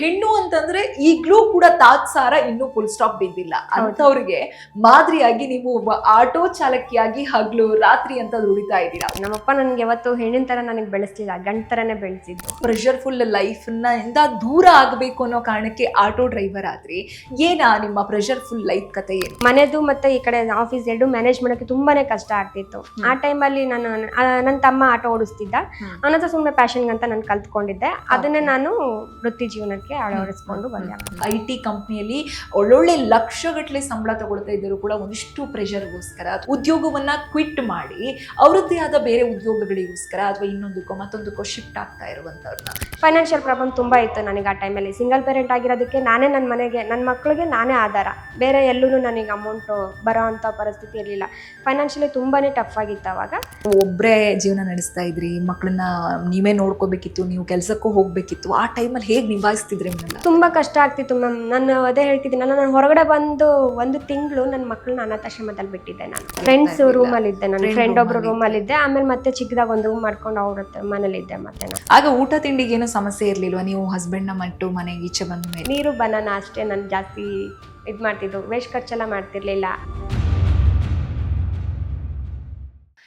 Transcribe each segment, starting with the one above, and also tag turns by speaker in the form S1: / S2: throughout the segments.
S1: ಹೆಣ್ಣು ಅಂತಂದ್ರೆ ಈಗ್ಲೂ ಕೂಡ ತಾತ್ಸಾರ ಇನ್ನೂ ಫುಲ್ ಸ್ಟಾಪ್ ಬಿದ್ದಿಲ್ಲ ಅಂತವ್ರಿಗೆ ಮಾದರಿಯಾಗಿ ನೀವು ಒಬ್ಬ ಆಟೋ ಚಾಲಕಿಯಾಗಿ ಹಗ್ಲು ರಾತ್ರಿ ಅಂತ ದುಡಿತಾ ಇದ್ದೀರಾ.
S2: ನಮ್ಮಪ್ಪ ನನ್ಗೆ ಯಾವತ್ತು ಹೆಣ್ಣಿನ ತರ ನನಗೆ ಬೆಳೆಸ್ಲಿಲ್ಲ, ಗಂಡ ತರನೇ ಬೆಳೆಸಿದ್ದು.
S1: ಪ್ರೆಷರ್ ಫುಲ್ ಲೈಫ್ ಇಂದ ದೂರ ಆಗಬೇಕು ಅನ್ನೋ ಕಾರಣಕ್ಕೆ ಆಟೋ ಡ್ರೈವರ್ ಆದ್ರಿ. ಏನ ನಿಮ್ಮ ಪ್ರೆಷರ್ ಫುಲ್ ಲೈಫ್ ಕತೆ ಏನು?
S2: ಮನೆದು ಮತ್ತೆ ಈ ಕಡೆ ಆಫೀಸ್ ಎರಡು ಮ್ಯಾನೇಜ್ ಮಾಡಕ್ಕೆ ತುಂಬಾನೇ ಕಷ್ಟ ಆಗ್ತಿತ್ತು. ಆ ಟೈಮಲ್ಲಿ ನಾನು ನನ್ನ ತಮ್ಮ ಆಟೋ ಓಡಿಸ್ತಿದ್ದ, ಅವನತ್ರ ಸುಮ್ಮನೆ ಪ್ಯಾಷನ್ ಅಂತ ನಾನು ಕಲ್ತ್ಕೊಂಡಿದ್ದೆ. ಅದನ್ನೇ ನಾನು ವೃತ್ತಿ ಜೀವನಕ್ಕೆ ಅಳವಡಿಸ್ಕೊಂಡು ಬಂದೆ.
S1: IT ಕಂಪ್ನಿಯಲ್ಲಿ ಒಳ್ಳೊಳ್ಳೆ ಲಕ್ಷಗಟ್ಟಲೆ ಸಂಬಳ ತಗೊಳ್ತಾ ಇದ್ದರು ಕೂಡ ಒಂದಿಷ್ಟು ಪ್ರೆಷರ್ಗೋಸ್ಕರ ಉದ್ಯೋಗವನ್ನ ಕ್ವಿಟ್ ಮಾಡಿ ಅವರದ್ದೇ ಆದ ಬೇರೆ ಉದ್ಯೋಗಗಳಿಗೋಸ್ಕರ ಅಥವಾ ಇನ್ನೊಂದಕ್ಕೋ ಮತ್ತೊಂದಕ್ಕೋ ಶಿಫ್ಟ್ ಆಗ್ತಾ ಇರುವಂತವ್ರನ್ನ.
S2: ಫೈನಾನ್ಷಿಯಲ್ ಪ್ರಾಬ್ಲಮ್ ತುಂಬಾ ಇತ್ತು ನನಗೆ ಆ ಟೈಮಲ್ಲಿ. ಸಿಂಗಲ್ ಪೇರೆಂಟ್ ಆಗಿರೋದಕ್ಕೆ ನಾನೇ ನನ್ನ ಮನೆಗೆ ನನ್ನ ಮಕ್ಕಳಿಗೆ ನಾನೇ ಆಧಾರ, ಬೇರೆ ಎಲ್ಲೂ ನನಗೆ ಅಮೌಂಟ್ ಬರೋ ಅಂಥ ಪರಿಸ್ಥಿತಿ ಇರಲಿಲ್ಲ. ಫೈನಾನ್ಷಿಯಲಿ ತುಂಬಾನೇ ಟಫ್ ಆಗಿತ್ತು ಅವಾಗ.
S1: ಒಬ್ಬರೇ ಜೀವನ ನಡೆಸ್ತಾ ಇದ್ರಿ, ಮಕ್ಕಳನ್ನ ನೀವೇ ನೋಡ್ಕೋಬೇಕಿತ್ತು, ನೀವು ಕೆಲಸಕ್ಕೂ ಹೋಗ್ಬೇಕಿತ್ತು. ಆ ಟೈಮಲ್ಲಿ ಹೇಗೆ ನಿಭಾಯಿಸ್ತಿದ್ರಿ?
S2: ತುಂಬಾ ಕಷ್ಟ ಆಗ್ತಿತ್ತು ಮ್ಯಾಮ್. ನಾನು ಅದೇ ಹೇಳ್ತಿದ್ದೀನಿ, ನಾನು ಹೊರಗಡೆ ಬಂದು 1 ತಿಂಗಳು ನನ್ನ ಮಕ್ಕಳನ್ನ ಅನಾಥಾಶ್ರಮದಲ್ಲಿ ಬಿಟ್ಟಿದ್ದೆ. ನಾನು ಫ್ರೆಂಡ್ಸ್ ರೂಮಲ್ಲಿ ಇದ್ದೆ, ನನ್ನ ಫ್ರೆಂಡ್ ಒಬ್ರು ರೂಮಲ್ಲಿ ಇದ್ದೆ. ಆಮೇಲೆ ಮತ್ತೆ ಚಿಕ್ಕದಾಗ ಒಂದು ರೂಮ್ ಮಾಡ್ಕೊಂಡು ಅವ್ರ ಮನೇಲಿ ಇದ್ದೆ. ಮತ್ತೆ ನಾನು
S1: ಆಗ ಊಟ ತಿಂಡಿಗೆ ಏನೋ ಸಮಸ್ಯೆ ಇರ್ಲಿಲ್ವಾ? ನೀವು ಹಸ್ಬೆಂಡ್ ನ ಮಟ್ಟು ಮನೆಗೆ ಈಚೆ ಬಂದ ಮೇಲೆ
S2: ನೀರು ಬನಾನ ಅಷ್ಟೇ ನಾನು ಜಾಸ್ತಿ ಇದು ಮಾಡ್ತಿದ್ದು, ವೇಸ್ಟ್ ಖರ್ಚೆಲ್ಲ ಮಾಡ್ತಿರ್ಲಿಲ್ಲ.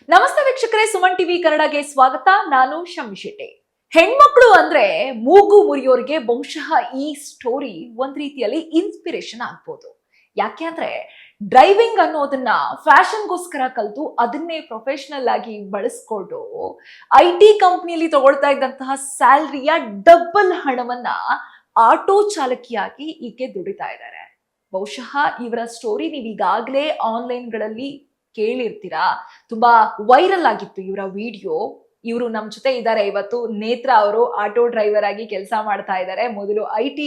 S1: ನಮಸ್ತೆ ವೀಕ್ಷಕರೇ, ಸುಮನ್ ಟಿವಿ ಕನ್ನಡಗೆ ಸ್ವಾಗತ. ನಾನು ಶಮ್ಮಿ ಶೆಟ್ಟಿ. ಹೆಣ್ಮಕ್ಳು ಅಂದ್ರೆ ಮೂಗು ಮುರಿಯೋರಿಗೆ ಬಹುಶಃ ಈ ಸ್ಟೋರಿ ಒಂದ್ ರೀತಿಯಲ್ಲಿ ಇನ್ಸ್ಪಿರೇಷನ್ ಆಗ್ಬೋದು. ಯಾಕೆ ಅಂದ್ರೆ ಡ್ರೈವಿಂಗ್ ಅನ್ನೋದನ್ನ ಫ್ಯಾಷನ್ಗೋಸ್ಕರ ಕಲ್ತು ಅದನ್ನೇ ಪ್ರೊಫೆಷನಲ್ ಆಗಿ ಬಳಸ್ಕೊಂಡು IT ಕಂಪ್ನಿಯಲ್ಲಿ ತಗೊಳ್ತಾ ಇದ್ದಂತಹ ಸ್ಯಾಲ್ರಿಯ ಡಬಲ್ ಹಣವನ್ನ ಆಟೋ ಚಾಲಕಿಯಾಗಿ ಈಕೆ ದುಡಿತಾ ಇದ್ದಾರೆ. ಬಹುಶಃ ಇವರ ಸ್ಟೋರಿ ನೀವೀಗಾಗಲೇ ಆನ್ಲೈನ್ಗಳಲ್ಲಿ ಕೇಳಿರ್ತೀರಾ. ತುಂಬಾ ವೈರಲ್ ಆಗಿತ್ತು ಇವರ ವಿಡಿಯೋ. ಇವರು ನಮ್ಮ ಜೊತೆ ಇದ್ದಾರೆ ಇವತ್ತು. ನೇತ್ರ ಅವರು ಆಟೋ ಡ್ರೈವರ್ ಆಗಿ ಕೆಲಸ ಮಾಡ್ತಾ ಇದ್ದಾರೆ. ಮೊದಲು IT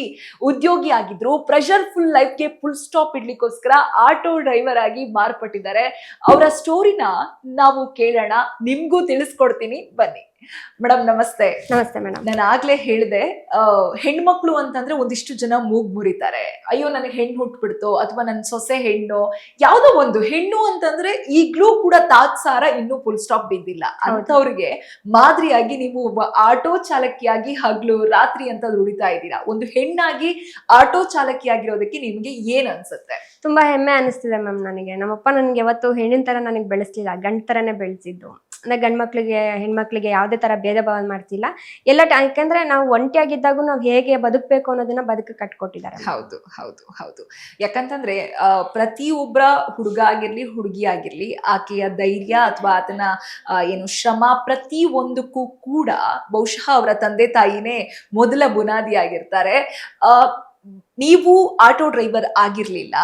S1: ಉದ್ಯೋಗಿ ಆಗಿದ್ರು. ಪ್ರೆಷರ್ ಫುಲ್ ಲೈಫ್ಗೆ ಫುಲ್ ಸ್ಟಾಪ್ ಇಡ್ಲಿಕ್ಕೋಸ್ಕರ ಆಟೋ ಡ್ರೈವರ್ ಆಗಿ ಮಾರ್ಪಟ್ಟಿದ್ದಾರೆ. ಅವರ ಸ್ಟೋರಿನ ನಾವು ಕೇಳೋಣ, ನಿಮ್ಗೂ ತಿಳಿಸ್ಕೊಡ್ತೀನಿ, ಬನ್ನಿ. ಮೇಡಮ್ ನಮಸ್ತೆ.
S2: ನಮಸ್ತೆ ಮೇಡಮ್.
S1: ನಾನು ಆಗ್ಲೇ ಹೇಳಿದೆ, ಹೆಣ್ಮಕ್ಳು ಅಂತಂದ್ರೆ ಒಂದಿಷ್ಟು ಜನ ಮೂಗ್ ಮುರಿತಾರೆ. ಅಯ್ಯೋ ನನಗೆ ಹೆಣ್ಣು ಹುಟ್ಬಿಡ್ತು, ಅಥವಾ ನನ್ನ ಸೊಸೆ ಹೆಣ್ಣು, ಯಾವ್ದೋ ಒಂದು ಹೆಣ್ಣು ಅಂತಂದ್ರೆ ಈಗ್ಲೂ ಕೂಡ ತಾತ್ಸಾರ ಇನ್ನೂ ಫುಲ್ ಸ್ಟಾಪ್ ಬಿದ್ದಿಲ್ಲ ಅಂತವ್ರಿಗೆ ಮಾದರಿಯಾಗಿ ನೀವು ಒಬ್ಬ ಆಟೋ ಚಾಲಕಿಯಾಗಿ ಹಗ್ಲು ರಾತ್ರಿ ಅಂತ ದುಡಿತಾ ಇದ್ದೀರಾ. ಒಂದು ಹೆಣ್ಣಾಗಿ ಆಟೋ ಚಾಲಕಿಯಾಗಿರೋದಕ್ಕೆ ನಿಮ್ಗೆ ಏನ್ ಅನ್ಸುತ್ತೆ?
S2: ತುಂಬಾ ಹೆಮ್ಮೆ ಅನಿಸ್ತಿದೆ ಮ್ಯಾಮ್ ನನಗೆ. ನಮ್ಮಪ್ಪ ನನ್ಗೆ ಯಾವತ್ತು ಹೆಣ್ಣಿನ ತರ ನನಗೆ ಬೆಳೆಸ್ಲಿಲ್ಲ, ಗಂಡ ತರನೇ ಬೆಳೆಸಿದ್ದು. ಅಂದ್ರೆ ಗಂಡ್ ಮಕ್ಳಿಗೆ ಹೆಣ್ಮಕ್ಳಿಗೆ ಯಾವುದೇ ತರ ಭೇದ ಭಾವ ಮಾಡ್ತಿಲ್ಲ. ಯಾಕಂದ್ರೆ ನಾವು ಒಂಟಿಯಾಗಿದ್ದಾಗೂ ನಾವು ಹೇಗೆ ಬದುಕಬೇಕು ಅನ್ನೋದನ್ನ ಬದುಕು ಕಟ್ಕೊಟ್ಟಿದ್ದಾರೆ.
S1: ಹೌದು ಹೌದು ಹೌದು. ಯಾಕಂತಂದ್ರೆ ಪ್ರತಿಯೊಬ್ಬರ ಹುಡುಗ ಆಗಿರ್ಲಿ ಹುಡುಗಿ ಆಗಿರ್ಲಿ, ಆಕೆಯ ಧೈರ್ಯ ಅಥವಾ ಆತನ ಏನು ಶ್ರಮ ಪ್ರತಿ ಒಂದಕ್ಕೂ ಕೂಡ ಬಹುಶಃ ಅವರ ತಂದೆ ತಾಯಿನೇ ಮೊದಲ ಬುನಾದಿ ಆಗಿರ್ತಾರೆ. ನೀವು ಆಟೋ ಡ್ರೈವರ್ ಆಗಿರ್ಲಿಲ್ಲ,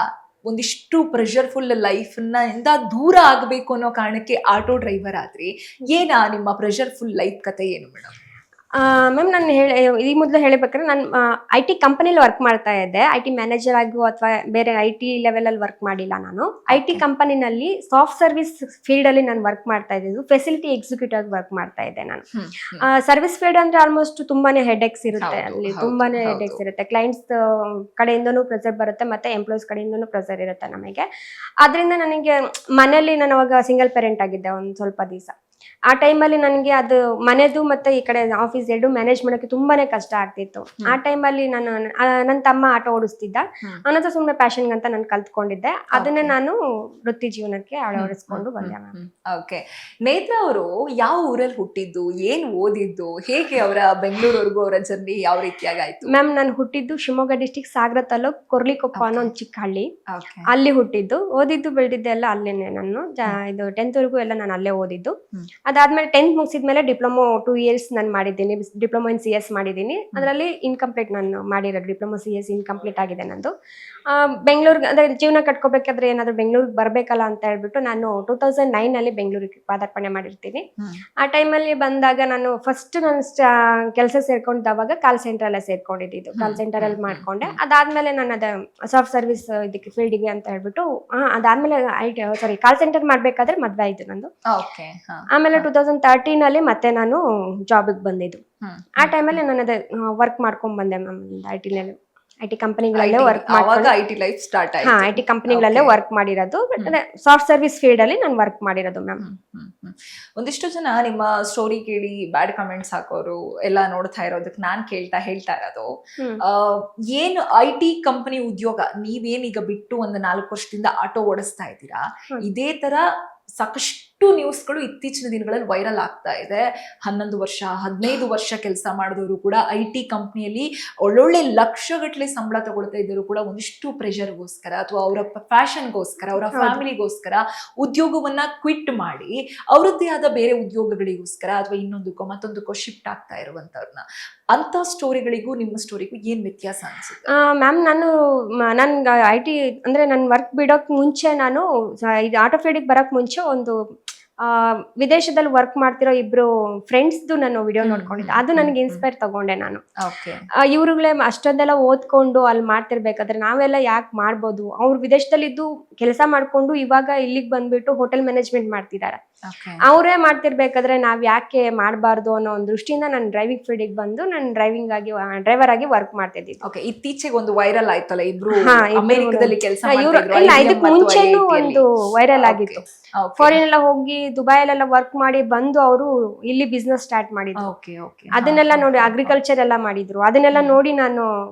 S1: ಒಂದಿಷ್ಟು ಪ್ರೆಷರ್ ಫುಲ್ ಲೈಫ್ ಇಂದ ದೂರ ಆಗಬೇಕು ಅನ್ನೋ ಕಾರಣಕ್ಕೆ ಆಟೋ ಡ್ರೈವರ್ ಆದ್ರಿ. ಏನ ನಿಮ್ಮ ಪ್ರೆಷರ್ ಫುಲ್ ಲೈಫ್ ಕತೆ ಏನು ಮೇಡಮ್?
S2: ಮ್ಯಾಮ್ ನಾನು ಈ ಮೊದಲು ಹೇಳಬೇಕಾದ್ರೆ ನಾನು IT ಕಂಪನಿಲಿ ವರ್ಕ್ ಮಾಡ್ತಾ ಇದ್ದೆ. IT ಮ್ಯಾನೇಜರ್ ಆಗು ಅಥವಾ ಬೇರೆ IT ಲೆವೆಲಲ್ಲಿ ವರ್ಕ್ ಮಾಡಿಲ್ಲ. ನಾನು IT ಕಂಪನಿನಲ್ಲಿ ಸಾಫ್ಟ್ ಸರ್ವಿಸ್ ಫೀಲ್ಡ್ ಅಲ್ಲಿ ನಾನು ವರ್ಕ್ ಮಾಡ್ತಾ ಇದ್ದು, ಫೆಸಿಲಿಟಿ ಎಕ್ಸಿಕ್ಯೂಟಿವ್ ಆಗಿ ವರ್ಕ್ ಮಾಡ್ತಾ ಇದ್ದೆ ನಾನು. ಸರ್ವಿಸ್ ಫೀಲ್ಡ್ ಅಂದ್ರೆ ಆಲ್ಮೋಸ್ಟ್ ತುಂಬಾನೇ ಹೆಡ್ಎಕ್ಸ್ ಇರುತ್ತೆ. ಅಲ್ಲಿ ತುಂಬಾನೇ ಹೆಡ್ಎಕ್ಸ್ ಇರುತ್ತೆ. ಕ್ಲೈಂಟ್ಸ್ ಕಡೆಯಿಂದನೂ ಪ್ರೆಸರ್ ಬರುತ್ತೆ, ಮತ್ತೆ ಎಂಪ್ಲಾಯೀಸ್ ಕಡೆಯಿಂದನೂ ಪ್ರೆಸರ್ ಇರುತ್ತೆ ನಮಗೆ. ಆದ್ರಿಂದ ನನಗೆ ಮನೇಲಿ ನಾನು ಅವಾಗ ಸಿಂಗಲ್ ಪೇರೆಂಟ್ ಆಗಿದ್ದೆ ಒಂದು ಸ್ವಲ್ಪ ದಿವಸ. ಆ ಟೈಮಲ್ಲಿ ನನಗೆ ಅದು ಮನೆದು ಮತ್ತೆ ಈ ಕಡೆ ಆಫೀಸ್ ಎರಡು ಮ್ಯಾನೇಜ್ ಮಾಡಕ್ಕೆ ತುಂಬಾನೇ ಕಷ್ಟ ಆಗ್ತಿತ್ತು. ಆ ಟೈಮಲ್ಲಿ ನಾನು ನನ್ನ ತಮ್ಮ ಆಟೋ ಓಡಿಸ್ತಿದ್ದ, ಅವನತ್ರ ಸುಮ್ಮನೆ ಪ್ಯಾಷನ್ ಅಂತ ನಾನು ಕಲ್ತ್ಕೊಂಡಿದ್ದೆ. ಅದನ್ನೇ ನಾನು ವೃತ್ತಿ ಜೀವನಕ್ಕೆ ಅಳವಡಿಸ್ಕೊಂಡು ಬಂದೆ.
S1: ಓಕೆ. ನೇತ್ರ ಅವರು ಯಾವ ಊರಲ್ಲಿ ಹುಟ್ಟಿದ್ದು, ಏನ್ ಓದಿದ್ದು, ಹೇಗೆ ಅವರ ಬೆಂಗಳೂರಿವರೆಗೂ ಅವರ ಜರ್ನಿ ಯಾವ ರೀತಿಯಾಗಿ ಆಯ್ತು?
S2: ಮ್ಯಾಮ್ ನಾನು ಹುಟ್ಟಿದ್ದು ಶಿವಮೊಗ್ಗ ಡಿಸ್ಟಿಕ್ ಸಾಗರ ತಾಲೂಕ್ ಕೊರ್ಲಿಕೊಪ್ಪ ಅನ್ನೋ ಒಂದು ಚಿಕ್ಕ ಹಳ್ಳಿ, ಅಲ್ಲಿ ಹುಟ್ಟಿದ್ದು. ಓದಿದ್ದು ಬೆಳೆದಿದ್ದೆ ಎಲ್ಲ ಅಲ್ಲೇನೆ. ನಾನು ಇದು 10th ವರೆಗೂ ಎಲ್ಲ ನಾನು ಅಲ್ಲೇ ಓದಿದ್ದು. ಅದಾದ್ಮೇಲೆ 10th ಮುಗಿಸಿದ್ಮೇಲೆ ಡಿಪ್ಲೊಮೊ 2 years ನಾನು ಮಾಡಿದ್ದೀನಿ. ಡಿಪ್ಲೊಮೊ ಇನ್ CS ಮಾಡಿದ್ದೀನಿ. ಅದರಲ್ಲಿ ಇನ್ಕಂಪ್ಲೀಟ್ ನಾನು ಮಾಡಿರೋದು. ಡಿಪ್ಲೊಮೊ CS ಇನ್ಕಂಪ್ಲೀಟ್ ಆಗಿದೆ ನಂದು. ಬೆಂಗಳೂರಿಗೆ ಅಂದ್ರೆ ಜೀವನ ಕಟ್ಕೋಬೇಕಾದ್ರೆ ಏನಾದ್ರು ಬೆಂಗಳೂರಿಗೆ ಬರ್ಬೇಕಲ್ಲ ಅಂತ ಹೇಳ್ಬಿಟ್ಟು ನಾನು 2009 ಅಲ್ಲಿ ಬೆಂಗಳೂರಿಗೆ ಪಾದಾರ್ಪಣೆ ಮಾಡಿರ್ತೀನಿ. ಆ ಟೈಮಲ್ಲಿ ಬಂದಾಗ ನಾನು ಫಸ್ಟ್ ನಾನು ಕೆಲಸ ಸೇರ್ಕೊಂಡಾಗ ಕಾಲ್ ಸೆಂಟರ್ ಎಲ್ಲ ಸೇರ್ಕೊಂಡಿದ್ದು. ಕಾಲ್ ಸೆಂಟರ್ ಅಲ್ಲಿ ಮಾಡ್ಕೊಂಡೆ. ಅದಾದ್ಮೇಲೆ ನಾನು ಅದ ಸಾಫ್ಟ್ ಸರ್ವಿಸ್ ಇದಕ್ಕೆ ಫೀಲ್ಡ್ಗೆ ಅಂತ ಹೇಳ್ಬಿಟ್ಟು ಅದಾದ್ಮೇಲೆ ಕಾಲ್ ಸೆಂಟರ್ ಮಾಡ್ಬೇಕಾದ್ರೆ ಮದ್ವೆ ಆಯ್ತು ನಂದು. ಆಮೇಲೆ 2013 ಅಲ್ಲಿ ಮತ್ತೆ ನಾನು ಜಾಬಿಗೆ ಬಂದಿದ್ದು. ಆ ಟೈಮಲ್ಲಿ ನಾನು ಅದೇ ವರ್ಕ್ ಮಾಡ್ಕೊಂಡ್ ಬಂದೆ ಮ್ಯಾಮ್ IT ನಲ್ಲಿ. IT ಕಂಪನಿಗಳಲ್ಲೇ ವರ್ಕ್
S1: ಅವಾಗ
S2: ಮಾಡ್ಕೊಂಡು
S1: IT ಲೈಫ್ ಸ್ಟಾರ್ಟ್
S2: ಹಾ
S1: ಆಯ್ತು.
S2: IT ಕಂಪನಿಗಳಲ್ಲೇ
S1: Okay.
S2: ವರ್ಕ್ ಮಾಡಿರೋದು. ಬಟ್ ಅದೇ ಸಾಫ್ಟ್ ಸರ್ವಿಸ್ ಫೀಲ್ಡ್ ಅಲ್ಲಿ ನಾನು ವರ್ಕ್ ಮಾಡಿರೋದು ಮ್ಯಾಮ್.
S1: ಒಂದಿಷ್ಟು ಜನ ನಿಮ್ಮ ಸ್ಟೋರಿ ಕೇಳಿ ಬ್ಯಾಡ್ ಕಮೆಂಟ್ಸ್ ಹಾಕೋರು ಎಲ್ಲ ನೋಡ್ತಾ ಇರೋದಕ್ಕೆ ನಾನ್ ಹೇಳ್ತಾ ಇರೋದು, ಆ, ಏನು IT ಕಂಪನಿ ಉದ್ಯೋಗ ನೀವೇನೀಗ ಬಿಟ್ಟು ಒಂದು 4 ವರ್ಷದಿಂದ ಆಟೋ ಓಡಿಸ್ತಾ ಇದ್ದೀರಾ, ಇದೇ ತರ ಸಾಕಷ್ಟು ನ್ಯೂಸ್ಗಳು ಇತ್ತೀಚಿನ ದಿನಗಳಲ್ಲಿ ವೈರಲ್ ಆಗ್ತಾ ಇದೆ. 11 ವರ್ಷ 15 ವರ್ಷ ಕೆಲಸ ಮಾಡಿದವರು ಕೂಡ IT ಕಂಪ್ನಿಯಲ್ಲಿ ಒಳ್ಳೊಳ್ಳೆ ಲಕ್ಷಗಟ್ಟಲೆ ಸಂಬಳ ತಗೊಳ್ತಾ ಇದ್ದರು ಕೂಡ ಒಂದಿಷ್ಟು ಪ್ರೆಷರ್ಗೋಸ್ಕರ ಅಥವಾ ಅವರ ಫ್ಯಾಷನ್ಗೋಸ್ಕರ ಅವರ ಫ್ಯಾಮಿಲಿಗೋಸ್ಕರ ಉದ್ಯೋಗವನ್ನ ಕ್ವಿಟ್ ಮಾಡಿ ಅವರದ್ದೇ ಆದ ಬೇರೆ ಉದ್ಯೋಗಗಳಿಗೋಸ್ಕರ ಅಥವಾ ಇನ್ನೊಂದಕ್ಕೋ ಮತ್ತೊಂದಕ್ಕೋ ಶಿಫ್ಟ್ ಆಗ್ತಾ ಇರುವಂತವ್ರನ್ನ, ಅಂತ ಸ್ಟೋರಿಗಳಿಗೂ ನಿಮ್ಮ ಸ್ಟೋರಿಗೂ ಏನ್ ವ್ಯತ್ಯಾಸ ಅನ್ಸುತ್ತೆ?
S2: ಮ್ಯಾಮ್ ನನ್ಗೆ IT ಅಂದ್ರೆ ನನ್ನ ವರ್ಕ್ ಬಿಡೋಕ್ ಮುಂಚೆ ನಾನು ಇದು ಆಟೋ ಫೀಲ್ಡಿಗೆ ಬರಕ್ ಮುಂಚೆ ಒಂದು ವಿದೇಶದಲ್ಲಿ ವರ್ಕ್ ಮಾಡ್ತಿರೋ ಇಬ್ರು ಫ್ರೆಂಡ್ಸ್ದು ನಾನು ವಿಡಿಯೋ ನೋಡ್ಕೊಂಡಿದ್ದೆ. ಅದು ನನಗೆ ಇನ್ಸ್ಪೈರ್ ತಗೊಂಡೆ ನಾನು. ಇವ್ರುಗಳೇ ಅಷ್ಟೊಂದೆಲ್ಲ ಓದ್ಕೊಂಡು ಅಲ್ಲಿ ಮಾಡ್ತಿರ್ಬೇಕಾದ್ರೆ ನಾವೆಲ್ಲ ಯಾಕೆ ಮಾಡ್ಬೋದು, ಅವ್ರು ವಿದೇಶದಲ್ಲಿದ್ದು ಕೆಲಸ ಮಾಡ್ಕೊಂಡು ಇವಾಗ ಇಲ್ಲಿಗೆ ಬಂದ್ಬಿಟ್ಟು ಹೋಟೆಲ್ ಮ್ಯಾನೇಜ್ಮೆಂಟ್ ಮಾಡ್ತಿದ್ದಾರೆ. ಅವರೇ ಮಾಡ್ತಿರ್ಬೇಕಾದ್ರೆ ನಾವ್ ಯಾಕೆ ಮಾಡಬಾರ್ದು ಅನ್ನೋ ಒಂದು ದೃಷ್ಟಿಯಿಂದ ನಾನು ಡ್ರೈವಿಂಗ್ ಫೀಲ್ಡಿಗೆ ಬಂದು ನಾನು ಡ್ರೈವರ್ ಆಗಿ ವರ್ಕ್ ಮಾಡ್ತಿದ್ದೆ.
S1: ಇತ್ತೀಚೆಗೆ ಒಂದು ವೈರಲ್ ಆಯ್ತಲ್ಲ, ಇಬ್ರು
S2: ಹಾ,
S1: ಅಮೆರಿಕದಲ್ಲಿ ಕೆಲಸ
S2: ಇಲ್ಲ ಇದಕ್ ಮುಂಚೆನೂ ಒಂದು ವೈರಲ್ ಆಗಿತ್ತು. ಫಾರಿನ್ ಎಲ್ಲ ಹೋಗಿ ದುಬೈಲೆಲ್ಲ ವರ್ಕ್ ಮಾಡಿ ಬಂದು ಅವರು ಇಲ್ಲಿ ಬಿಸ್ನೆಸ್ ಸ್ಟಾರ್ಟ್ ಮಾಡಿದ್ರು. ಅದನ್ನೆಲ್ಲ ನೋಡಿ ಅಗ್ರಿಕಲ್ಚರ್ ಎಲ್ಲ ಮಾಡಿದ್ರು. ಅದನ್ನೆಲ್ಲ ನೋಡಿ ನಾನು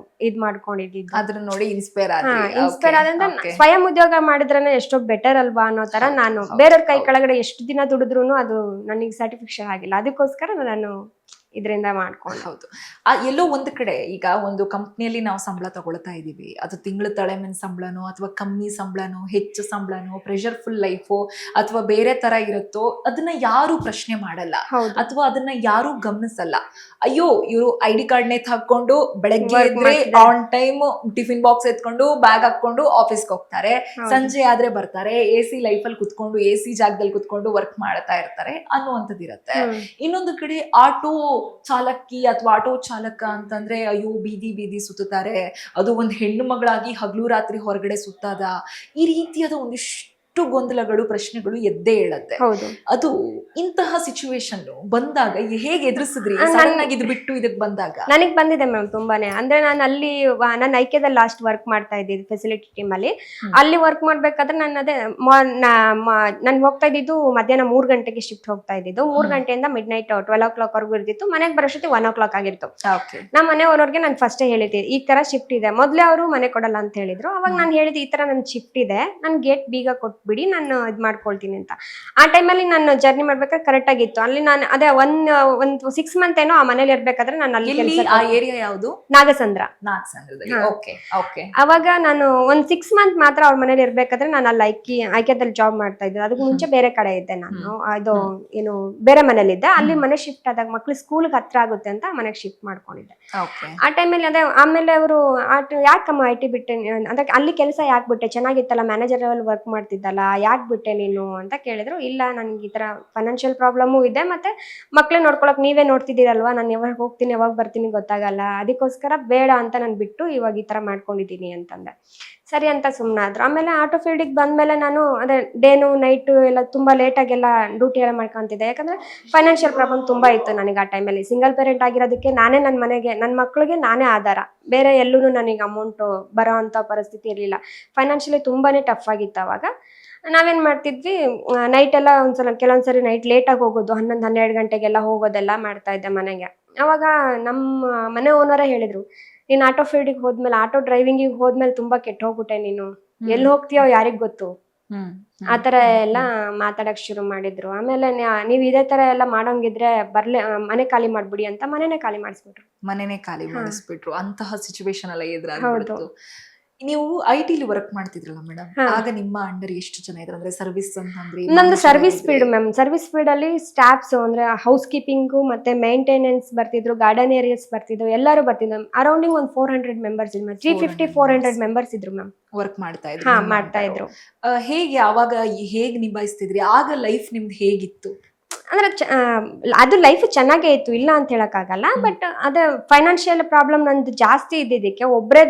S2: ಇದ್ ಮಾಡ್ಕೊಂಡಿದ್ದು.
S1: ಅದನ್ನ ನೋಡಿ ಇನ್ಸ್ಪೈರ್
S2: ಆದ್ರೆ ಸ್ವಯಂ ಉದ್ಯೋಗ ಮಾಡಿದ್ರೆ ಎಷ್ಟೋ ಬೆಟರ್ ಅಲ್ವಾ ಅನ್ನೋ ತರ ನಾನು ಬೇರೆಯವ್ರ ಕೈ ಕೆಳಗಡೆ ಎಷ್ಟು ದಿನ ದುಡಿದ್ರು ಅದು ನನಗೆ ಸ್ಯಾಟಿಸ್ಫ್ಯಾಕ್ಷನ್ ಆಗಿಲ್ಲ. ಅದಕ್ಕೋಸ್ಕರ ನಾನು ಇದರಿಂದ ಮಾಡ್ಕೊಂಡು.
S1: ಹೌದು, ಎಲ್ಲೋ ಒಂದ್ ಕಡೆ ಈಗ ಒಂದು ಕಂಪ್ನಿಯಲ್ಲಿ ನಾವು ಸಂಬಳ ತಗೊಳ್ತಾ ಇದೀವಿ, ಅದು ತಿಂಗಳ ತಳೆಮೇನ್ ಸಂಬಳನೋ ಅಥವಾ ಕಮ್ಮಿ ಸಂಬಳನೋ ಹೆಚ್ಚು ಸಂಬಳನೋ ಪ್ರೆಷರ್ಫುಲ್ ಲೈಫು ಅಥವಾ ಬೇರೆ ತರ ಇರುತ್ತೋ ಅದನ್ನ ಯಾರು ಪ್ರಶ್ನೆ ಮಾಡಲ್ಲ ಅಥವಾ ಅದನ್ನ ಯಾರು ಗಮನಿಸಲ್ಲ. ಅಯ್ಯೋ ಇವರು ID ಕಾರ್ಡ್ ನೇತ್ ಹಾಕೊಂಡು ಬೆಳಗ್ಗೆ ಎದ್ರೆ ಆನ್ ಟೈಮ್ ಟಿಫಿನ್ ಬಾಕ್ಸ್ ಎತ್ಕೊಂಡು ಬ್ಯಾಗ್ ಹಾಕೊಂಡು ಆಫೀಸ್ಗೆ ಹೋಗ್ತಾರೆ, ಸಂಜೆ ಆದ್ರೆ ಬರ್ತಾರೆ, AC ಲೈಫಲ್ಲಿ ಕುತ್ಕೊಂಡು AC ಜಾಗದಲ್ಲಿ ಕುತ್ಕೊಂಡು ವರ್ಕ್ ಮಾಡ್ತಾ ಇರ್ತಾರೆ ಅನ್ನುವಂಥದ್ದು ಇರುತ್ತೆ. ಇನ್ನೊಂದು ಕಡೆ ಆಟೋ ಚಾಲಕಿ ಅಥವಾ ಆಟೋ ಚಾಲಕ ಅಂತಂದ್ರೆ ಅಯ್ಯೋ ಬೀದಿ ಸುತ್ತಾರೆ, ಅದು ಒಂದು ಹೆಣ್ಣು ಮಗಳಾಗಿ ಹಗಲು ರಾತ್ರಿ ಹೊರಗಡೆ ಸುತ್ತಾದ, ಈ ರೀತಿಯಾದ ಒಂದಿಷ್ಟು ಗೊಂದಲಗಳು ಪ್ರಶ್ನೆಗಳು ಎದ್ದೇ ಹೇಳತ್ತೆ. ಅದು ಇಂತಹ ಸಿಚುವೇಶನ್ ಬಂದಾಗ ಹೇಗೆ ಎದುರಿಸಿದ್ರಿ? ಸಡನ್ ಆಗಿ ಇದು ಬಿಟ್ಟು ಇದಕ್ಕೆ ಬಂದಾಗ
S2: ನನಗೆ ಬಂದಿದೆ ಮ್ಯಾಮ್ ತುಂಬಾನೇ. ಅಂದ್ರೆ ನಾನು ಅಲ್ಲಿ ನನ್ನ ಐಕ್ಯದಲ್ಲಿ ಲಾಸ್ಟ್ ವರ್ಕ್ ಮಾಡ್ತಾ ಇದ್ದಿದ್ದು ಫೆಸಿಲಿಟಿ ಟೀಮ್ ಅಲ್ಲಿ. ಅಲ್ಲಿ ವರ್ಕ್ ಮಾಡ್ಬೇಕಾದ್ರೆ ನಾನು ಅದೇ ನಾನು ಹೋಗ್ತಾ ಇದ್ದಿದ್ದು ಮಧ್ಯಾಹ್ನ 3 ಗಂಟೆಗೆ ಶಿಫ್ಟ್ ಹೋಗ್ತಾ ಇದ್ದಿದ್ದು. 3 ಗಂಟೆಯಿಂದ ಮಿಡ್ ನೈಟ್ 12 o'clock ವರೆಗೂ ಇರ್ತಿತ್ತು. ಮನೆಗೆ ಬರೋಷ್ಟೊತ್ತಿಗೆ 1 o'clock ಆಗಿತ್ತು. ನಮ್ಮ ಮನೆಯವ್ರವ್ರಿಗೆ ನಾನು ಫಸ್ಟೇ ಹೇಳಿದ್ದೆ ಈ ತರ ಶಿಫ್ಟ್ ಇದೆ. ಮೊದ್ಲೇ ಅವರು ಮನೆ ಕೊಡಲ್ಲ ಅಂತ ಹೇಳಿದ್ರು. ಅವಾಗ ನಾನು ಹೇಳಿದೆ ಈ ತರ ನನ್ ಶಿಫ್ಟ್ ಇದೆ, ನನ್ ಗೇಟ್ ಬೀಗ ಕೊಟ್ಬಿಡಿ, ನಾನು ಇದ್ ಮಾಡ್ಕೊಳ್ತೀನಿ ಅಂತ. ಆ ಟೈಮಲ್ಲಿ ನಾನು ಜರ್ನಿ ಮಾಡ್ಬೇಕಾದ್ರೆ ಕರೆಕ್ಟ್ ಆಗಿತ್ತು. ಅಲ್ಲಿ ನಾನು ಅದೇ ಒಂದು 6 month ಏನೋ ಆ ಮನೇಲಿ ಇರ್ಬೇಕಾದ್ರೆ ನಾನು ಅಲ್ಲಿ
S1: ಆ ಏರಿಯಾ ಯಾವುದು?
S2: ನಾಗಸಂದ್ರ. ಅವಾಗ ನಾನು ಒಂದ್ 6 month ಮಾತ್ರ ಅವ್ರ ಮನೇಲಿ ಇರ್ಬೇಕಾದ್ರೆ ನಾನು ಅಲ್ಲಿ ಐಕ್ಯದಲ್ಲಿ ಜಾಬ್ ಮಾಡ್ತಾ ಇದ್ದೆ. ಅದಕ್ಕೆ ಮುಂಚೆ ಬೇರೆ ಕಡೆ ಇದ್ದೆ ನಾನು. ಅದು ಏನು ಬೇರೆ ಮನೇಲಿ ಇದ್ದೆ. ಅಲ್ಲಿ ಮನೆ ಶಿಫ್ಟ್ ಆದಾಗ ಮಕ್ಳು ಸ್ಕೂಲ್ಗೆ ಹತ್ರ ಆಗುತ್ತೆ ಅಂತ ಮನೆಗೆ ಶಿಫ್ಟ್ ಮಾಡ್ಕೊಂಡಿದ್ದೆ. ಆ ಟೈಮಲ್ಲಿ ಅದೇ ಆಮೇಲೆ ಅವರು ಯಾಕಮ್ಮ IT ಬಿಟ್ಟೆ ಅಂದ್ರೆ ಅಲ್ಲಿ ಕೆಲಸ ಯಾಕೆ ಬಿಟ್ಟೆ, ಚೆನ್ನಾಗಿತ್ತಲ್ಲ ಮ್ಯಾನೇಜರ್ ಲೆವೆಲ್ ವರ್ಕ್ ಮಾಡ್ತಿದ್ದಲ್ಲ, ಯಾಕೆ ಬಿಟ್ಟೆ ನೀನು ಅಂತ ಕೇಳಿದ್ರು. ಇಲ್ಲ ನನ್ಗೆ ಈ ತರ ಫೈನಾನ್ಷಿಯಲ್ ಪ್ರಾಬ್ಲಮು ಇದೆ, ಮತ್ತೆ ಮಕ್ಳು ನೋಡ್ಕೊಳಕ್ ನೀವೇ ನೋಡ್ತಿದ್ದೀರಲ್ವಾ, ನಾನು ಯಾವಾಗ ಹೋಗ್ತೀನಿ ಯಾವಾಗ ಬರ್ತೀನಿ ಗೊತ್ತಾಗಲ್ಲ, ಅದಕ್ಕೋಸ್ಕರ ಬೇಡ ಅಂತ ನಾನು ಬಿಟ್ಟು ಇವಾಗ ಈ ತರ ಮಾಡ್ಕೊಂಡಿದ್ದೀನಿ ಅಂತಂದೆ. ಸರಿ ಅಂತ ಸುಮ್ಮನಾದ್ರು. ಆಮೇಲೆ ಆಟೋ ಫೀಲ್ಡಿಗೆ ಬಂದ್ಮೇಲೆ ನಾನು ಅದೇ ಡೇನು ನೈಟು ಎಲ್ಲ ತುಂಬಾ ಲೇಟಾಗೆಲ್ಲ ಡ್ಯೂಟಿ ಎಲ್ಲ ಮಾಡ್ಕೊಂತಿದ್ದೆ. ಯಾಕಂದ್ರೆ ಫೈನಾನ್ಷಿಯಲ್ ಪ್ರಾಬ್ಲಮ್ ತುಂಬಾ ಇತ್ತು ನನಗೆ. ಆ ಟೈಮಲ್ಲಿ ಸಿಂಗಲ್ ಪೇರೆಂಟ್ ಆಗಿರೋದಕ್ಕೆ ನಾನೇ ನನ್ನ ಮನೆಗೆ ನನ್ನ ಮಕ್ಳಿಗೆ ನಾನೇ ಆಧಾರ, ಬೇರೆ ಎಲ್ಲೂ ನನಗೆ ಅಮೌಂಟ್ ಬರೋ ಅಂತ ಪರಿಸ್ಥಿತಿ ಇರಲಿಲ್ಲ. ಫೈನಾನ್ಷಿಯಲಿ ತುಂಬಾನೇ ಟಫ್ ಆಗಿತ್ತು. ಅವಾಗ ನಾವೇನ್ ಮಾಡ್ತಿದ್ವಿ, ನೈಟ್ ಎಲ್ಲ ಕೆಲವೊಂದ್ಸರಿ ನೈಟ್ ಲೇಟಾಗಿ ಹೋಗೋದು, 11-12 ಗಂಟೆಗೆಲ್ಲ ಹೋಗೋದೆಲ್ಲ ಮಾಡ್ತಾ ಇದ್ದೆ ಮನೆಗೆ. ಅವಾಗ ನಮ್ಮ ಮನೆ ಓನರೇ ಹೇಳಿದ್ರು, ನೀನ್ ಆಟೋ ಫೀಲ್ಡಿಗೆ ಹೋದ್ಮೇಲೆ, ಆಟೋ ಡ್ರೈವಿಂಗಿಗೆ ಹೋದ್ಮೇಲೆ ತುಂಬಾ ಕೆಟ್ಟ ಹೋಗ್ಬಿಟ್ಟೆ ನೀನು, ಎಲ್ಲಿ ಹೋಗ್ತೀಯೋ ಯಾರಿಗ್ ಗೊತ್ತು, ಆತರ ಎಲ್ಲ ಮಾತಾಡಕ್ ಶುರು ಮಾಡಿದ್ರು. ಆಮೇಲೆ ನೀವ್ ಇದೇ ತರ ಎಲ್ಲ ಮಾಡೋಂಗಿದ್ರೆ ಮನೆ ಖಾಲಿ ಮಾಡ್ಬಿಡಿ ಅಂತ ಮನೆನೇ ಖಾಲಿ ಮಾಡಿಸ್ಬಿಟ್ರು.
S1: ಅಂತಹ ಸಿಚುವೇಶನ್ ಎಲ್ಲ ಎದುರಾಗ್ಬಿಡ್ತು. ನೀವು IT ಲಿ ವರ್ಕ್ ಮಾಡ್ತಿದ್ರಲ್ಲ ಮೇಡಮ್, ಆಗ ನಿಮ್ಮ ಅಂಡರ್ ಎಷ್ಟು ಜನ ಇದ್ರು? ಅಂದ್ರೆ ಸರ್ವಿಸ್ ಅಂತಂದ್ರೆ
S2: ನಂದು service field ma'am. Service field ಅಲ್ಲಿ ಸ್ಟಾಫ್ಸ್ ಅಂದ್ರೆ ಹೌಸ್ ಕೀಪಿಂಗು ಮತ್ತೆ ಮೇಂಟೆನೆನ್ಸ್ ಬರ್ತಿದ್ರು, ಗಾರ್ಡನ್ ಏರಿಯಾಸ್ ಬರ್ತಿದ್ರು, ಎಲ್ಲರೂ ಬರ್ತಿದ್ರು. ಅರೌಂಡಿಂಗ್ ಒಂದು 400 ಮೆಂಬರ್ಸ್ ಇದ್ರು, 350-400 ಮೆಂಬರ್ಸ್ ಇದ್ರು ಮ್ಯಾಮ್.
S1: ವರ್ಕ್ ಮಾಡ್ತಾ ಇದ್ರು. ಹೇಗೆ ಅವಾಗ ಹೇಗೆ ನಿಭಾಯಿಸ್ತಿದ್ರಿ? ಆಗ ಲೈಫ್ ನಿಮ್ದು ಹೇಗಿತ್ತು?
S2: ಅಂದ್ರೆ ಅದು ಲೈಫ್ ಚೆನ್ನಾಗೇ ಇತ್ತು, ಇಲ್ಲ ಅಂತ ಹೇಳಕ್ಕಾಗಲ್ಲ. ಬಟ್ ಅದೇ ಫೈನಾನ್ಷಿಯಲ್ ಪ್ರಾಬ್ಲಮ್ ನಂದು ಜಾಸ್ತಿ ಇದ್ದಿದ್ದಕ್ಕೆ, ಒಬ್ಬರೇ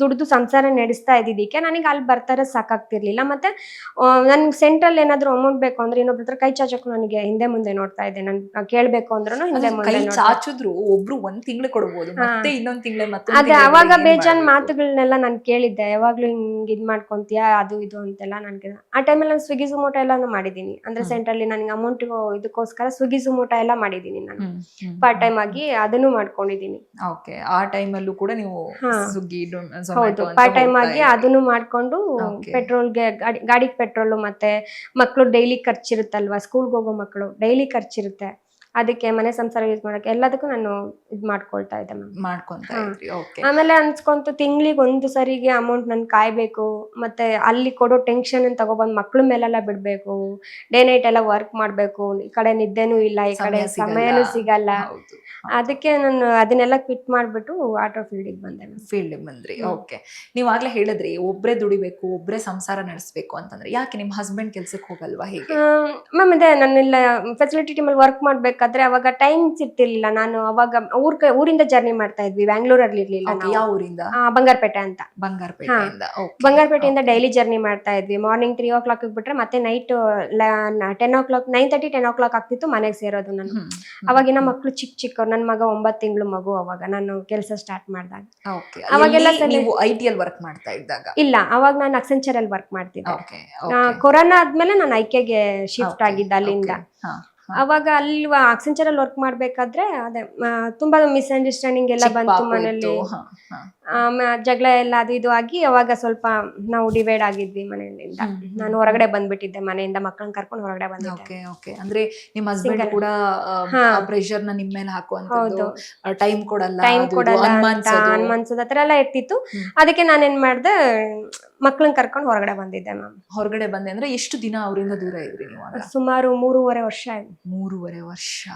S2: ದುಡ್ದು ಸಂಸಾರ ನಡೆಸ್ತಾ ಇದ್ದಿದ್ದಕ್ಕೆ ನನಗೆ ಅಲ್ಲಿ ಬರ್ತಾರೆ ಸಾಕಾಗ್ತಿರ್ಲಿಲ್ಲ. ಮತ್ತೆ ನನ್ಗೆ ಸೆಂಟ್ರಲ್ ಏನಾದ್ರು ಅಮೌಂಟ್ ಬೇಕು ಅಂದ್ರೆ ಇನ್ನೊಬ್ರ ಹತ್ರ ಕೈ ಚಾಚಕ್ಕೂ ನನಗೆ ಹಿಂದೆ ಮುಂದೆ ನೋಡ್ತಾ ಇದ್ದೆ. ನಾನು ಕೇಳ್ಬೇಕು ಅಂದ್ರೂ ಹಿಂದೆ ಮುಂದೆ
S1: ಚಾಚಿದ್ರು ಒಬ್ರು ಒಂದ್ ತಿಂಗಳು ಕೊಡ್ಬೋದು, ಮತ್ತೆ ಇನ್ನೊಂದ್ ತಿಂಗಳ
S2: ಅದೇ ಅವಾಗ ಬೇಜಾನ್ ಮಾತುಗಳನ್ನೆಲ್ಲ ನಾನು ಕೇಳಿದ್ದೆ. ಯಾವಾಗ್ಲೂ ಹಿಂಗ್ ಇದ್ ಮಾಡ್ಕೊಂತೀಯಾ ಅದು ಇದು ಅಂತೆಲ್ಲ ನನ್ಗೆ. ಆ ಟೈಮಲ್ಲಿ ನಾನು ಸ್ವಿಗ್ಗಿ ಝೊಮ್ಯಾಟೊ ಎಲ್ಲಾನು ಮಾಡಿದೀನಿ. ಅಂದ್ರೆ ಸೆಂಟ್ರಲ್ಲಿ ನನಗೆ ಅಮೌಂಟ್ ಇದಕ್ಕೋಸ್ಕರ ಸ್ವಿಗ್ಗಿ ಝೊಮ್ಯಾಟೊ ಎಲ್ಲ ಮಾಡಿದೀನಿ ನಾನು ಪಾರ್ಟ್ ಟೈಮ್ ಆಗಿ, ಅದನ್ನು ಮಾಡ್ಕೊಂಡಿದೀನಿ.
S1: ಓಕೆ, ಆ ಟೈಮಲ್ಲೂ ಕೂಡ ನೀವು ಸ್ವಿಗ್ಗಿ
S2: ಹೌದು, ಪಾರ್ಟ್ ಟೈಮ್ ಆಗಿ ಅದನ್ನು ಮಾಡ್ಕೊಂಡು ಪೆಟ್ರೋಲ್ಗೆ, ಗಾಡಿಗೆ ಪೆಟ್ರೋಲು, ಮತ್ತೆ ಮಕ್ಕಳು ಡೈಲಿ ಖರ್ಚಿರುತ್ತಲ್ವಾ, ಸ್ಕೂಲ್ಗೆ ಹೋಗೋ ಮಕ್ಕಳು ಡೈಲಿ ಖರ್ಚಿರುತ್ತೆ, ಅದಕ್ಕೆ ಮನೆ ಸಂಸಾರ ಯೂಸ್ ಮಾಡಕ್ಕೆ ಎಲ್ಲದಕ್ಕೂ ನಾನು ಇದ್ ಮಾಡ್ಕೊಳ್ತಾ ಇದ್ದೆ ಮ್ಯಾಮ್. ಆಮೇಲೆ ಅನ್ಸ್ಕೊಂತು ತಿಂಗ್ಳಿಗೆ ಒಂದು ಸರಿಗೆ ಅಮೌಂಟ್ ನನ್ ಕಾಯ್ಬೇಕು, ಮತ್ತೆ ಅಲ್ಲಿ ಕೊಡೋ ಟೆನ್ಷನ್ ತಗೊಬಂದ್ ಮಕ್ಳ ಮೇಲೆಲ್ಲ ಬಿಡ್ಬೇಕು, ಡೇ ನೈಟ್ ಎಲ್ಲ ವರ್ಕ್ ಮಾಡ್ಬೇಕು, ಈ ಕಡೆ ನಿದ್ದೆನೂ ಇಲ್ಲ, ಈ ಕಡೆ ಸಮಯನೂ ಸಿಗಲ್ಲ. ಅದಕ್ಕೆ ನಾನು ಅದನ್ನೆಲ್ಲ ಕ್ವಿಟ್ ಮಾಡ್ಬಿಟ್ಟು ಆಟೋ ಫೀಲ್ಡಿಗೆ
S1: ಬಂದ್ರಿ. ಓಕೆ, ನೀವ್ ಆಗ್ಲೇ ಹೇಳಿದ್ರಿ ಒಬ್ರೇ ದುಡಿಬೇಕು, ಒಬ್ರೇ ಸಂಸಾರ ನಡೆಸ್ಬೇಕು ಅಂತಂದ್ರೆ, ಯಾಕೆ ನಿಮ್ ಹಸ್ಬೆಂಡ್ ಕೆಲ್ಸಕ್ಕೆ ಹೋಗಲ್ವಾ ಹೇಗೆ?
S2: ಮ್ಯಾಮ್ ಅದೇ ನಾನೆಲ್ಲ ಫೆಸಿಲಿಟಿ ಟೀಮಲ್ಲಿ ವರ್ಕ್ ಮಾಡ್ಬೇಕಾದ್ರೆ ಅವಾಗ ಟೈಮ್ ಸಿಗ್ತಿರ್ಲಿಲ್ಲ. ನಾನು ಅವಾಗ ಊರಿಂದ ಜರ್ನಿ ಮಾಡ್ತಾ ಇದ್ವಿ, ಬ್ಯಾಂಗ್ಳೂರಲ್ಲಿ ಇರ್ಲಿಲ್ಲ.
S1: ಯಾವ ಊರಿಂದ?
S2: ಬಂಗಾರಪೇಟೆ ಅಂತ. ಬಂಗಾರಪೇಟೆಯಿಂದ ಡೈಲಿ ಜರ್ನಿ ಮಾಡ್ತಾ ಇದ್ವಿ. ಮಾರ್ನಿಂಗ್ 3 o'clock ಬಿಟ್ರೆ ಮತ್ತೆ ನೈಟ್ 10 o'clock, 9:30 10 o'clock ಆಗ್ತಿತ್ತು ಮನೆಗೆ ಸೇರೋದು ನಾನು. ಅವಾಗಿನ ಮಕ್ಳು ಚಿಕ್ಕವ್ರು, ನನ್ ಮಗ 9 ತಿಂಗಳು ಮಗು ಅವಾಗ ನಾನು ಕೆಲಸ ಸ್ಟಾರ್ಟ್ ಮಾಡಿದಾಗ.
S1: ಅವಾಗೆಲ್ಲ ನೀವು ಐಟಿಎಲ್ ವರ್ಕ್ ಮಾಡ್ತಾ ಇದ್ದಾಗ?
S2: ಇಲ್ಲ, ಅವಾಗ ನಾನು ಅಕ್ಸೆಂಚರ್ ಅಲ್ಲಿ ವರ್ಕ್ ಮಾಡ್ತಿದ್ದೆ. ಕೊರೋನಾ ಆದ್ಮೇಲೆ ನಾನು ಐಕೆಗೆ ಶಿಫ್ಟ್ ಆಗಿದ್ದೆ ಅಲ್ಲಿಂದ. ಅವಾಗ ಅಲ್ಲಿ ಅಕ್ಸೆಂಚರ್ ಅಲ್ಲಿ ವರ್ಕ್ ಮಾಡ್ಬೇಕಾದ್ರೆ ಅದೇ ತುಂಬಾ ಮಿಸ್ಅಂಡರ್ಸ್ಟ್ಯಾಂಡಿಂಗ್ ಎಲ್ಲ ಬಂತು ಮನೇಲಿ, ಜಗಳ ಎಲ್ಲ ಅದು ಇದು ಆಗಿ ಅವಾಗ ಸ್ವಲ್ಪ ನಾವು ಡಿವೈಡ್ ಆಗಿದ್ವಿ ಮನೆಯಿಂದ. ನಾನು ಹೊರಗಡೆ ಬಂದ್ಬಿಟ್ಟಿದ್ದೆ ಮನೆಯಿಂದ, ಮಕ್ಕಳನ್ನ ಕರ್ಕೊಂಡು ಹೊರಗಡೆ ಬಂದಿದ್ದೆ.
S1: ಅಂದ್ರೆ ನಿಮ್ಮ ಹಸ್ಬೆಂಡ್ ಕೂಡ ಪ್ರೆಷರ್ ನ ನಿಮ್ ಮೇಲೆ ಹಾಕುವಂತದ್ದು, ಟೈಮ್ ಕೊಡಲ್ಲ
S2: ಅಂತ ಅನ್ಮನ್ಸೋದು ಆತರ ಎಲ್ಲ ಇರ್ತಿತ್ತು. ಅದಕ್ಕೆ ನಾನೇನ್ ಮಾಡ್ದೆ, ಮಕ್ಕಳನ್ನ ಕರ್ಕೊಂಡು ಹೊರಗಡೆ ಬಂದಿದ್ದೆ ಮ್ಯಾಮ್.
S1: ಹೊರಗಡೆ ಬಂದೆ ಅಂದ್ರೆ ಎಷ್ಟು ದಿನ ಅವರಿಂದ ದೂರ ಇದ್ರಿ ನೀವು?
S2: ಸುಮಾರು 3.5 ವರ್ಷ ಆಯ್ತು.
S1: 3.5 ವರ್ಷ.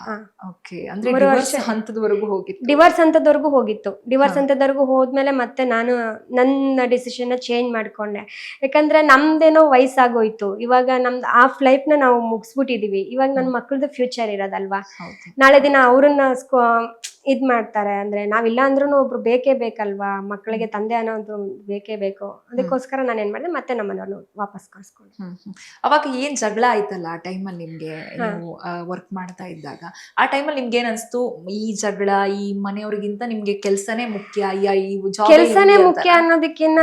S1: ಓಕೆ, ಅಂದ್ರೆ ಡಿವೋರ್ಸ್ ಹಂತದವರೆಗೂ ಹೋಗಿತ್ತು?
S2: ಡಿವೋರ್ಸ್ ಹಂತದವರೆಗೂ ಹೋಗಿತ್ತು. ಡಿವೋರ್ಸ್ ಹಂತದವರೆಗೂ ಹೋದ್ಮೇಲೆ ಮತ್ತೆ ನಾನು ನನ್ನ ಡಿಸಿಷನ್ ಚೇಂಜ್ ಮಾಡ್ಕೊಂಡೆ. ಯಾಕಂದ್ರೆ ನಮ್ದೇನೋ ವಯಸ್ಸಾಗೋಯ್ತು, ಇವಾಗ ನಮ್ದು ಹಾಫ್ ಲೈಫ್ ನ ನಾವು ಮುಗಿಸ್ಬಿಟ್ಟಿದೀವಿ. ಇವಾಗ ನನ್ನ ಮಕ್ಕಳದು ಫ್ಯೂಚರ್ ಇರೋದಲ್ವಾ, ನಾಳೆ ದಿನ ಅವ್ರನ್ನ ಇದ್ ಮಾಡ್ತಾರೆ ಅಂದ್ರೆ ನಾವಿಲ್ಲ ಅಂದ್ರೂ ಒಬ್ರು ಬೇಕೇ ಬೇಕಲ್ವಾ, ಮಕ್ಕಳಿಗೆ ತಂದೆ ಅನ್ನೋದು ಬೇಕೇ ಬೇಕು. ಅದಕ್ಕೋಸ್ಕರ ನಾನು ಏನ್ ಮಾಡಿದೆ, ಮತ್ತೆ ನಮ್ಮನ್ನು ವಾಪಸ್ ಕಳ್ಸ್ಕೊಂಡೆ.
S1: ಅವಾಗ ಏನ್ ಜಗಳ ಆಯ್ತಲ್ಲ ಆ ಟೈಮಲ್ಲಿ ನಿಮ್ಗೆ, ನೀವು ವರ್ಕ್ ಮಾಡ್ತಾ ಇದ್ದಾಗ ಆ ಟೈಮಲ್ಲಿ ನಿಮ್ಗೆ ಏನ್ ಅನ್ಸ್ತು? ಈ ಜಗಳ, ಈ ಮನೆಯವ್ರಿಗಿಂತ ನಿಮ್ಗೆ ಕೆಲ್ಸನೇ ಮುಖ್ಯ,
S2: ಕೆಲ್ಸನೇ ಮುಖ್ಯ ಅನ್ನೋದಕ್ಕಿಂತ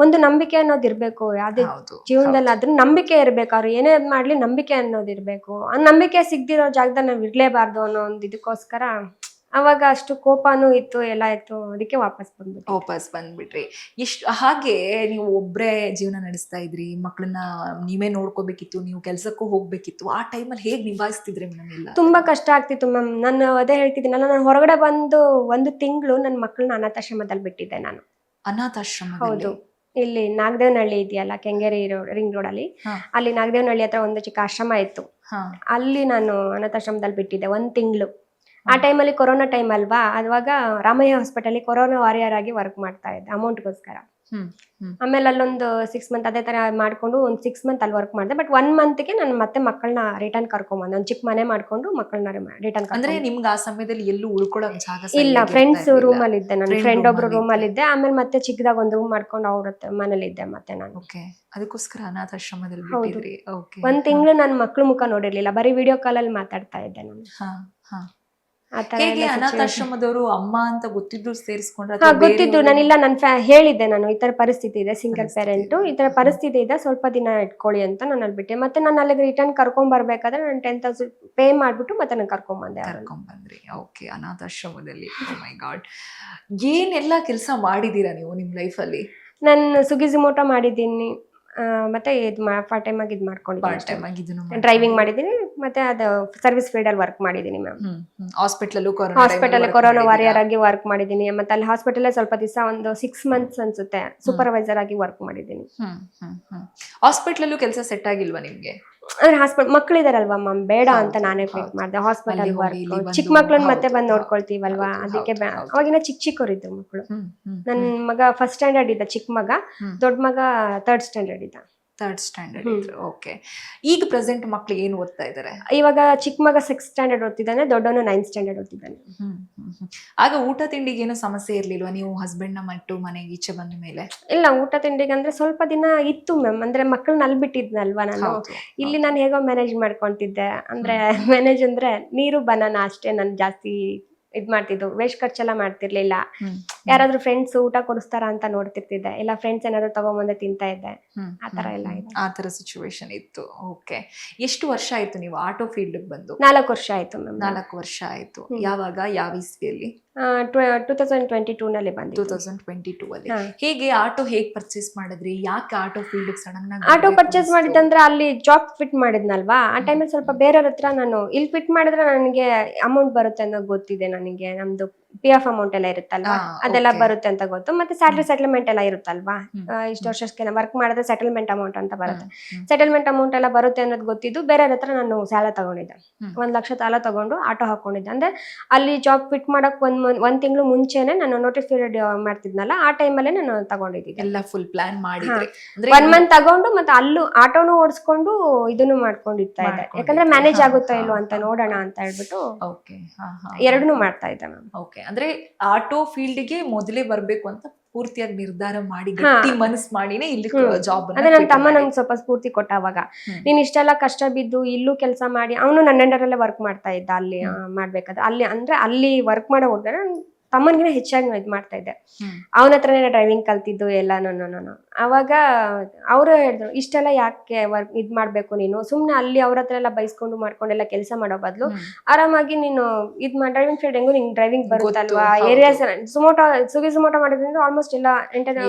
S2: ಒಂದು ನಂಬಿಕೆ ಅನ್ನೋದು ಇರ್ಬೇಕು. ಯಾವ್ದೇ ಜೀವನದಲ್ಲಿ ಅದ್ರ ನಂಬಿಕೆ ಇರ್ಬೇಕು. ಅವ್ರು ಏನೇ ಮಾಡ್ಲಿ ನಂಬಿಕೆ ಅನ್ನೋದು ಇರ್ಬೇಕು. ಆ ನಂಬಿಕೆ ಸಿಗ್ದಿರೋ ಜಾಗದಲ್ಲಿ ನಾವ್ ಇರ್ಲೇಬಾರ್ದು ಅನ್ನೋ ಒಂದು ಇದಕ್ಕೋಸ್ಕರ ಅವಾಗ ಅಷ್ಟು ಕೋಪನೂ ಇತ್ತು, ಎಲ್ಲ ಇತ್ತು. ಅದಕ್ಕೆ ವಾಪಸ್
S1: ಬಂದ್ಬಿಟ್ರಿ. ಹಾಗೆ ನೀವು ಒಬ್ರೇ ಜೀವನ ನಡೆಸ್ತಾ ಇದ್ರಿ, ಮಕ್ಕಳನ್ನ ನೀವೇ ನೋಡ್ಕೋಬೇಕಿತ್ತು, ನೀವು ಕೆಲ್ಸಕ್ಕೂ ಹೋಗ್ಬೇಕಿತ್ತು. ಆ ಟೈಮಲ್ಲಿ ಹೇಗ್ ನಿಭಾಯಿಸ್ತಿದ್ರಿ ಮೇಡಮ್? ಎಲ್ಲ ತುಂಬಾ
S2: ಕಷ್ಟ ಆಗ್ತಿತ್ತು ಮ್ಯಾಮ್. ನಾನು ಅದೇ ಹೇಳ್ತಿದ್ದೀನಲ್ಲ, ನಾನು ಹೊರಗಡೆ ಬಂದು 1 ತಿಂಗಳು ನನ್ನ ಮಕ್ಕಳನ್ನ ಅನಾಥಾಶ್ರಮದಲ್ಲಿ ಬಿಟ್ಟಿದ್ದೆ ನಾನು.
S1: ಅನಾಥಾಶ್ರಮ?
S2: ಹೌದು, ಇಲ್ಲಿ ನಾಗದೇವನಹಳ್ಳಿ ಇದೆಯಲ್ಲ, ಕೆಂಗೇರಿ ರಿಂಗ್ ರೋಡ್ ಅಲ್ಲಿ, ಅಲ್ಲಿ ನಾಗದೇವನಹಳ್ಳಿ ಹತ್ರ ಒಂದು ಚಿಕ್ಕ ಆಶ್ರಮ ಇತ್ತು. ಅಲ್ಲಿ ನಾನು ಅನಾಥಾಶ್ರಮದಲ್ಲಿ ಬಿಟ್ಟಿದ್ದೆ 1 ತಿಂಗಳು. ಆ ಟೈಮಲ್ಲಿ ಕೊರೋನಾ ಟೈಮ್ ಅಲ್ವಾ, ಅವಾಗ ರಾಮಯ್ಯ ಹಾಸ್ಪಿಟಲ್ ಕೊರೋನಾ ವಾರಿಯರ್ ಆಗಿ ವರ್ಕ್ ಮಾಡ್ತಾ ಇದ್ದೆ ಅಮೌಂಟ್ಗೋಸ್ಕರ. ಆಮೇಲೆ ಅಲ್ಲೊಂದು 6 ಮಂತ್ ಅದೇ ತರ ಮಾಡ್ಕೊಂಡು ಒಂದು 6 ಮಂತ್ ಅಲ್ಲಿ ವರ್ಕ್ ಮಾಡಿದೆ. ಬಟ್ 1 ಮಂತ್ಗೆ ನಾನು ಮತ್ತೆ ಮಕ್ಕಳನ್ನ ರಿಟರ್ನ್ ಕರ್ಕೊಂಡ್ಬಂದೆ. ಒಂದು ಚಿಕ್ಕ ಮನೆ ಮಾಡ್ಕೊಂಡು ಮಕ್ಕಳನ್ನ ರಿಟರ್ನ್.
S1: ಅಂದ್ರೆ ನಿಮ್ಗೆ ಆ ಸಮಯದಲ್ಲಿ ಎಲ್ಲೂ ಉಳ್ಕೊಳ್ಳೋಕೆ ಜಾಗ
S2: ಇಲ್ಲ, ಫ್ರೆಂಡ್ಸ್ ರೂಮ್ ಅಲ್ಲಿ ಇದ್ದೆ ನಾನು. ಫ್ರೆಂಡ್ ಒಬ್ರು ರೂಮ್ ಅಲ್ಲಿ ಇದ್ದೆ. ಆಮೇಲೆ ಮತ್ತೆ ಚಿಕ್ಕದಾಗ ಒಂದು ರೂಮ್ ಮಾಡ್ಕೊಂಡು ಅವ್ರ ಮನೇಲಿ ಇದ್ದೆ ಮತ್ತೆ ನಾನು.
S1: ಅದಕ್ಕೋಸ್ಕರ ಅನಾಥಾಶ್ರಮದಲ್ಲಿ ಬಿಟ್ಟಿದ್ರಿ?
S2: 1 ತಿಂಗಳು ನನ್ನ ಮಕ್ಕಳು ಮುಖ ನೋಡಿರ್ಲಿಲ್ಲ, ಬರೀ ವಿಡಿಯೋ ಕಾಲ್ ಅಲ್ಲಿ ಮಾತಾಡ್ತಾ ಇದ್ದೆ ನಾನು.
S1: ಹೇಗೆ ಅನಾಥಾಶ್ರಮದವರು ಅಮ್ಮ ಅಂತ ಗೊತ್ತಿದ್ರು ಸೇರಿಸ್ಕೊಂಡ್ರೆ?
S2: ಗೊತ್ತಿದ್ದು ನಾನಿಲ್ಲ, ಹೇಳಿದ್ದೆ ನಾನು ಈ ತರ ಪರಿಸ್ಥಿತಿ ಇದೆ, ಸಿಂಗಲ್ ಪೇರೆಂಟ್, ಈ ತರ ಪರಿಸ್ಥಿತಿ ಇದೆ, ಸ್ವಲ್ಪ ದಿನ ಇಟ್ಕೊಳ್ಳಿ ಅಂತ ನಾನು ಅಲ್ಲಿ ಬಿಟ್ಟೆ. ಮತ್ತೆ ನಾನು ಅಲ್ಲಿಗೆ ರಿಟರ್ನ್ ಕರ್ಕೊಂಡ್ ಬರ್ಬೇಕಾದ್ರೆ ನಾನು 10,000 ಪೇ ಮಾಡ್ಬಿಟ್ಟು ಮತ್ತೆ ನಾನು ಕರ್ಕೊಂಡ್ಬಂದ್ರಿ.
S1: ಓಕೆ, ಅನಾಥಾಶ್ರಮದಲ್ಲಿ. ಓ ಮೈ ಗಾಡ್, ಏನೆಲ್ಲ ಕೆಲಸ ಮಾಡಿದೀರಾ ನೀವು ನಿಮ್ ಲೈಫ್ ಅಲ್ಲಿ?
S2: ನಾನು ಸ್ವಿಗ್ಗಿ ಝೊಮ್ಯಾಟೊ ಮಾಡಿದ್ದೀನಿ, ಮತ್ತೆ ಪಾರ್ಟ್ ಟೈಮ್ ಆಗಿ ಮಾಡ್ಕೊಂಡಿದ್ದೀನಿ. ಡ್ರೈವಿಂಗ್ ಮಾಡಿದ್ದೀನಿ, ಮತ್ತೆ ಅದು ಸರ್ವಿಸ್ ಫೀಲ್ಡ್ ಅಲ್ಲಿ ವರ್ಕ್ ಮಾಡಿದ್ದೀನಿ ಮ್ಯಾಮ್. ಹಾಸ್ಪಿಟಲ್ ಕೊರೋನಾ ವಾರಿಯರ್ ಆಗಿ ವರ್ಕ್ ಮಾಡಿದ್ದೀನಿ. ಮತ್ತೆ ಅಲ್ಲಿ ಹಾಸ್ಪಿಟಲ್ ಸ್ವಲ್ಪ ದಿವಸ ಒಂದು 6 ಮಂತ್ಸ್ ಅನ್ಸುತ್ತೆ ಸೂಪರ್ವೈಸರ್ ಆಗಿ ವರ್ಕ್ ಮಾಡಿದ್ದೀನಿ.
S1: ಹಾಸ್ಪಿಟಲ್ ಕೆಲಸ ಸೆಟ್ ಆಗಿಲ್ವಾ ನಿಮ್ಗೆ?
S2: ಅಂದ್ರೆ ಮಕ್ಳಿದಾರಲ್ವಾ ಮ್ಯಾಮ್, ಬೇಡ ಅಂತ ನಾನೇ ಕ್ವಿಟ್ ಮಾಡಿದೆ. ಹಾಸ್ಪಿಟಲ್ ವರ್ಕ್, ಚಿಕ್ಕ ಮಕ್ಳನ್ನ ಮತ್ತೆ ಬಂದು ನೋಡ್ಕೊಳ್ತೀವಲ್ವಾ, ಅದಕ್ಕೆ ಅವಾಗಿನ ಚಿಕ್ಕವರಿದ್ರು ಮಕ್ಕಳು. ನನ್ ಮಗ 1st ಸ್ಟ್ಯಾಂಡರ್ಡ್ ಇದ್ದ, ಚಿಕ್ಕ ಮಗ. ದೊಡ್ಡ ಮಗ 3rd ಸ್ಟ್ಯಾಂಡರ್ಡ್ ಇದ್ದ.
S1: 3rd ಸ್ಟ್ಯಾಂಡರ್ಡ್ ಇದ್ರು. ಓಕೆ. ಈಗ ಪ್ರೆಸೆಂಟ್ ಮಕ್ಳು ಏನು ಓದ್ತಾ ಇದ್ದಾರೆ?
S2: ಇವಾಗ ಚಿಕ್ಕ ಮಗ 6th ಸ್ಟ್ಯಾಂಡರ್ಡ್ ಓದ್ತಿದ್ದಾನೆ, ದೊಡ್ಡವನು 9th ಸ್ಟ್ಯಾಂಡರ್ಡ್ ಓದ್ತಿದ್ದಾನೆ.
S1: ಆಗ ಊಟ ತಿಂಡಿಗೆ ಏನು ಸಮಸ್ಯೆ ಇರ್ಲಿಲ್ವಾ ನೀವು ಹಸ್ಬೆಂಡ್ ನ ಮಟ್ಟು ಮನೆಗೆ ಈಚೆ ಬಂದ ಮೇಲೆ?
S2: ಇಲ್ಲ, ಊಟ ತಿಂಡಿಗೆ ಅಂದ್ರೆ ಸ್ವಲ್ಪ ದಿನ ಇತ್ತು ಮ್ಯಾಮ್. ಅಂದ್ರೆ ಮಕ್ಕಳನ್ನ ಅಲ್ಲಿ ಬಿಟ್ಟಿದ್ನಲ್ವಾ ನಾನು, ಇಲ್ಲಿ ನಾನು ಹೇಗೋ ಮ್ಯಾನೇಜ್ ಮಾಡ್ಕೊಂತಿದ್ದೆ. ಅಂದ್ರೆ ಮ್ಯಾನೇಜ್ ಅಂದ್ರೆ ನೀರು ಬನಾನ ಅಷ್ಟೇ ನಾನು ಜಾಸ್ತಿ ಇದ್ ಮಾಡ್ತಿದ್ದು. ವೇಸ್ಟ್ ಖರ್ಚೆಲ್ಲ ಮಾಡ್ತಿರ್ಲಿಲ್ಲ. ಯಾರಾದ್ರೂ ಫ್ರೆಂಡ್ಸ್ ಊಟ ಕೊಡಿಸ್ತಾರ ಅಂತ ನೋಡ್ತಿರ್ತಿದ್ದೆ, ಇಲ್ಲ ಫ್ರೆಂಡ್ಸ್ ಏನಾದ್ರು ತಗೊಂಬಂದೆ ತಿಂತಾ ಇದ್ದೆ. ಆತರ ಎಲ್ಲ ಇದೆ.
S1: ಆತರ ಸಿಚುವೇಶನ್ ಇತ್ತು. ಓಕೆ. ಎಷ್ಟು ವರ್ಷ ಆಯ್ತು ನೀವು ಆಟೋ ಫೀಲ್ಡ್ ಬಂದು?
S2: 4 ವರ್ಷ ಆಯ್ತು ಮ್ಯಾಮ್.
S1: 4 ವರ್ಷ ಆಯ್ತು. ಯಾವಾಗ, ಯಾವ ಇಸ್ವಿಯಲ್ಲಿ?
S2: 2022 ನಲ್ಲಿ ಬಂದು.
S1: 2022 ಅಲ್ಲಿ. ಹೇಗೆ ಆಟೋ ಹೇಗ್ ಪರ್ಚೇಸ್ ಮಾಡಿದ್ರಿ? ಯಾಕೆ ಆಟೋ ಫೀಲ್ಡ್ ಸಡನ್ ಆಗಿ
S2: ಆಟೋ ಪರ್ಚೇಸ್ ಮಾಡಿದಂದ್ರೆ ಅಲ್ಲಿ ಜಾಬ್ ಫಿಟ್ ಮಾಡಿದ್ನಲ್ವಾ, ಆ ಟೈಮಲ್ಲಿ ಸ್ವಲ್ಪ ಬೇರೆಯವ್ರ ಹತ್ರ ನಾನು ಇಲ್ಲಿ ಫಿಟ್ ಮಾಡಿದ್ರೆ ನನಗೆ ಅಮೌಂಟ್ ಬರುತ್ತೆ ಅನ್ನೋ ಗೊತ್ತಿದೆ ನನಗೆ. ನಮ್ದು PF ಅಮೌಂಟ್ ಎಲ್ಲ ಇರುತ್ತಲ್ವಾ, ಅದೆಲ್ಲ ಬರುತ್ತೆ ಅಂತ ಗೊತ್ತು. ಮತ್ತೆ ಸ್ಯಾಲರಿ ಸೆಟಲ್ಮೆಂಟ್ ಎಲ್ಲ ಇರುತ್ತಲ್ವಾ, ಇಷ್ಟು ವರ್ಷಕ್ಕೆ ವರ್ಕ್ ಮಾಡಿದ್ರೆ ಸೆಟಲ್ಮೆಂಟ್ ಅಮೌಂಟ್ ಅಂತ ಬರುತ್ತೆ. ಸೆಟಲ್ಮೆಂಟ್ ಅಮೌಂಟ್ ಎಲ್ಲ ಬರುತ್ತೆ ಅನ್ನೋದು ಗೊತ್ತಿದ್ದು ಬೇರೆಯವ್ರ ಹತ್ರ ನಾನು ಸಾಲ ತಗೊಂಡಿದ್ದೆ. 1 ಲಕ್ಷ ಸಾಲ ತಗೊಂಡು ಆಟೋ ಹಾಕೊಂಡಿದ್ದೆ. ಅಂದ್ರೆ ಅಲ್ಲಿ ಜಾಬ್ ಫಿಟ್ ಮಾಡಕ್ ಒಂದ್ ತಿಂಗಳು ಮುಂಚೆನೆ ನಾನು ನೋಟಿಸ್ ಪೀರಿಯಡ್ ಮಾಡ್ತಿದ್ನಲ್ಲ, ಆ ಟೈಮಲ್ಲೇ ನಾನು ತಗೊಂಡಿದ್ದೆ.
S1: ಎಲ್ಲ ಫುಲ್ ಪ್ಲಾನ್ ಮಾಡಿದ್ರಿ?
S2: 1 ಮಂತ್ ತಗೊಂಡು ಮತ್ತೆ ಅಲ್ಲೂ ಆಟೋನು ಓಡಿಸ್ಕೊಂಡು ಇದನ್ನು ಮಾಡ್ಕೊಂಡಿರ್ತಾ ಇದ್ದೆ. ಯಾಕಂದ್ರೆ ಮ್ಯಾನೇಜ್ ಆಗುತ್ತಾ ಇಲ್ವೋ ಅಂತ ನೋಡೋಣ ಅಂತ ಹೇಳ್ಬಿಟ್ಟು ಎರಡನ್ನೂ ಮಾಡ್ತಾ ಇದ್ದೆ ನಾನು.
S1: ಓಕೆ. ಅಂದ್ರೆ ಆಟೋ ಫೀಲ್ಡ್ಗೆ ಮೊದಲೇ ಬರ್ಬೇಕು ಅಂತ ಪೂರ್ತಿಯಾಗಿ ನಿರ್ಧಾರ ಮಾಡಿ ಗಟ್ಟಿ ಮನಸ್ ಮಾಡಿನೇ ಇಲ್ಲಿ ಜಾಬ್.
S2: ಅದೇ ನನ್ನ ತಮ್ಮ ನಂಗೆ ಸ್ವಲ್ಪ ಸ್ಫೂರ್ತಿ ಕೊಟ್ಟ ಅವಾಗ. ನೀನ್ ಇಷ್ಟೆಲ್ಲ ಕಷ್ಟ ಬಿದ್ದು ಇಲ್ಲೂ ಕೆಲಸ ಮಾಡಿ, ಅವನು ನನ್ನ ಅಂಡರಲ್ಲೇ ವರ್ಕ್ ಮಾಡ್ತಾ ಇದ್ದ ಅಲ್ಲಿ ಮಾಡ್ಬೇಕಾದ್ರೆ. ಅಲ್ಲಿ ಅಂದ್ರೆ ಅಲ್ಲಿ ವರ್ಕ್ ಮಾಡೋ ಹುಡುಗ ತಮ್ಮನ್ಗಿನ ಹೆಚ್ಚಾಗಿ ಇದ್ ಮಾಡ್ತಾ ಇದ್ದೆ. ಅವನ ಹತ್ರನೇ ಡ್ರೈವಿಂಗ್ ಕಲ್ತಿದ್ದು ಎಲ್ಲ ನಾನು. ಅವಾಗ ಅವರು ಹೇಳಿದ್ರು, ಇಷ್ಟೆಲ್ಲ ಯಾಕೆ ವರ್ಕ್ ಇದ್ ಮಾಡ್ಬೇಕು ನೀನು, ಸುಮ್ನೆ ಅಲ್ಲಿ ಅವ್ರ ಹತ್ರ ಎಲ್ಲ ಬೈಸ್ಕೊಂಡು ಮಾಡ್ಕೊಂಡೆಲ್ಲ ಕೆಲಸ ಮಾಡೋ ಬದಲು ಆರಾಮಾಗಿ ನೀನು ಇದ್ ಡ್ರೈವಿಂಗ್ ಫೀಲ್ಡ್ ಹೆಂಗು ನಿಂಗೆ ಡ್ರೈವಿಂಗ್ ಬರುತ್ತಲ್ವಾ, ಏರಿಯಾಸ್ ಸುಮೋಟೋ ಮಾಡೋದ್ರಿಂದ ಆಲ್ಮೋಸ್ಟ್ ಎಲ್ಲ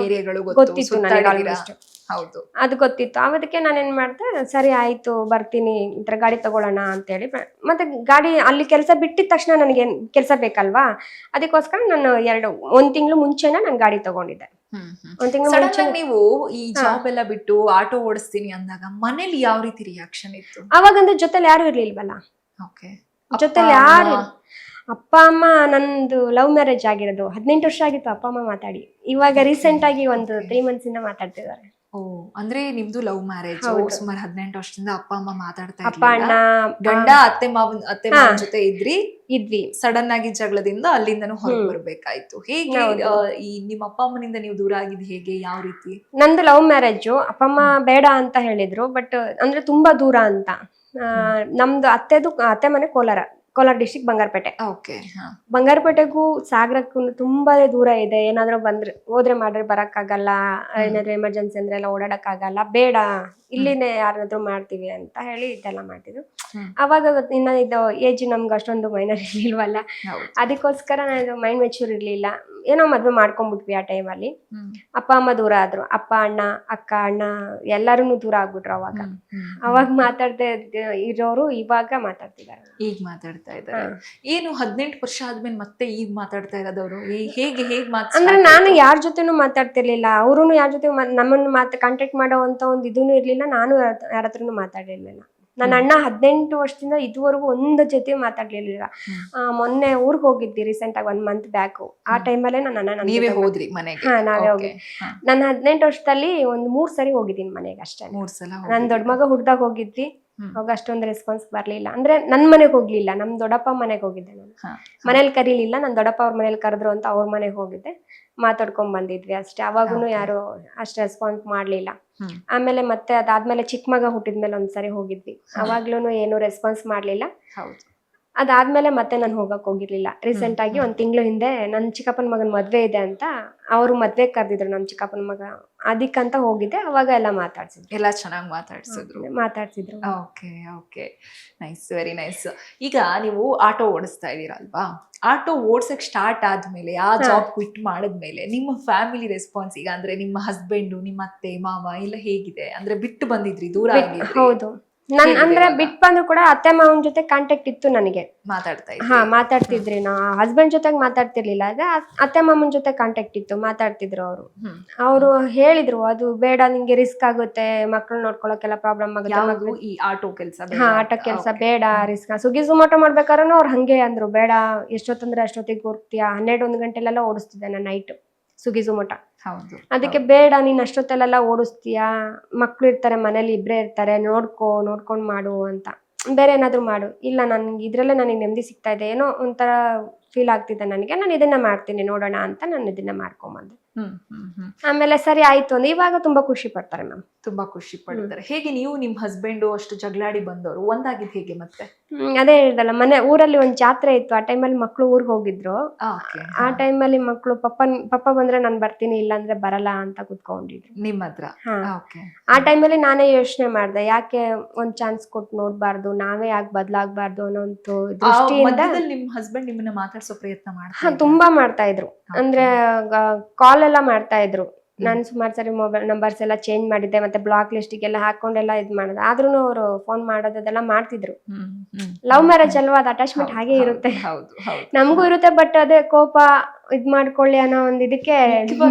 S2: ಗೊತ್ತಿತ್ತು ನನಗೆ ಆಲ್ಮೋಸ್ಟ್. ಅದು ಗೊತ್ತಿತ್ತು. ಅದಕ್ಕೆ ನಾನೇನ್ ಮಾಡ್ದೆ, ಸರಿ ಆಯ್ತು ಬರ್ತೀನಿ, ಗಾಡಿ ತಗೊಳ್ಳೋಣ ಅಂತೇಳಿ. ಮತ್ತೆ ಗಾಡಿ ಅಲ್ಲಿ ಕೆಲಸ ಬಿಟ್ಟಿದ ತಕ್ಷಣ ನನಗೆ ಕೆಲಸ ಬೇಕಲ್ವಾ, ಅದಕ್ಕೋಸ್ಕರ ನಾನು 1 ತಿಂಗಳು ಮುಂಚೆನ ನಾನು ಗಾಡಿ ತಗೊಂಡಿದ್ದೆ. 1 ತಿಂಗಳು ಮುಂಚೆ.
S1: ನೀವು ಈ ಜಾಬ್ ಎಲ್ಲ ಬಿಟ್ಟು ಆಟೋ ಓಡಿಸ್ತೀನಿ ಅಂದಾಗ ಮನೇಲಿ ಯಾವ ರೀತಿ ರಿಯಾಕ್ಷನ್ ಇತ್ತು?
S2: ಅವಾಗಂದ್ರೆ ಜೊತೆಲಿ ಯಾರು ಇರ್ಲಿಲ್ವಲ್ಲ. ಜೊತೆಲಿ ಯಾರು, ಅಪ್ಪ ಅಮ್ಮ, ನಂದು ಲವ್ ಮ್ಯಾರೇಜ್ ಆಗಿರೋದು 18 ವರ್ಷ ಆಗಿತ್ತು ಅಪ್ಪ ಅಮ್ಮ ಮಾತಾಡಿ. ಇವಾಗ ರೀಸೆಂಟ್ ಆಗಿ ಒಂದು 3 months ಇಂದ ಮಾತಾಡ್ತಿದ್ದಾರೆ.
S1: ಅಂದ್ರೆ ನಿಮ್ದು ಲವ್ ಮ್ಯಾರೇಜ್ ಸುಮಾರು 18 ವರ್ಷದಿಂದ ಅಪ್ಪ ಅಮ್ಮ ಮಾತಾಡ್ತಾ
S2: ಅಪ್ಪ ಅಣ್ಣ
S1: ಗಂಡ ಅತ್ತೆ ಮಾವನ ಜೊತೆ ಇದ್ವಿ. ಸಡನ್ ಆಗಿ ಜಗಳದಿಂದ ಅಲ್ಲಿಂದನೂ ಹೊರಗೆ ಬರ್ಬೇಕಾಯ್ತು. ಹೇಗೆ ಈ ನಿಮ್ಮ ಅಪ್ಪ ಅಮ್ಮನಿಂದ ನೀವು ದೂರ ಆಗಿದ್ದು ಹೇಗೆ, ಯಾವ ರೀತಿ?
S2: ನಂದು ಲವ್ ಮ್ಯಾರೇಜು. ಅಪ್ಪ ಅಮ್ಮ ಬೇಡ ಅಂತ ಹೇಳಿದ್ರು, ಬಟ್ ಅಂದ್ರೆ ತುಂಬಾ ದೂರ ಅಂತ. ನಮ್ದು ಅತ್ತೆ ಮನೆ ಕೋಲಾರ ಡಿಸ್ಟ್ರಿಕ್ಟ್ ಬಂಗಾರಪೇಟೆ. ಬಂಗಾರಪೇಟೆಗೂ ಸಾಗರಕ್ಕೂ ತುಂಬಾ ದೂರ ಇದೆ. ಏನಾದ್ರೂ ಹೋದ್ರೆ ಮಾಡ್ರೆ ಬರಕ್ಕಾಗಲ್ಲ, ಏನಾದ್ರೂ ಎಮರ್ಜೆನ್ಸಿ ಅಂದ್ರೆ ಎಲ್ಲ ಓಡಾಡಕ್ ಆಗಲ್ಲ, ಬೇಡ ಇಲ್ಲಿನೇ ಯಾರಾದ್ರೂ ಮಾಡ್ತೀವಿ ಅಂತ ಹೇಳಿ ಇದೆಲ್ಲ ಮಾಡ್ತಿದ್ರು. ಅವಾಗ ಇನ್ನ ಇದು ಏಜ್ ನಮ್ಗೆ ಅಷ್ಟೊಂದು ಮೈನರ್ ಇರ್ಲಿಲ್ವಲ್ಲ, ಅದಕ್ಕೋಸ್ಕರ ನಾನು ಮೈಂಡ್ ಮೆಚೂರ್ ಇರ್ಲಿಲ್ಲ. ಏನೋ ಮದ್ವೆ ಮಾಡ್ಕೊಂಡ್ಬಿಟ್ವಿ ಆ ಟೈಮಲ್ಲಿ. ಅಪ್ಪ ಅಮ್ಮ ದೂರ ಆದ್ರು, ಅಪ್ಪ ಅಣ್ಣ ಅಕ್ಕ ಅಣ್ಣ ಎಲ್ಲರೂ ದೂರ ಆಗ್ಬಿಟ್ರು. ಅವಾಗ ಮಾತಾಡ್ತಾ ಇರೋರು ಇವಾಗ ಮಾತಾಡ್ತಿದ್ದಾರೆ.
S1: ಈಗ ಮಾತಾಡ್ತಾ ಇದ್ದಾರೆ. ಏನು 18 ವರ್ಷ ಆದ್ಮೇಲೆ ಮತ್ತೆ ಈಗ ಮಾತಾಡ್ತಾ ಇರೋದವ್ರು ಹೇಗೆ
S2: ಅಂದ್ರೆ ನಾನು ಯಾರ ಜೊತೆನೂ ಮಾತಾಡ್ತಿರ್ಲಿಲ್ಲ, ಅವ್ರು ಯಾರ ಜೊತೆ ನಮ್ಮನ್ನು ಕಾಂಟ್ಯಾಕ್ಟ್ ಮಾಡೋ ಅಂತ ಒಂದು ಇದೂ ಇರ್ಲಿಲ್ಲ. ನಾನು ಯಾರ ಹತ್ರನು ಮಾತಾಡಿರ್ಲಿಲ್ಲ. ನನ್ನ ಅಣ್ಣ 18 ವರ್ಷದಿಂದ ಇದುವರೆಗೂ ಒಂದು ಜೊತೆ ಮಾತಾಡ್ಲಿಲ್ಲ. ಮೊನ್ನೆ ಊರ್ಗ್ ಹೋಗಿದ್ವಿ ರೀಸೆಂಟ್ ಆಗಿ 1 month ಬ್ಯಾಕ್. ಆ ಟೈಮಲ್ಲೇ ನನ್ನ ಅಣ್ಣ
S1: ನೀವೇ ಹೋದ್ರಿ ಮನೆಗೆ?
S2: ನಾವೇ ಹೋಗಿ. ನಾನು 18 ವರ್ಷದಲ್ಲಿ ಒಂದು 3 ಸರಿ ಹೋಗಿದ್ದೀನಿ ಮನೆಗೆ ಅಷ್ಟೇ.
S1: 3 ಸಲ.
S2: ನನ್ ದೊಡ್ಡ ಮಗ ಹುಡ್ದಾಗ ಹೋಗಿದ್ವಿ, ಅವಾಗ ಅಷ್ಟೊಂದು ರೆಸ್ಪಾನ್ಸ್ ಬರ್ಲಿಲ್ಲ. ಅಂದ್ರೆ ನನ್ ಮನೆಗ್ ಹೋಗ್ಲಿಲ್ಲ, ನಮ್ ದೊಡ್ಡಪ್ಪ ಮನೆಗ್ ಹೋಗಿದ್ದೆ ನಾನು. ಮನೇಲಿ ಕರೀಲಿಲ್ಲ, ನನ್ ದೊಡ್ಡಪ್ಪ ಅವ್ರ ಮನೇಲಿ ಕರೆದ್ರು ಅಂತ ಅವ್ರ ಮನೆಗ್ ಹೋಗಿದ್ದೆ. ಮಾತಾಡ್ಕೊಂಡ್ ಬಂದಿದ್ವಿ ಅಷ್ಟೇ. ಅವಾಗೂನು ಯಾರು ಅಷ್ಟು ರೆಸ್ಪಾನ್ಸ್ ಮಾಡ್ಲಿಲ್ಲ. ಆಮೇಲೆ ಮತ್ತೆ ಅದಾದ್ಮೇಲೆ ಚಿಕ್ಕ ಮಗ ಹುಟ್ಟಿದ್ಮೇಲೆ ಒಂದ್ಸರಿ ಹೋಗಿದ್ವಿ, ಅವಾಗ್ಲೂನು ಏನು ರೆಸ್ಪಾನ್ಸ್ ಮಾಡ್ಲಿಲ್ಲ. ಅದಾದ್ಮೇಲೆ ಮತ್ತೆ ನಾನು ಹೋಗಕ್ ಹೋಗಿರ್ಲಿಲ್ಲ. ರೀಸೆಂಟ್ ಆಗಿ 1 ತಿಂಗಳು ಹಿಂದೆ ನನ್ ಚಿಕ್ಕಪ್ಪನ ಮಗನ್ ಮದ್ವೆ ಇದೆ ಅಂತ ಅವ್ರು ಮದ್ವೆ ಕರೆದಿದ್ರು ನಮ್ ಚಿಕ್ಕಪ್ಪನ ಮಗ, ಅದಕ್ಕಂತ ಹೋಗಿದ್ದೆ. ಅವಾಗ ಎಲ್ಲ ಮಾತಾಡ್ಸಿದ್ರು,
S1: ಎಲ್ಲ ಚೆನ್ನಾಗಿ ಮಾತಾಡ್ಸಿದ್ರು. Okay, nice, very nice. ಈಗ ನೀವು ಆಟೋ ಓಡಿಸ್ತಾ ಇದೀರಲ್ವಾ, ಆಟೋ ಓಡ್ಸಕ್ ಸ್ಟಾರ್ಟ್ ಆದ್ಮೇಲೆ, ಆ ಜಾಬ್ ಕ್ವಿಟ್ ಮಾಡಿದ್ಮೇಲೆ ನಿಮ್ಮ ಫ್ಯಾಮಿಲಿ ರೆಸ್ಪಾನ್ಸ್ ಈಗ ಅಂದ್ರೆ ನಿಮ್ಮ ಹಸ್ಬೆಂಡ್, ನಿಮ್ಮ ಅತ್ತೆ ಮಾವ ಎಲ್ಲ ಹೇಗಿದೆ? ಅಂದ್ರೆ ಬಿಟ್ಟು ಬಂದಿದ್ರಿ, ದೂರ ಆಗಿದ್ರಿ?
S2: ಹೌದು, ನನ್ ಅಂದ್ರೆ ಬಿಟ್ ಬಂದ್ರು ಕೂಡ ಅತ್ತೆ ಮಾವನ್ ಜೊತೆ ಕಾಂಟ್ಯಾಕ್ಟ್ ಇತ್ತು ನನಗೆ. ಮಾತಾಡ್ತಿದ್ರಿ. ನಾ ಹಸ್ಬೆಂಡ್ ಜೊತೆಗೆ ಮಾತಾಡ್ತಿರ್ಲಿಲ್ಲ, ಅದೇ ಅತ್ತೆ ಮಾಮನ್ ಜೊತೆ ಕಾಂಟ್ಯಾಕ್ಟ್ ಇತ್ತು, ಮಾತಾಡ್ತಿದ್ರು. ಅವರು ಹೇಳಿದ್ರು, ಅದು ಬೇಡ ನಿಂಗೆ ರಿಸ್ಕ್ ಆಗುತ್ತೆ, ಮಕ್ಳು ನೋಡ್ಕೊಳಕ್ಕೆಲ್ಲ ಪ್ರಾಬ್ಲಮ್ ಆಗುತ್ತೆ,
S1: ಈ ಆಟೋ
S2: ಕೆಲಸ ಬೇಡ, ರಿಸ್ಕ್. ಸ್ವಿಗ್ಗಿ ಝೊಮ್ಯಾಟೊ ಮಾಡ್ಬೇಕಾದ್ರೂ ಅವ್ರು ಹಂಗೆ ಅಂದ್ರು, ಬೇಡ ಎಷ್ಟೊತ್ತಂದ್ರೆ ಅಷ್ಟೊತ್ತಿಗೆ ಹೋಗ್ತೀಯಾ, 12-1 ಗಂಟೆಲೆಲ್ಲ ಓಡಿಸ್ತಿದ್ದೆ ನಾನು ನೈಟ್. ಸುಗಿಸುಮುಟ.
S1: ಹೌದು.
S2: ಅದಕ್ಕೆ ಬೇಡ, ನೀನ್ ಅಷ್ಟೊತ್ತಲ್ಲೆಲ್ಲ ಓಡಿಸ್ತೀಯಾ, ಮಕ್ಳು ಇರ್ತಾರೆ ಮನೇಲಿ, ಇಬ್ರೇ ಇರ್ತಾರೆ, ನೋಡ್ಕೊಂಡ್ ಮಾಡು ಅಂತ. ಬೇರೆ ಏನಾದ್ರು ಮಾಡು. ಇಲ್ಲ, ನನ್ಗೆ ಇದ್ರಲ್ಲೇ ನನಗೆ ನೆಮ್ಮದಿ ಸಿಗ್ತಾ ಇದೆ, ಏನೋ ಒಂಥರ ಫೀಲ್ ಆಗ್ತಿದೆ ನನಗೆ, ನಾನು ಇದನ್ನ ಮಾಡ್ತೀನಿ ನೋಡೋಣ ಅಂತ ನಾನು ಇದನ್ನ ಮಾಡ್ಕೊಂಬಂದೆ. ಆಮೇಲೆ ಸರಿ ಆಯ್ತು ಅಂದ್ರೆ ಇವಾಗ ತುಂಬಾ ಖುಷಿ ಪಡ್ತಾರೆ ಮ್ಯಾಮ್.
S1: ತುಂಬಾ ಖುಷಿ ಪಡ್ತಾರೆ. ಹೇಗೆ ನೀವು ನಿಮ್ ಹಸ್ಬೆಂಡ್ ಅಷ್ಟು ಜಗಳಾಡಿ ಬಂದವರು ಒಂದಾಗಿದ್ ಹೇಗೆ ಮತ್ತೆ?
S2: ಅದೇ ಹೇಳ್ದಲ್ಲ, ಊರಲ್ಲಿ ಒಂದ್ ಜಾತ್ರೆ ಇತ್ತು, ಆ ಟೈಮಲ್ಲಿ ಮಕ್ಳು ಊರ್ಗ್ ಹೋಗಿದ್ರು. ಆ ಟೈಮಲ್ಲಿ ಮಕ್ಳು ಪಪ್ಪ ಬಂದ್ರೆ ನಾನ್ ಬರ್ತೀನಿ, ಇಲ್ಲಾಂದ್ರೆ ಬರಲ್ಲ ಅಂತ ಕುತ್ಕೊಂಡಿದ್ರು
S1: ನಿಮ್ಮ ಹತ್ರ.
S2: ಆ ಟೈಮಲ್ಲಿ ನಾನೇ ಯೋಚನೆ ಮಾಡ್ದೆ, ಯಾಕೆ ಒಂದ್ ಚಾನ್ಸ್ ಕೊಟ್ಟು ನೋಡ್ಬಾರ್ದು, ನಾವೇ ಯಾಕೆ ಬದ್ಲಾಗ್ಬಾರ್ದು ಅನ್ನೋ ಒಂದು ದೃಷ್ಟಿಯಿಂದ.
S1: ನಿಮ್ ಹಸ್ಬೆಂಡ್ ನಿಮ್ಮನ್ನ ಮಾತಾಡ್ಸೋ ಪ್ರಯತ್ನ ಮಾಡ್ತಾರೆ?
S2: ತುಂಬಾ ಮಾಡ್ತಾ ಇದ್ರು. ಅಂದ್ರೆ ಕಾಲ್ ಎಲ್ಲ ಮಾಡ್ತಾ ಇದ್ರು. ನಾನು ಸುಮಾರು ಸರಿ ಮೊಬೈಲ್ ನಂಬರ್ಸ್ ಎಲ್ಲ ಚೇಂಜ್ ಮಾಡಿದ್ದೆ, ಮತ್ತೆ ಬ್ಲಾಕ್ ಲಿಸ್ಟಿಗೆಲ್ಲ ಹಾಕೊಂಡೆಲ್ಲ ಇದ್ ಮಾಡಿದೆ. ಆದ್ರೂ ಅವರು ಫೋನ್ ಮಾಡೋದೆಲ್ಲ ಮಾಡ್ತಿದ್ರು. ಲವ್ ಮ್ಯಾರೇಜ್ ಅಲ್ವಾ, ಅದು ಅಟ್ಯಾಚ್ಮೆಂಟ್ ಹಾಗೆ ಇರುತ್ತೆ, ನಮಗೂ ಇರುತ್ತೆ. ಬಟ್ ಅದೇ ಕೋಪ ಇದ್ ಮಾಡ್ಕೊಳ್ಳಿ ಅನ್ನೋ ಒಂದ್ ಇದಕ್ಕೆ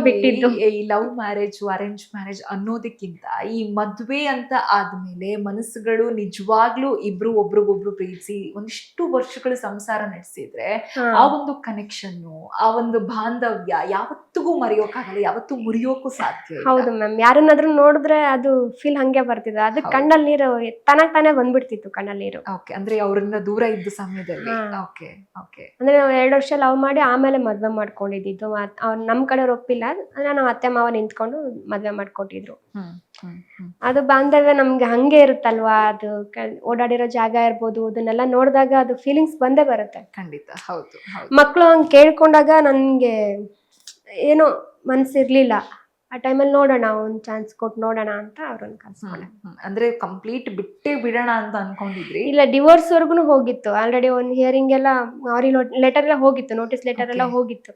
S2: ಬಿಟ್ಟಿದ್ದು.
S1: ಈ ಲವ್ ಮ್ಯಾರೇಜ್ ಅರೇಂಜ್ ಮ್ಯಾರೇಜ್ ಅನ್ನೋದಕ್ಕಿಂತ ಈ ಮದ್ವೆ ಅಂತ ಆದ್ಮೇಲೆ ಮನಸ್ಸುಗಳು ನಿಜವಾಗ್ಲೂ ಇಬ್ರು ಒಬ್ರಿಗೊಬ್ರು ಪ್ರೀತಿಸಿ ಒಂದಿಷ್ಟು ವರ್ಷಗಳು ಸಂಸಾರ ನಡೆಸಿದ್ರೆ ಆ ಒಂದು ಕನೆಕ್ಷನ್, ಆ ಒಂದು ಬಾಂಧವ್ಯ ಯಾವತ್ತಿಗೂ ಮರೆಯೋಕ್ಕಾಗಲ್ಲ, ಯಾವತ್ತೂ ಮುರಿಯೋಕ್ಕೂ ಸಾಧ್ಯ.
S2: ಹೌದು ಮ್ಯಾಮ್, ಯಾರನ್ನಾದ್ರೂ ನೋಡಿದ್ರೆ ಅದು ಫೀಲ್ ಹಂಗೆ ಬರ್ತಿದೆ, ಅದು ಕಣ್ಣಲ್ಲಿ ನೀರು ತಾನೇ ಬಂದ್ಬಿಡ್ತಿತ್ತು ಕಣ್ಣಲ್ಲಿ ನೀರು.
S1: ಅಂದ್ರೆ ಅವ್ರಿಂದ ದೂರ ಇದ್ದ ಸಮಯದಲ್ಲಿ.
S2: ಅಂದ್ರೆ ನಾವು 2 ವರ್ಷ ಲವ್ ಮಾಡಿ ಆಮೇಲೆ ಮದ್ವೆ ಮಾಡ್ಕೊಂಡಿದ್ದು. ನಮ್ ಕಡೆ ಒಪ್ಪಿಲ್ಲ, ನಾವು ಅತ್ತೆ ಮಾವ ನಿಂತ್ಕೊಂಡು ಮದ್ವೆ ಮಾಡ್ಕೊಟ್ಟಿದ್ರು. ಅದು ಬಾಂಧವ್ಯ ನಮ್ಗೆ ಹಂಗೆ ಇರುತ್ತಲ್ವಾ, ಅದು ಓಡಾಡಿರೋ ಜಾಗ ಇರ್ಬೋದು, ಅದನ್ನೆಲ್ಲ ನೋಡಿದಾಗ ಅದು ಫೀಲಿಂಗ್ಸ್ ಬಂದೇ ಬರುತ್ತೆ.
S1: ಖಂಡಿತ. ಹೌದು.
S2: ಮಕ್ಳು ಹಂಗ್ ಕೇಳ್ಕೊಂಡಾಗ ನನ್ಗೆ ಏನೋ ಮನ್ಸಿರ್ಲಿಲ್ಲ. ಆ ಟೈಮಲ್ಲಿ ನೋಡೋಣ, ಒಂದ್ ಚಾನ್ಸ್ ಕೊಟ್ಟು ನೋಡೋಣ ಅಂತ ಅವ್ರನ್ನ ಕರ್ಸ್ಕೊಂಡೆ.
S1: ಅಂದ್ರೆ ಕಂಪ್ಲೀಟ್ ಬಿಟ್ಟೇ ಬಿಡೋಣ ಅಂತ ಅನ್ಕೊಂಡಿದ್ರಿ?
S2: ಇಲ್ಲ, ಡಿವೋರ್ಸ್ ವರ್ಗುನು ಹೋಗಿತ್ತು. ಆಲ್ರೆಡಿ ಒಂದ್ ಹಿಯರಿಂಗ್ ಎಲ್ಲ ಲೆಟರ್ ಎಲ್ಲ ಹೋಗಿತ್ತು, ನೋಟಿಸ್ ಲೆಟರ್ ಎಲ್ಲ ಹೋಗಿತ್ತು.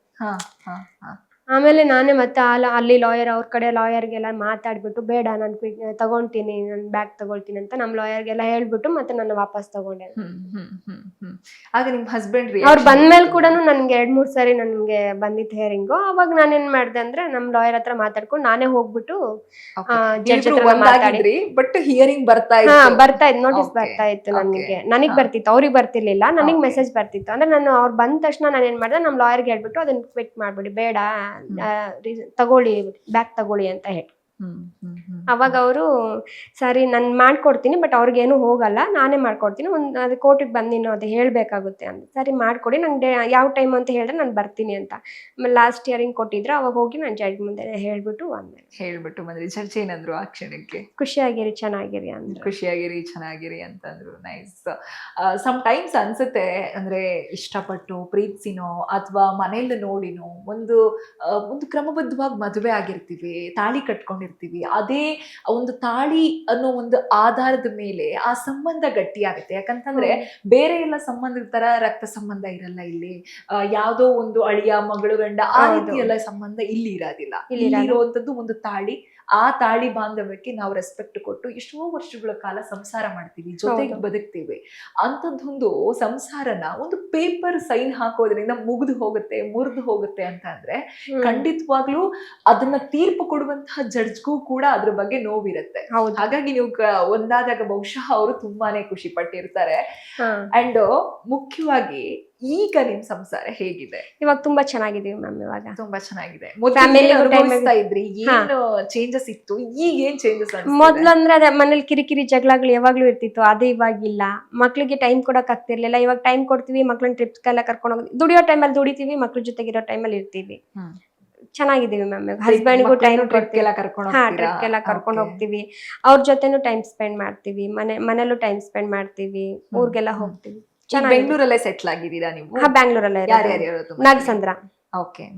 S2: ಆಮೇಲೆ ನಾನೇ ಮತ್ತೆ ಅಲ್ಲಿ ಲಾಯರ್, ಅವ್ರ ಕಡೆ ಲಾಯರ್ಗೆಲ್ಲ ಮಾತಾಡ್ಬಿಟ್ಟು, ಬೇಡ ನಾನು ತಗೊಂತೀನಿ, ನಾನು ಬ್ಯಾಗ್ ತಗೊಳ್ತೀನಿ ಅಂತ ನಮ್ ಲಾಯರ್ಗೆಲ್ಲ ಹೇಳ್ಬಿಟ್ಟು ಮತ್ತೆ ನನ್ನ ವಾಪಸ್ ತಗೊಂಡೆ.
S1: ಆಗ ನಿಮ್ ಹಸ್ಬೆಂಡ್
S2: ಅವ್ರು ಬಂದ್ಮೇಲೆ ಕೂಡ ನನ್ಗೆ 2-3 ಸರಿ ನನ್ಗೆ ಬಂದಿತ್ತು ಹಿಯರಿಂಗು. ಅವಾಗ ನಾನೇನ್ ಮಾಡ್ದೆ ಅಂದ್ರೆ ನಮ್ ಲಾಯರ್ ಹತ್ರ ಮಾತಾಡ್ಕೊಂಡು ನಾನೇ ಹೋಗ್ಬಿಟ್ಟು ಜಡ್ಜ್ ಹತ್ರ ಮಾತಾಡಿ.
S1: ಬಟ್ ಹಿಯರಿಂಗ್ ಬರ್ತಾ
S2: ಇತ್ತು, ನೋಟಿಸ್ ಬರ್ತಾ ಇತ್ತು ನನಗ್ ಬರ್ತಿತ್ತು, ಅವ್ರಿಗೆ ಬರ್ತಿರ್ಲಿಲ್ಲ, ನನಗ್ ಮೆಸೇಜ್ ಬರ್ತಿತ್ತು. ಅಂದ್ರೆ ನಾನು ಅವ್ರು ಬಂದ ತಕ್ಷಣ ನಾನು ಏನ್ ಮಾಡ್ದೆ, ನಮ್ ಲಾಯರ್ಗೆ ಹೇಳ್ಬಿಟ್ಟು ಅದನ್ನ ಕ್ವಿಟ್ ಮಾಡ್ಬಿಡಿ, ಬೇಡ ತಗೊಳ್ಳಿ, ಬ್ಯಾಗ್ ತಗೊಳ್ಳಿ ಅಂತ ಹೇಳಿ. ಅವಾಗ ಅವರು ಸರಿ ನಾನು ಮಾಡ್ಕೊಡ್ತೀನಿ, ಬಟ್ ಅವ್ರಿಗೇನು ಹೋಗಲ್ಲ, ನಾನೇ ಮಾಡ್ಕೊಡ್ತೀನಿ, ಅದು ಕೋರ್ಟಿಗೆ ಬಂದಿನೋ ಅದು ಹೇಳ್ಬೇಕಾಗುತ್ತೆ ಅಂತ. ಸರಿ ಮಾಡ್ಕೊಡಿ, ನಂಗೆ ಯಾವ ಟೈಮ್ ಅಂತ ಹೇಳಿದ್ರೆ ನಾನು ಬರ್ತೀನಿ ಅಂತ. ಆಮೇಲೆ ಲಾಸ್ಟ್ ಹಿಯರಿಂಗ್ ಕೊಟ್ಟಿದ್ರು, ಅವಾಗ ಹೋಗಿ ನಾನು ಜಡ್ಜ್ ಮುಂದೆ ಹೇಳ್ಬಿಟ್ಟು
S1: ಬಂದ್ರಿ. ಜಡ್ಜ್ ಏನಂದ್ರು ಆ ಕ್ಷಣಕ್ಕೆ?
S2: ಖುಷಿಯಾಗಿರಿ, ಚೆನ್ನಾಗಿರಿ ಅಂದ್ರೆ.
S1: ಚೆನ್ನಾಗಿರಿ ಅಂತಂದ್ರು. ನೈಸ್. ಸಮ್ ಟೈಮ್ಸ್ ಅನ್ಸುತ್ತೆ, ಅಂದ್ರೆ ಇಷ್ಟಪಟ್ಟು ಪ್ರೀತಿಸಿನೋ ಅಥವಾ ಮನೇಲಿ ನೋಡಿನೋ ಒಂದು ಕ್ರಮಬದ್ಧವಾಗಿ ಮದುವೆ ಆಗಿರ್ತೀವಿ, ತಾಳಿ ಕಟ್ಕೊಂಡಿರ್ತೀವಿ. ಅದೇ ಒಂದು ತಾಳಿ ಅನ್ನೋ ಒಂದು ಆಧಾರದ ಮೇಲೆ ಆ ಸಂಬಂಧ ಗಟ್ಟಿಯಾಗುತ್ತೆ. ಯಾಕಂತಂದ್ರೆ ಬೇರೆ ಎಲ್ಲ ಸಂಬಂಧದ ತರ ರಕ್ತ ಸಂಬಂಧ ಇರಲ್ಲ ಇಲ್ಲಿ. ಯಾವ್ದೋ ಒಂದು ಅಳಿಯ ಮಗಳು ಗಂಡ ಆ ರೀತಿ ಎಲ್ಲ ಸಂಬಂಧ ಇಲ್ಲಿ ಇರೋದಿಲ್ಲ. ಇಲ್ಲಿ ಇರುವಂತದ್ದು ಒಂದು ತಾಳಿ. ಆ ತಾಳಿ ಬಾಂಧವ್ಯಕ್ಕೆ ನಾವು ರೆಸ್ಪೆಕ್ಟ್ ಕೊಟ್ಟು ಎಷ್ಟೋ ವರ್ಷಗಳ ಕಾಲ ಸಂಸಾರ ಮಾಡ್ತೀವಿ, ಜೊತೆಗೆ ಬದುಕ್ತೀವಿ. ಅಂತದ್ದೊಂದು ಸಂಸಾರನ ಒಂದು ಪೇಪರ್ ಸೈನ್ ಹಾಕೋದ್ರಿಂದ ಮುರಿದು ಹೋಗುತ್ತೆ ಅಂತ ಅಂದ್ರೆ ಖಂಡಿತವಾಗ್ಲೂ ಅದನ್ನ ತೀರ್ಪು ಕೊಡುವಂತಹ ಜಡ್ಜ್ಗೂ ಕೂಡ ಅದ್ರ ಬಗ್ಗೆ ನೋವಿರುತ್ತೆ. ಹಾಗಾಗಿ ನೀವು ಒಂದಾದಾಗ ಬಹುಶಃ ಅವರು ತುಂಬಾನೇ ಖುಷಿ ಪಟ್ಟಿರ್ತಾರೆ. ಅಂಡ್ ಮುಖ್ಯವಾಗಿ ಈಗ ನಿಮ್ ಸಂಸಾರ ಹೇಗಿದೆ?
S2: ಇವಾಗ ತುಂಬಾ ಚೆನ್ನಾಗಿದೀವಿ ಮ್ಯಾಮ್. ಇವಾಗ ತುಂಬಾ
S1: ಚೆನ್ನಾಗಿದೆ. ಅನುಭವಿಸ್ತಾ ಇದ್ರಿ, ಏನು ಚೇಂಜಸ್ ಇತ್ತು, ಈಗ ಏನ್ ಚೇಂಜಸ್?
S2: ಮೊದ್ಲು ಅಂದ್ರೆ ಅದೇ ಮನೇಲಿ ಕಿರಿಕಿರಿ ಜಗಳಗಳು ಯಾವಾಗ್ಲೂ ಇರ್ತಿತ್ತು, ಅದು ಇವಾಗಿಲ್ಲ. ಮಕ್ಳಿಗೆ ಟೈಮ್ ಕೊಡಕ್ ಆಗ್ತಿರ್ಲಿಲ್ಲ, ಇವಾಗ ಟೈಮ್ ಕೊಡ್ತೀವಿ. ಮಕ್ಳನ್ನ ಟ್ರಿಪ್ಸ್ಗೆಲ್ಲ ಕರ್ಕೊಂಡು ಹೋಗಿ ದುಡಿಯೋ ಟೈಮಲ್ಲಿ ದುಡಿತೀವಿ, ಮಕ್ಳ ಜೊತೆಗಿರೋ ಟೈಮಲ್ಲಿ ಇರ್ತೀವಿ. ಚೆನ್ನಾಗಿದೀವಿ ಮ್ಯಾಮ್. ಹಸ್ಬೆಂಡ್ಗೂ ಟೈಮ್ ಟ್ರಿಪ್ಗೆಲ್ಲ ಕರ್ಕೊಂಡು ಹೋಗ್ತೀವಿ, ಅವ್ರ ಜೊತೆನೂ ಟೈಮ್ ಸ್ಪೆಂಡ್ ಮಾಡ್ತೀವಿ, ಮನೇಲೂ ಟೈಮ್ ಸ್ಪೆಂಡ್ ಮಾಡ್ತೀವಿ, ಊರ್ಗೆಲ್ಲ ಹೋಗ್ತೀವಿ.
S1: ಬೆಂಗಳೂರಲ್ಲೇ ಸೆಟ್ಲ್ ಆಗಿದ್ದೀರಾ ನೀವು?
S2: ಬ್ಯಾಂಗ್ಳೂರಲ್ಲೇ. ನಾಗಸಂದ್ರ.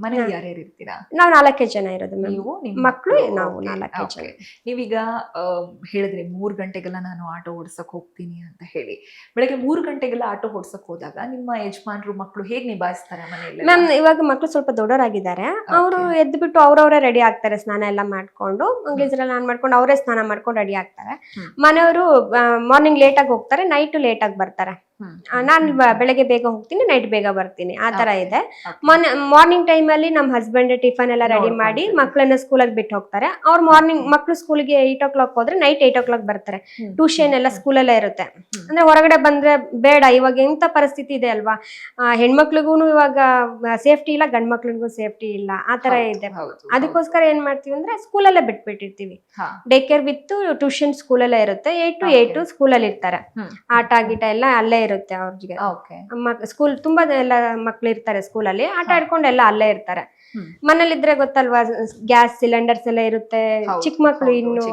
S1: ಮನೇಲಿ ಯಾರ್ಯಾರು ಇರ್ತೀರಾ?
S2: ನಾವು 4 ಜನ ಇರೋದು. ನೀವು ಮಕ್ಕಳು, ನಾವು 4 ಜನ.
S1: ನೀವೀಗ ಹೇಳಿದ್ರೆ 3 ಗಂಟೆಗೆಲ್ಲ ನಾನು ಆಟೋ ಓಡಿಸಕ್ ಹೋಗ್ತೀನಿ ಅಂತ ಹೇಳಿ, ಬೆಳಗ್ಗೆ 3 ಗಂಟೆಗೆಲ್ಲ ಆಟೋ ಓಡಿಸಕ್ ಹೋದಾಗ ನಿಮ್ಮ ಯಜಮಾನ್ರು ಮಕ್ಕಳು ಹೇಗ್ ನಿಭಾಯಿಸ್ತಾರೆ ಮನೆಯಲ್ಲಿ?
S2: ಮ್ಯಾಮ್ ಇವಾಗ ಮಕ್ಕಳು ಸ್ವಲ್ಪ ದೊಡ್ಡವರಾಗಿದ್ದಾರೆ. ಅವರು ಎದ್ದು ಬಿಟ್ಟು ಅವ್ರವರೇ ರೆಡಿ ಆಗ್ತಾರೆ, ಸ್ನಾನ ಎಲ್ಲ ಮಾಡ್ಕೊಂಡು, ಗ್ಲೀಸರ್ ಆನ್ ಮಾಡ್ಕೊಂಡು ಅವರೇ ಸ್ನಾನ ಮಾಡ್ಕೊಂಡು ರೆಡಿ ಆಗ್ತಾರೆ. ಮನೆಯವರು ಮಾರ್ನಿಂಗ್ ಲೇಟ್ ಆಗಿ ಹೋಗ್ತಾರೆ, ನೈಟ್ ಲೇಟ್ ಆಗಿ ಬರ್ತಾರೆ. ನಾನು ಬೆಳಗ್ಗೆ ಬೇಗ ಹೋಗ್ತೀನಿ, ನೈಟ್ ಬೇಗ ಬರ್ತೀನಿ, ಆ ತರ ಇದೆ.
S1: Okay.
S2: ಮಾರ್ನಿಂಗ್ ಟೈಮ್ ಅಲ್ಲಿ ನಮ್ಮ ಹಸ್ಬೆಂಡ್ ಟಿಫನ್ ಎಲ್ಲ ರೆಡಿ ಮಾಡಿ ಮಕ್ಕಳನ್ನ ಸ್ಕೂಲಿಗೆ ಬಿಟ್ಟು ಹೋಗ್ತಾರೆ. ಅವ್ರು ಮಾರ್ನಿಂಗ್ ಮಕ್ಳು ಸ್ಕೂಲ್ಗೆ 8 o'clock ಹೋದ್ರೆ ನೈಟ್ 8 o'clock ಬರ್ತಾರೆ. ಟ್ಯೂಷನ್ ಎಲ್ಲ ಸ್ಕೂಲಲ್ಲೇ ಇರುತ್ತೆ. ಅಂದ್ರೆ ಹೊರಗಡೆ ಬಂದ್ರೆ ಬೇಡ, ಇವಾಗ ಎಂತ ಪರಿಸ್ಥಿತಿ ಇದೆ ಅಲ್ವಾ, ಹೆಣ್ಮಕ್ಳಿಗೂ ಇವಾಗ ಸೇಫ್ಟಿ ಇಲ್ಲ, ಗಂಡ್ ಮಕ್ಳಿಗೂ ಸೇಫ್ಟಿ ಇಲ್ಲ, ಆ ತರ ಇದೆ. ಅದಕ್ಕೋಸ್ಕರ ಏನ್ ಮಾಡ್ತೀವಿ ಅಂದ್ರೆ ಸ್ಕೂಲಲ್ಲೇ ಬಿಟ್ಬಿಟ್ಟಿರ್ತೀವಿ. ಡೇ ಕೇರ್ ವಿತ್ ಟ್ಯೂಷನ್ ಸ್ಕೂಲಲ್ಲೇ ಇರುತ್ತೆ. 8 to 8 ಸ್ಕೂಲಲ್ಲಿ ಇರ್ತಾರೆ. ಆಟ ಗೀಟ ಎಲ್ಲ ಅಲ್ಲೇ ಇರುತ್ತೆ ಅವ್ರಿಗೆ. ಸ್ಕೂಲ್ ತುಂಬಾ ಎಲ್ಲ ಮಕ್ಳು ಇರ್ತಾರೆ ಸ್ಕೂಲಲ್ಲಿ, ಆಟ ಆಡ್ಕೊಂಡು ಎಲ್ಲ ಅಲ್ಲೇ ಇರ್ತಾರೆ. ಮನೇಲಿದ್ರೆ ಗೊತ್ತಲ್ವಾ, ಗ್ಯಾಸ್ ಸಿಲಿಂಡರ್ಸ್ ಎಲ್ಲ ಇರುತ್ತೆ. ಚಿಕ್ಕ ಮಕ್ಳು ಇನ್ನು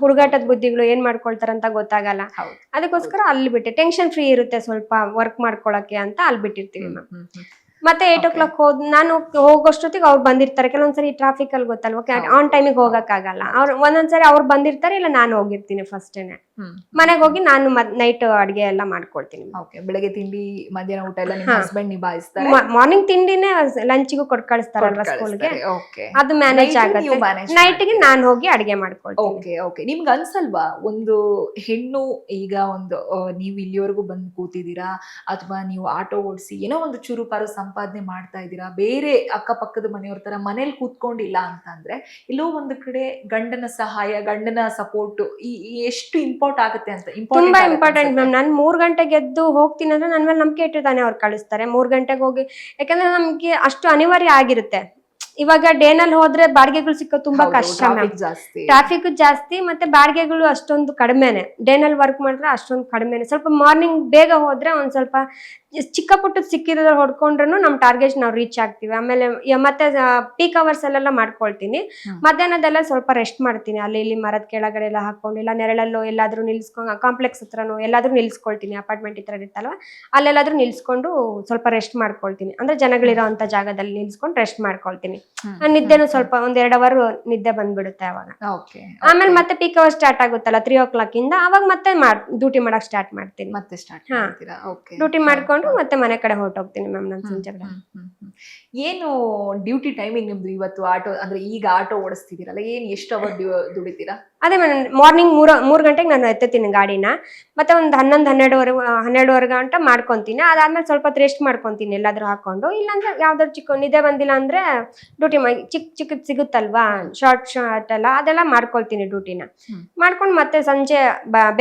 S2: ಹುಡುಗಾಟದ ಬುದ್ಧಿಗಳು ಏನ್ ಮಾಡ್ಕೊಳ್ತಾರಂತ ಗೊತ್ತಾಗಲ್ಲ. ಅದಕ್ಕೋಸ್ಕರ ಅಲ್ಲಿ ಬಿಟ್ಟೆ ಟೆನ್ಷನ್ ಫ್ರೀ ಇರುತ್ತೆ ಸ್ವಲ್ಪ ವರ್ಕ್ ಮಾಡ್ಕೊಳಕ್ಕೆ ಅಂತ ಅಲ್ಲಿ ಬಿಟ್ಟಿರ್ತೀವಿ. ಮತ್ತೆ 8 o'clock ನಾನು ಹೋಗೋಷ್ಟೊತ್ತಿಗೆ ಅವ್ರು ಬಂದಿರ್ತಾರೆ. ಕೆಲವೊಂದ್ಸರಿ ಟ್ರಾಫಿಕ್ ಅಲ್ಲಿ ಗೊತ್ತಲ್ವಾ, ಆನ್ ಟೈಮಿಗೆ ಹೋಗಕ್ಕಾಗಲ್ಲ. ಅವ್ರು ಒಂದೊಂದ್ಸರಿ ಅವ್ರು ಬಂದಿರ್ತಾರೆ, ಇಲ್ಲ ನಾನು ಹೋಗಿರ್ತೀನಿ ಫಸ್ಟೇನೆ. ಮನೆಗೆ ಹೋಗಿ ನಾನು ನೈಟ್ ಅಡ್ಗೆ ಎಲ್ಲ ಮಾಡ್ಕೊಳ್ತೀನಿ.
S1: ಬೆಳಗ್ಗೆ ತಿಂಡಿ ಮಧ್ಯಾಹ್ನ ಊಟ ಎಲ್ಲ ನಿಮ್ಮ ಹಸ್ಬೆಂಡ್ ನಿಭಾಯಿಸ್ತಾರೆ.
S2: ಮಾರ್ನಿಂಗ್ ತಿಂಡಿನೇ ಲಂಚಿಗೂ ಕೊಟ್ಟು ಕಳಿಸ್ತಾರಲ್ವಾ ಸ್ಕೂಲ್ಗೆ, ಅದು ಮ್ಯಾನೇಜ್ ಆಗುತ್ತೆ. ನೈಟ್ಗೆ ನಾನು ಹೋಗಿ ಅಡ್ಗೆ ಮಾಡ್ಕೊಳ್ತೀನಿ.
S1: ಓಕೆ ನಿಮ್ಗೆ ಅನ್ಸಲ್ವಾ, ಒಂದು ಹೆಣ್ಣು ಈಗ ಒಂದು ನೀವು ಇಲ್ಲಿವರೆಗೂ ಬಂದು ಕೂತಿದ್ದೀರಾ, ಅಥವಾ ನೀವು ಆಟೋ ಓಡಿಸಿ ಏನೋ ಒಂದು ಚೂರುಪಾರು ಸಂಪಾದನೆ ಮಾಡ್ತಾ ಇದ್ದೀರಾ, ಬೇರೆ ಅಕ್ಕಪಕ್ಕದ ಮನೆಯವ್ರ ತರ ಮನೇಲಿ ಕೂತ್ಕೊಂಡಿಲ್ಲ ಅಂತಂದ್ರೆ ಎಲ್ಲೋ ಒಂದು ಕಡೆ ಗಂಡನ ಸಹಾಯ, ಗಂಡನ ಸಪೋರ್ಟ್ ಎಷ್ಟು ಇಂಪಾರ್ಟ್ ಆಗುತ್ತೆ ಅಂತ.
S2: ತುಂಬಾ ಇಂಪಾರ್ಟೆಂಟ್ ಮ್ಯಾಮ್. ನಾನು 3 ಗಂಟೆಗೆ ಎದ್ದು ಹೋಗ್ತೀನಿ ಅಂದ್ರೆ ನನ್ನ ಮೇಲೆ ನಂಬಿಕೆ ಇಟ್ಟಿದ್ದಾನೆ ಅವ್ರು ಕಳಿಸ್ತಾರೆ 3 ಗಂಟೆಗೆ ಹೋಗಿ. ಯಾಕಂದ್ರೆ ನಮ್ಗೆ ಅಷ್ಟು ಅನಿವಾರ್ಯ ಆಗಿರುತ್ತೆ. ಇವಾಗ ಡೇನಲ್ಲಿ ಹೋದ್ರೆ ಬಾಡಿಗೆಗಳು ಸಿಕ್ಕೋ ತುಂಬಾ ಕಷ್ಟ. ಟ್ರಾಫಿಕ್ ಜಾಸ್ತಿ, ಮತ್ತೆ ಬಾಡಿಗೆಗಳು ಅಷ್ಟೊಂದು ಕಡಿಮೆನೆ. ಡೇನಲ್ಲಿ ವರ್ಕ್ ಮಾಡಿದ್ರೆ ಅಷ್ಟೊಂದು ಕಡಿಮೆನೆ. ಸ್ವಲ್ಪ ಮಾರ್ನಿಂಗ್ ಬೇಗ ಹೋದ್ರೆ ಒಂದ್ ಸ್ವಲ್ಪ ಚಿಕ್ಕ ಪುಟ್ಟ ಸಿಕ್ಕಿದ್ರೆ ಹೊಡ್ಕೊಂಡ್ರು ನಮ್ ಟಾರ್ಗೆಟ್ ನಾವು ರೀಚ್ ಆಗ್ತೀವಿ. ಆಮೇಲೆ ಮತ್ತೆ ಪೀಕ್ ಅವರ್ಸ್ ಅಲ್ಲೆಲ್ಲ ಮಾಡ್ಕೊಳ್ತೀನಿ. ಮಧ್ಯಾಹ್ನದೆಲ್ಲ ಸ್ವಲ್ಪ ರೆಸ್ಟ್ ಮಾಡ್ತೀನಿ. ಅಲ್ಲಿ ಇಲ್ಲಿ ಮರದ ಕೆಳಗಡೆ ಎಲ್ಲ ಹಾಕೊಂಡು, ಇಲ್ಲ ನೆರಳಲ್ಲೋ ಎಲ್ಲಾದ್ರೂ ನಿಲ್ಸ್ಕೊಂಡು, ಕಾಂಪ್ಲೆಕ್ಸ್ ಹತ್ರನೋ ಎಲ್ಲಾದ್ರೂ ನಿಲ್ಸ್ಕೊಳ್ತೀನಿ. ಅಪಾರ್ಟ್ಮೆಂಟ್ ಈ ತರ ಇರುತ್ತಲ್ವಾ, ಅಲ್ಲೆಲ್ಲಾದ್ರೂ ನಿಲ್ಸ್ಕೊಂಡು ಸ್ವಲ್ಪ ರೆಸ್ಟ್ ಮಾಡ್ಕೊಳ್ತೀನಿ. ಅಂದ್ರೆ ಜನಗಳಿರೋ ಅಂತ ಜಾಗದಲ್ಲಿ ನಿಲ್ಸ್ಕೊಂಡು ರೆಸ್ಟ್ ಮಾಡ್ಕೊಳ್ತೀನಿ. ನಿದ್ದೆನು ಸ್ವಲ್ಪ 1-2 ಅವರ್ ನಿದ್ದೆ ಬಂದ್ಬಿಡುತ್ತೆ ಅವಾಗ. ಆಮೇಲೆ ಮತ್ತೆ ಪೀಕ್ ಅವರ್ ಸ್ಟಾರ್ಟ್ ಆಗುತ್ತಲ್ಲ 3 o'clock ಇಂದ, ಅವಾಗ ಮತ್ತೆ ಡ್ಯೂಟಿ ಮಾಡಕ್ ಸ್ಟಾರ್ಟ್ ಮಾಡ್ತೀನಿ. ಡ್ಯೂಟಿ ಮಾಡ್ಕೊಂಡು ಮತ್ತೆ ಮನೆ ಕಡೆ ಹೊರಟೋಗ್ತೀನಿ ಮ್ಯಾಮ್ ನಾನು ಸಂಜೆ.
S1: ಏನು ಡ್ಯೂಟಿ ಟೈಮಿಂಗ್ ನಿಮ್ದು ಇವತ್ತು? ಆಟೋ ಅಂದ್ರೆ ಈಗ ಆಟೋ ಓಡಿಸ್ತಿದ್ದೀರಲ್ಲ, ಎಷ್ಟು ಅವರ್ ದುಡಿತೀರಾ?
S2: ಅದೇ ಮೇಡಮ್, ಮಾರ್ನಿಂಗ್ 3 ಗಂಟೆಗೆ ನಾನು ಎತ್ತುತ್ತೀನಿ ಗಾಡಿನ. ಮತ್ತೆ ಒಂದು 11-12 ಗಂಟ ಮಾಡ್ಕೊಂತೀನಿ. ಅದಾದ್ಮೇಲೆ ಸ್ವಲ್ಪ ರೆಸ್ಟ್ ಮಾಡ್ಕೊಂತೀನಿ ಎಲ್ಲಾದ್ರೂ ಹಾಕೊಂಡು. ಇಲ್ಲಾಂದ್ರೆ ಯಾವ್ದಾದ್ರು ಚಿಕ್ಕ ನಿದ್ದೆ ಬಂದಿಲ್ಲ ಅಂದ್ರೆ ಡ್ಯೂಟಿ ಚಿಕ್ಕದ್ ಸಿಗುತ್ತಲ್ವಾ, ಶಾರ್ಟ್ ಎಲ್ಲ ಅದೆಲ್ಲ ಮಾಡ್ಕೊಳ್ತೀನಿ ಡ್ಯೂಟಿನ. ಮಾಡ್ಕೊಂಡು ಮತ್ತೆ ಸಂಜೆ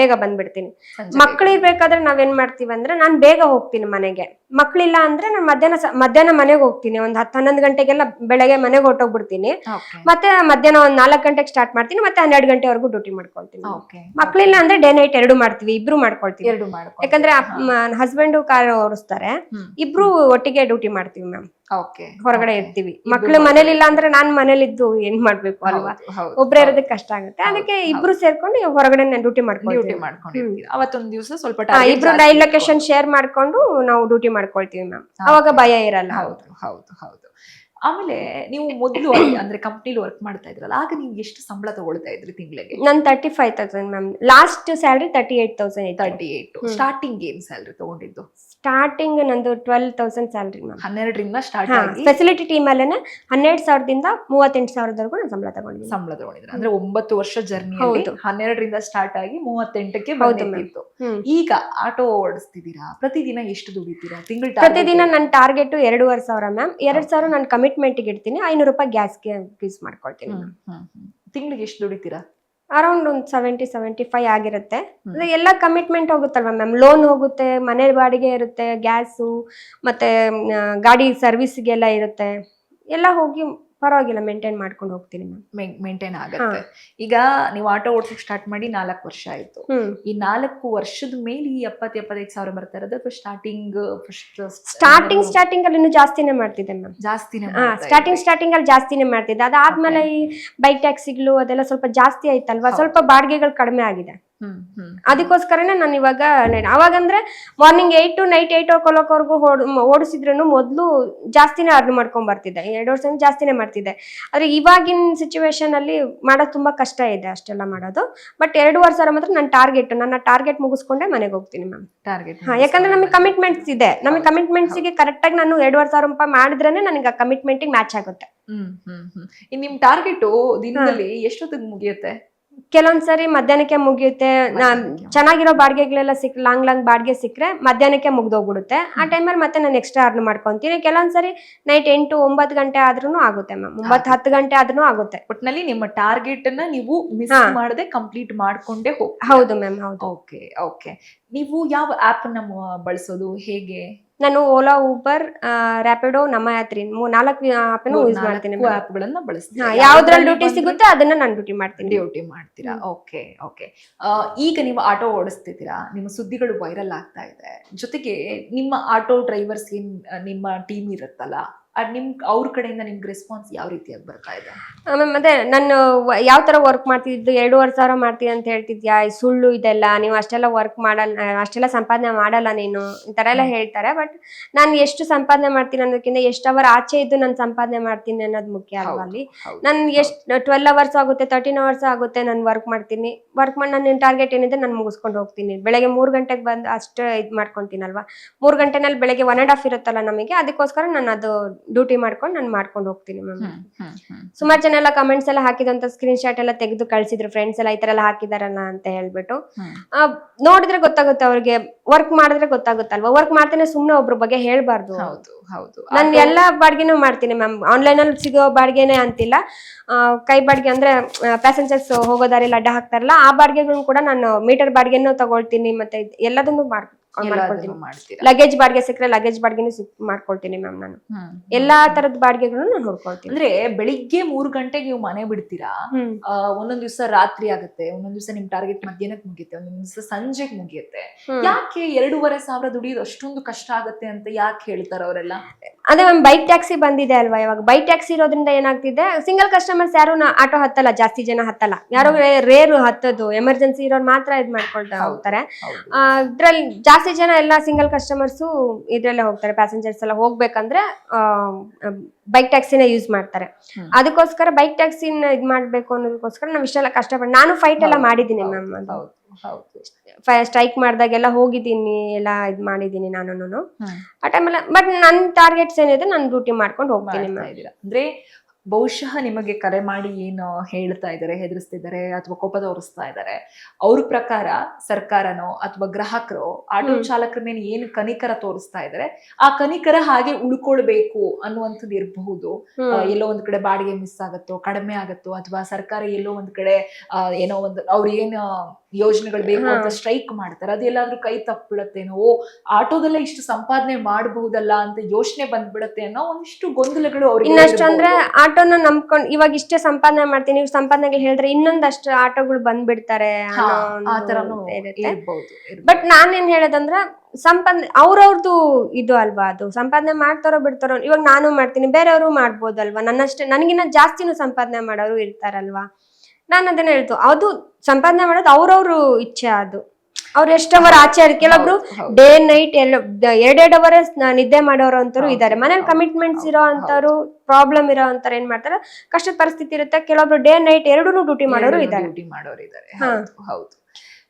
S2: ಬೇಗ ಬಂದ್ಬಿಡ್ತೀನಿ. ಮಕ್ಳಿರ್ಬೇಕಾದ್ರೆ ನಾವೇನ್ ಮಾಡ್ತೀವಿ ಅಂದ್ರೆ, ನಾನ್ ಬೇಗ ಹೋಗ್ತೀನಿ ಮನೆಗೆ. ಮಕ್ಳಿಲ್ಲ ಅಂದ್ರೆ ನಾನು ಮಧ್ಯಾಹ್ನ ಮನೆಗೆ ಹೋಗ್ತೀನಿ. ಒಂದ್ 10-11 ಗಂಟೆಗೆಲ್ಲ ಬೆಳಗ್ಗೆ ಮನೆಗೆ ಹೊರಟೋಗ್ಬಿಡ್ತೀನಿ. ಮತ್ತೆ ಮಧ್ಯಾಹ್ನ ಒಂದ್ 4 ಗಂಟೆಗೆ ಸ್ಟಾರ್ಟ್ ಮಾಡ್ತೀನಿ. ಮತ್ತೆ 12 ಗಂಟೆವರೆಗೂ ಡ್ಯೂಟಿ ಮಾಡ್ಕೊಳ್ತೀನಿ. ಮಕ್ಳಿಲ್ಲ ಅಂದ್ರೆ ಡೇ ನೈಟ್ 2 ಮಾಡ್ತೀವಿ, ಇಬ್ರು ಮಾಡ್ಕೊಳ್ತೀವಿ. ಯಾಕಂದ್ರೆ ಹಸ್ಬೆಂಡ್ ಕಾರ್ ಓಡಿಸ್ತಾರೆ, ಇಬ್ರು ಒಟ್ಟಿಗೆ ಡ್ಯೂಟಿ ಮಾಡ್ತೀವಿ ಮ್ಯಾಮ್. ಹೊರಗಡೆ ಇರ್ತೀವಿ. ಮಕ್ಳು ಮನೇಲಿಲ್ಲ ಅಂದ್ರೆ ನಾನ್ ಮನೇಲಿದ್ದು ಏನ್ ಮಾಡ್ಬೇಕು ಅಲ್ವಾ, ಒಬ್ರೇ ಇರೋದಕ್ಕೆ ಕಷ್ಟ ಆಗುತ್ತೆ. ಅದಕ್ಕೆ ಇಬ್ರು ಸೇರ್ಕೊಂಡು ಹೊರಗಡೆ ಡ್ಯೂಟಿ ಮಾಡ್ಕೊಳ್ತೀವಿ.
S1: ಅವತ್ತೊಂದ್ ದಿವಸ ಸ್ವಲ್ಪ
S2: ಇಬ್ರು ಲೈವ್ ಲೊಕೇಶನ್ ಶೇರ್ ಮಾಡ್ಕೊಂಡು ನಾವು ಡ್ಯೂಟಿ ಮಾಡ್ಕೊಳ್ತೀವಿ ಮ್ಯಾಮ್. ಅವಾಗ ಭಯ ಇರಲ್ಲ.
S1: ಹೌದು. ಆಮೇಲೆ ನೀವು ಮೊದಲು ಅಂದ್ರೆ ಕಂಪ್ನಿಲಿ ವರ್ಕ್ ಮಾಡ್ತಾ ಇದ್ರಲ್ಲ, ಆಗ ನೀವು ಎಷ್ಟು ಸಂಬಳ ತಗೊಳ್ತಾ ಇದ್ರಿ ತಿಂಗಳಿಗೆ?
S2: ನಾನು 35,000 ಮ್ಯಾಮ್. Last salary 38,000.
S1: 38. ಸ್ಟಾರ್ಟಿಂಗ್ ಏನ್ ಸ್ಯಾಲರಿ ತಗೊಂಡಿದ್ದು?
S2: ಸ್ಟಾರ್ಟಿಂಗ್ ನಂದು 12,000 ಸ್ಯಾಲರಿ ಮ್ಯಾಮ್.
S1: 12ರಿಂದ ಸ್ಟಾರ್ಟ್ ಆಗಿ
S2: ಫೆಸಿಲಿಟಿ ಟೀಮ್ ಅಲ್ಲೇನೆ 12,000ದಿಂದ 38,000ವರೆಗೂ ನಾನು ಸಂಬಳ
S1: ತಗೊಂಡಿದ್ದೀನಿ. ಅಂದ್ರೆ 9 ವರ್ಷ ಜರ್ನಿಯಲ್ಲಿ 12ರಿಂದ ಸ್ಟಾರ್ಟ್ ಆಗಿ 38ಕ್ಕೆ ಬಂದಿತ್ತು. ಈಗ ಆಟೋ ಓಡಿಸ್ತಿದ್ದೀರಾ, ಪ್ರತಿದಿನ ಎಷ್ಟು ದುಡಿತೀರಾ?
S2: ಪ್ರತಿದಿನ ನನ್ನ ಟಾರ್ಗೆಟ್ 2,500 ಮ್ಯಾಮ್. 2,000 ನಾನು ಕಮಿಟ್ಮೆಂಟ್ ಗೆ ಇಡ್ತೀನಿ. 500 ರೂಪಾಯಿ ಗ್ಯಾಸ್ಗೆ ಯೂಸ್ ಮಾಡ್ಕೊಳ್ತೀನಿ.
S1: ತಿಂಗಳಿಗೆ ಎಷ್ಟು ದುಡಿತೀರಾ?
S2: ಅರೌಂಡ್ ಒಂದು 70-75 ಆಗಿರುತ್ತೆ. ಎಲ್ಲ ಕಮಿಟ್ಮೆಂಟ್ ಹೋಗುತ್ತಲ್ವಾ ಮ್ಯಾಮ್, ಲೋನ್ ಹೋಗುತ್ತೆ, ಮನೆ ಬಾಡಿಗೆ ಇರುತ್ತೆ, ಗ್ಯಾಸು, ಮತ್ತೆ ಗಾಡಿ ಸರ್ವಿಸ್ಗೆಲ್ಲ ಇರುತ್ತೆ. ಎಲ್ಲ ಹೋಗಿ ಪರವಾಗಿಲ್ಲ ಮೇಂಟೈನ್ ಮಾಡ್ಕೊಂಡು ಹೋಗ್ತೀನಿ ಮ್ಯಾಮ್.
S1: ಮೇಂಟೈನ್ ಆಗುತ್ತೆ. ಈಗ ನೀವು ಆಟೋ ಓಡಿಸೋಕೆ ಸ್ಟಾರ್ಟ್ ಮಾಡಿ 4 ವರ್ಷ ಆಯ್ತು. ಈ 4 ವರ್ಷದ ಮೇಲೆ ಈ 70-75 ಸಾವಿರ ಬರ್ತಾ ಇರೋದು, ಅಥವಾ
S2: ಸ್ಟಾರ್ಟಿಂಗ್ ಅಲ್ಲಿ ಇನ್ನೂ ಜಾಸ್ತಿನೇ ಮಾಡ್ತಿದ್ದೆ ಮ್ಯಾಮ್. ಸ್ಟಾರ್ಟಿಂಗ್ ಅಲ್ಲಿ ಜಾಸ್ತಿನೇ ಮಾಡ್ತಿದ್ದೆ. ಅದಾದ್ಮೇಲೆ ಈ ಬೈಕ್ ಟ್ಯಾಕ್ಸಿಗಳು ಅದೆಲ್ಲ ಸ್ವಲ್ಪ ಜಾಸ್ತಿ ಆಯ್ತಲ್ವಾ, ಸ್ವಲ್ಪ ಬಾಡಿಗೆಗಳು ಕಡಿಮೆ ಆಗಿದೆ. ಅದಕ್ಕೋಸ್ಕರನೇ ನಾನು ಇವಾಗ ಅವಾಗಂದ್ರೆ ಮಾರ್ನಿಂಗ್ 8 to ನೈಟ್ 8 o'clock ಓಡಿಸಿದ್ರು ಮೊದ್ಲು ಜಾಸ್ತಿನೇ ಅರ್ನ್ ಮಾಡ್ಕೊಂಡ್ ಬರ್ತಿದ್ದೆ. 2 ವರ್ಷ ಜಾಸ್ತಿನೇ ಮಾಡ್ತಿದ್ದೆ. ಆದ್ರೆ ಇವಾಗಿನ ಸಿಚುವೇಶನ್ ಅಲ್ಲಿ ಮಾಡೋದು ತುಂಬಾ ಕಷ್ಟ ಇದೆ ಅಷ್ಟೆಲ್ಲ ಮಾಡೋದು. ಬಟ್ 2,500 ಮಾತ್ರ ನನ್ನ ಟಾರ್ಗೆಟ್ ಮುಗಿಸ್ಕೊಂಡೆ ಮನೆಗೆ ಹೋಗ್ತೀನಿ ಮ್ಯಾಮ್. ಯಾಕಂದ್ರೆ ನಮಗೆ ಕಮಿಟ್ಮೆಂಟ್ಸ್ ಇದೆ. ನಮಗೆ ಕಮಿಟ್ಮೆಂಟ್ಸ್ ಗೆ ಕರೆಕ್ಟ್ ಆಗಿ ನಾನು 2,500 ರೂಪಾಯಿ ಮಾಡಿದ್ರೇನೆ ನನಗೆ ಆ ಕಮಿಟ್ಮೆಂಟ್ ಮ್ಯಾಚ್ ಆಗುತ್ತೆ.
S1: ನಿಮ್ ಟಾರ್ಗೆಟ್ ದಿನದಲ್ಲಿ ಎಷ್ಟೊತ್ತಿಗೆ ಮುಗಿಯುತ್ತೆ?
S2: ಕೆಲವೊಂದ್ಸರಿ ಮಧ್ಯಾಹ್ನಕ್ಕೆ ಮುಗಿಯುತ್ತೆ. ಚೆನ್ನಾಗಿರೋ ಬಾಡಿಗೆಗಳೆಲ್ಲ ಲಾಂಗ್ ಬಾಡಿಗೆ ಸಿಕ್ಕರೆ ಮಧ್ಯಾಹ್ನಕ್ಕೆ ಮುಗ್ದೋಗ್ಬಿಡುತ್ತೆ. ಆ ಟೈಮಲ್ಲಿ ಮತ್ತೆ ನಾನು ಎಕ್ಸ್ಟ್ರಾ ಅರ್ನ್ ಮಾಡ್ಕೊಂತೀನಿ. ಕೆಲವೊಂದ್ಸರಿ ನೈಟ್ 8-9 ಗಂಟೆ ಆದ್ರೂ ಆಗುತ್ತೆ ಮ್ಯಾಮ್. 9-10 ಗಂಟೆ ಆದ್ರೂ ಆಗುತ್ತೆ.
S1: ಒಟ್ನಲ್ಲಿ ನಿಮ್ಮ ಟಾರ್ಗೆಟ್ ಅನ್ನ ನೀವು ಮಿಸ್ ಮಾಡದೆ ಕಂಪ್ಲೀಟ್ ಮಾಡ್ಕೊಂಡೇ ಹೋಗ್ತೀರಾ.
S2: ಹೌದು ಮ್ಯಾಮ್, ಹೌದು.
S1: Okay okay. ನೀವು ಯಾವ ಆಪ್ ಅನ್ನ ಬಳಸೋದು, ಹೇಗೆ?
S2: ನಾನು ಓಲಾ, ಊಬರ್, ರ್ಯಾಪಿಡೋ, ನಮ್ಮ ಯಾತ್ರಿ 4 ಆಪ್ನ ಯೂಸ್ ಮಾಡ್ತೀನಿ.
S1: ಆಪ್ಗಳನ್ನ ಬಳಸ್ತೀರಾ?
S2: ಯಾವ್ದ್ರಲ್ಲಿ ಡ್ಯೂಟಿ ಸಿಗುತ್ತೆ ಅದನ್ನ ನಾನು ಡ್ಯೂಟಿ ಮಾಡ್ತೀರಾ?
S1: Okay okay. ಈಗ ನೀವು ಆಟೋ ಓಡಿಸ್ತಿದ್ದೀರಾ, ನಿಮ್ಮ ಸುದ್ದಿಗಳು ವೈರಲ್ ಆಗ್ತಾ ಇದೆ. ಜೊತೆಗೆ ನಿಮ್ಮ ಆಟೋ ಡ್ರೈವರ್ಸ್ ಏನ್ ನಿಮ್ಮ ಟೀಮ್ ಇರುತ್ತಲ್ಲ, ಅವ್ರ ಕಡೆಯಿಂದ ನಿಮ್ಗೆ ರೆಸ್ಪಾನ್ಸ್ ಯಾವ ರೀತಿಯಾಗಿ ಬರ್ತಾ ಇದೆ?
S2: ಮತ್ತೆ ನಾನು ಯಾವ ತರ ವರ್ಕ್ ಮಾಡ್ತಿದ್ದು 2,500 ಮಾಡ್ತೀನಿ ಅಂತ ಹೇಳ್ತಿದ್ಯಾ, ಸುಳ್ಳು ಇದೆಲ್ಲ, ನೀವು ಅಷ್ಟೆಲ್ಲ ವರ್ಕ್ ಮಾಡಲ್ಲ, ಅಷ್ಟೆಲ್ಲ ಸಂಪಾದನೆ ಮಾಡಲ್ಲ ನೀನು, ಈ ತರ ಎಲ್ಲ ಹೇಳ್ತಾರೆ. ಬಟ್ ನಾನು ಎಷ್ಟು ಸಂಪಾದನೆ ಮಾಡ್ತೀನಿ ಅನ್ನೋದಕ್ಕಿಂತ ಎಷ್ಟು ಅವರ್ ಆಚೆ ಇದ್ದು ನಾನು ಸಂಪಾದನೆ ಮಾಡ್ತೀನಿ ಅನ್ನೋದು ಮುಖ್ಯ ಅಲ್ವಾ. ಅಲ್ಲಿ ನಾನು ಎಷ್ಟು 12 ಅವರ್ಸ್ ಆಗುತ್ತೆ, 13 ಅವರ್ಸ್ ಆಗುತ್ತೆ ನಾನು ವರ್ಕ್ ಮಾಡ್ತೀನಿ. ವರ್ಕ್ ಮಾಡಿ ನನ್ನ ಟಾರ್ಗೆಟ್ ಏನಿದೆ ನಾನು ಮುಗಿಸ್ಕೊಂಡು ಹೋಗ್ತೀನಿ. ಬೆಳಗ್ಗೆ 3 ಗಂಟೆಗೆ ಬಂದು ಅಷ್ಟು ಇದು ಮಾಡ್ಕೊಂತೀನಲ್ವಾ. 3 ಗಂಟೆನಲ್ಲಿ ಬೆಳಗ್ಗೆ 1.5 ಇರುತ್ತಲ್ಲ ನಮಗೆ, ಅದಕ್ಕೋಸ್ಕರ ನಾನು ಅದು ಡ್ಯೂಟಿ ಮಾಡ್ಕೊಂಡು ಹೋಗ್ತೀನಿ ಮ್ಯಾಮ್. ಸುಮಾರು ಜನ ಎಲ್ಲ ಕಮೆಂಟ್ಸ್ ಎಲ್ಲ ಹಾಕಿದಂತ ಸ್ಕ್ರೀನ್ ಶಾಟ್ ಎಲ್ಲ ತೆಗೆದು ಕಳ್ಸಿದ್ರು, ಫ್ರೆಂಡ್ಸ್ ಎಲ್ಲ ಈ ತರ ಎಲ್ಲ ಹಾಕಿದಾರಲ್ಲ ಅಂತ ಹೇಳ್ಬಿಟ್ಟು. ನೋಡಿದ್ರೆ ಗೊತ್ತಾಗುತ್ತೆ ಅವ್ರಿಗೆ, ವರ್ಕ್ ಮಾಡಿದ್ರೆ ಗೊತ್ತಾಗುತ್ತಲ್ವಾ. ವರ್ಕ್ ಮಾಡ್ತೇನೆ, ಸುಮ್ನೆ ಒಬ್ರ ಬಗ್ಗೆ ಹೇಳ್ಬಾರ್ದು. ನಾನು ಎಲ್ಲಾ ಬಾಡಿಗೆನೂ ಮಾಡ್ತೀನಿ ಮ್ಯಾಮ್. ಆನ್ಲೈನ್ ಅಲ್ಲಿ ಸಿಗೋ ಬಾಡಿಗೆನೆ ಅಂತಿಲ್ಲ, ಕೈ ಬಾಡಿಗೆ ಅಂದ್ರೆ ಪ್ಯಾಸೆಂಜರ್ಸ್ ಹೋಗೋ ದಾರಿಲಿ ಅಡ್ಡ ಹಾಕ್ತಾರಲ್ಲ, ಆ ಬಾಡಿಗೆಗಳನ್ನು ಕೂಡ ನಾನು ಮೀಟರ್ ಬಾಡಿಗೆನೂ ತಗೊಳ್ತೀನಿ. ಮತ್ತೆ ಎಲ್ಲದನ್ನು ಲಗೇಜ್ ಬಾಡಿಗೆ ಸಿಕ್ಕರೆ ಲಗೇಜ್ ಬಾಡಿಗೆನೂ ಮಾಡ್ಕೊಳ್ತೀನಿ ಮ್ಯಾಮ್. ನಾನು ಎಲ್ಲಾ ತರದ ಬಾಡಿಗೆಗಳನ್ನು ನಾನು ನೋಡ್ಕೊಳ್ತೀನಿ.
S1: ಅಂದ್ರೆ ಬೆಳಿಗ್ಗೆ 3 ಗಂಟೆಗೆ ನೀವು ಮನೆ ಬಿಡ್ತೀರಾ, ಒಂದೊಂದ್ ದಿವಸ ರಾತ್ರಿ ಆಗುತ್ತೆ, ಒಂದೊಂದ್ ದಿವಸ ನಿಮ್ ಟಾರ್ಗೆಟ್ ಮಧ್ಯಾಹ್ನಕ್ಕೆ ಮುಗಿಯುತ್ತೆ, ಒಂದೊಂದ್ ದಿವಸ ಸಂಜೆಗೆ ಮುಗಿಯುತ್ತೆ. ಯಾಕೆ 2,500 ದುಡಿಯೋದು ಅಷ್ಟೊಂದು ಕಷ್ಟ ಆಗುತ್ತೆ ಅಂತ ಯಾಕೆ ಹೇಳ್ತಾರ ಅವರೆಲ್ಲ?
S2: ಅದೇ ಮ್ಯಾಮ್, ಬೈಕ್ ಟ್ಯಾಕ್ಸಿ ಬಂದಿದೆ ಅಲ್ವಾ. ಇವಾಗ ಬೈಕ್ ಟ್ಯಾಕ್ಸಿ ಇರೋದ್ರಿಂದ ಏನಾಗ್ತಿದೆ, ಸಿಂಗಲ್ ಕಸ್ಟಮರ್ಸ್ ಯಾರು ಆಟೋ ಹತ್ತಲ್ಲ, ಜಾಸ್ತಿ ಜನ ಹತ್ತಲ್ಲ. ಯಾರು ರೇರು ಹತ್ತದು, ಎಮರ್ಜೆನ್ಸಿ ಇರೋರು ಮಾತ್ರ ಇದ್ ಮಾಡ್ಕೊಳ್ತಾ ಹೋಗ್ತಾರೆ. ಇದ್ರಲ್ಲಿ ಜಾಸ್ತಿ ಜನ ಎಲ್ಲ ಸಿಂಗಲ್ ಕಸ್ಟಮರ್ಸ್ ಇದ್ರಲ್ಲೇ ಹೋಗ್ತಾರೆ. ಪ್ಯಾಸೆಂಜರ್ಸ್ ಎಲ್ಲ ಹೋಗ್ಬೇಕಂದ್ರೆ ಬೈಕ್ ಟ್ಯಾಕ್ಸಿನ ಯೂಸ್ ಮಾಡ್ತಾರೆ. ಅದಕ್ಕೋಸ್ಕರ ಬೈಕ್ ಟ್ಯಾಕ್ಸಿನ ಇದ್ ಮಾಡ್ಬೇಕು ಅನ್ನೋದಕ್ಕೋಸ್ಕರ ನಾವ್ ಇಷ್ಟೆಲ್ಲ ಕಷ್ಟಪಟ್ಟು, ನಾನು ಫೈಟ್ ಎಲ್ಲ ಮಾಡಿದೀನಿ ಮ್ಯಾಮ್. ಸ್ಟ್ರೈಕ್ ಮಾಡ್ದಾಗೆಲ್ಲ ಹೋಗಿದ್ದೀನಿ, ಎಲ್ಲ ಇದ್ ಮಾಡಿದೀನಿ ನಾನು ಆ ಟೈಮಲ್ಲ. ಬಟ್ ನನ್ ಟಾರ್ಗೆಟ್ಸ್ ಏನಿದೆ ನಾನು ಡ್ಯೂಟಿ ಮಾಡ್ಕೊಂಡು ಹೋಗ್ತೀನಿ.
S1: ಅಂದ್ರೆ ಬಹುಶಃ ನಿಮಗೆ ಕರೆ ಮಾಡಿ ಏನು ಹೇಳ್ತಾ ಇದ್ದಾರೆ, ಹೆದರಿಸ್ತಿದ್ದಾರೆ ಅಥವಾ ಕೋಪ ತೋರಿಸ್ತಾ ಇದ್ದಾರೆ, ಅವ್ರ ಪ್ರಕಾರ ಸರ್ಕಾರನೋ ಅಥವಾ ಗ್ರಾಹಕರು ಆಟೋ ಚಾಲಕರ ಮೇಲೆ ಏನು ಕನಿಕರ ತೋರಿಸ್ತಾ ಇದ್ದಾರೆ, ಆ ಕನಿಕರ ಹಾಗೆ ಉಳ್ಕೊಳ್ಬೇಕು ಅನ್ನುವಂಥದ್ದು ಇರಬಹುದು. ಎಲ್ಲೋ ಒಂದ್ ಕಡೆ ಬಾಡಿಗೆ ಮಿಸ್ ಆಗತ್ತೋ, ಕಡಿಮೆ ಆಗತ್ತೋ, ಅಥವಾ ಸರ್ಕಾರ ಎಲ್ಲೋ ಒಂದ್ ಕಡೆ ಏನೋ ಒಂದು ಅವ್ರ ಏನು ಯೋಜನೆಗಳು ಬೇಕು ಅಂತ ಸ್ಟ್ರೈಕ್ ಮಾಡ್ತಾರೆ, ಅದೆಲ್ಲಾದ್ರೂ ಕೈ ತಪ್ಪಿಬಿಡತ್ತೇನೋ, ಓ ಆಟೋದಲ್ಲೇ ಇಷ್ಟು ಸಂಪಾದನೆ ಮಾಡಬಹುದಲ್ಲ ಅಂತ ಯೋಚನೆ ಬಂದ್ಬಿಡತ್ತೆ ಅನ್ನೋ ಒಂದಿಷ್ಟು ಗೊಂದಲಗಳು ಅವ್ರಿಗೆ.
S2: ಇನ್ನಷ್ಟು ಅಂದ್ರೆ ಆಟೋನ ನಂಬ್ಕೊಂಡು ಇವಾಗ ಇಷ್ಟೇ ಸಂಪಾದನೆ ಮಾಡ್ತೀನಿ, ಸಂಪಾದನೆಗೆ ಹೇಳಿದ್ರೆ ಇನ್ನೊಂದಷ್ಟು ಆಟೋಗಳು ಬಂದ್ಬಿಡ್ತಾರೆ. ಬಟ್ ನಾನೇನ್ ಹೇಳೋದಂದ್ರ, ಸಂಪಾದನೆ ಅವ್ರವ್ರದ್ದು ಇದು ಅಲ್ವಾ, ಅದು ಸಂಪಾದನೆ ಮಾಡ್ತಾರೋ ಬಿಡ್ತಾರೋ. ಇವಾಗ ನಾನು ಮಾಡ್ತೀನಿ, ಬೇರೆಯವರು ಮಾಡ್ಬೋದಲ್ವಾ. ನನ್ನಷ್ಟೇ ನನಗಿನ್ನ ಜಾಸ್ತಿನೂ ಸಂಪಾದನೆ ಮಾಡೋರು ಇರ್ತಾರಲ್ವಾ. ನಾನು ಅದನ್ನ ಹೇಳ್ತು, ಅದು ಸಂಪಾದನೆ ಮಾಡೋದು ಅವ್ರವ್ರು ಇಚ್ಛೆ. ಅದು ಅವ್ರು ಎಷ್ಟವರ್ ಆಚೆ. ಕೆಲವೊಬ್ರು ಡೇ ನೈಟ್ 2 ಅವರ್ ನಿದ್ದೆ ಮಾಡೋರು ಅಂತವ್ರು ಇದಾರೆ. ಮನೇಲಿ ಕಮಿಟ್ಮೆಂಟ್ಸ್ ಇರೋ ಅಂತವ್ರು, ಪ್ರಾಬ್ಲಮ್ ಇರೋ ಅಂತಾರ ಏನ್ ಮಾಡ್ತಾರ, ಕಷ್ಟದ ಪರಿಸ್ಥಿತಿ ಇರುತ್ತೆ. ಕೆಲವೊಬ್ರು ಡೇ ನೈಟ್ 2 ಡ್ಯೂಟಿ ಮಾಡೋರು ಇದಾರೆ.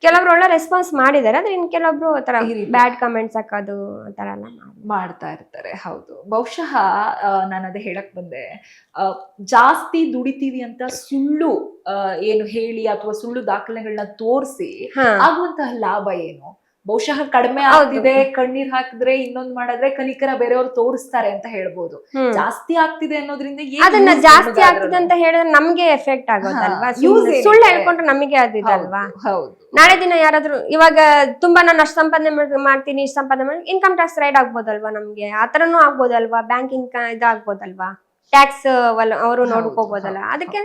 S2: ಕೆಲವ್ರು ಒಳ್ಳೆ ರೆಸ್ಪಾನ್ಸ್ ಮಾಡಿದಾರೆ. ಆದ್ರೆ ಇನ್ ಕೆಲವೊಬ್ರು ತರ ಬ್ಯಾಡ್ ಕಮೆಂಟ್ಸ್ ಹಾಕೋದು ಆತರ ಎಲ್ಲ
S1: ಮಾಡ್ತಾ ಇರ್ತಾರೆ. ಹೌದು, ಬಹುಶಃ ನಾನು ಅದೇ ಹೇಳಕ್ ಬಂದೆ, ಜಾಸ್ತಿ ದುಡಿತೀವಿ ಅಂತ ಸುಳ್ಳು ಏನು ಹೇಳಿ ಅಥವಾ ಸುಳ್ಳು ದಾಖಲೆಗಳನ್ನ ತೋರಿಸಿ ಆಗುವಂತಹ ಲಾಭ ಏನು? ಬಹುಶಃ ಕಡಿಮೆ ಆಗ್ತಿದೆ, ಕಣ್ಣೀರ್ ಹಾಕಿದ್ರೆ ಇನ್ನೊಂದ್ ಮಾಡಿದ್ರೆ ಕನಿಕರ ಬೇರೆಯವ್ರು ತೋರಿಸ್ತಾರೆ ಅಂತ ಹೇಳ್ಬೋದು. ಜಾಸ್ತಿ ಆಗ್ತಿದೆ ಅನ್ನೋದ್ರಿಂದ
S2: ಅದನ್ನ ಜಾಸ್ತಿ ಆಗ್ತಿದೆ ಅಂತ ಹೇಳಿದ್ರೆ ನಮ್ಗೆ ಎಫೆಕ್ಟ್ ಆಗೋದಲ್ವಾ. ಸುಳ್ಳು ಹೇಳ್ಕೊಂಡ್ರೆ ನಮಗೆ ಅದಿದಲ್ವಾ. ನಾಳೆ ದಿನ ಯಾರಾದ್ರೂ ಇವಾಗ ತುಂಬಾ ನಾನು ಅಷ್ಟು ಸಂಪಾದನೆ ಮಾಡ್ತೀನಿ, ಇಷ್ಟು ಸಂಪಾದನೆ ಮಾಡಿ, ಇನ್ಕಮ್ ಟ್ಯಾಕ್ಸ್ ರೈಡ್ ಆಗ್ಬೋದಲ್ವಾ ನಮ್ಗೆ, ಆತರನೂ ಆಗ್ಬೋದಲ್ವಾ. ಬ್ಯಾಂಕಿಂಗ್ ಇದಾಗ್ಬೋದಲ್ವಾ, ಟ್ಯಾಕ್ಸ್ ಅವರು ನೋಡ್ಕೋಬೋದಲ್ಲ. ಅದಕ್ಕೆ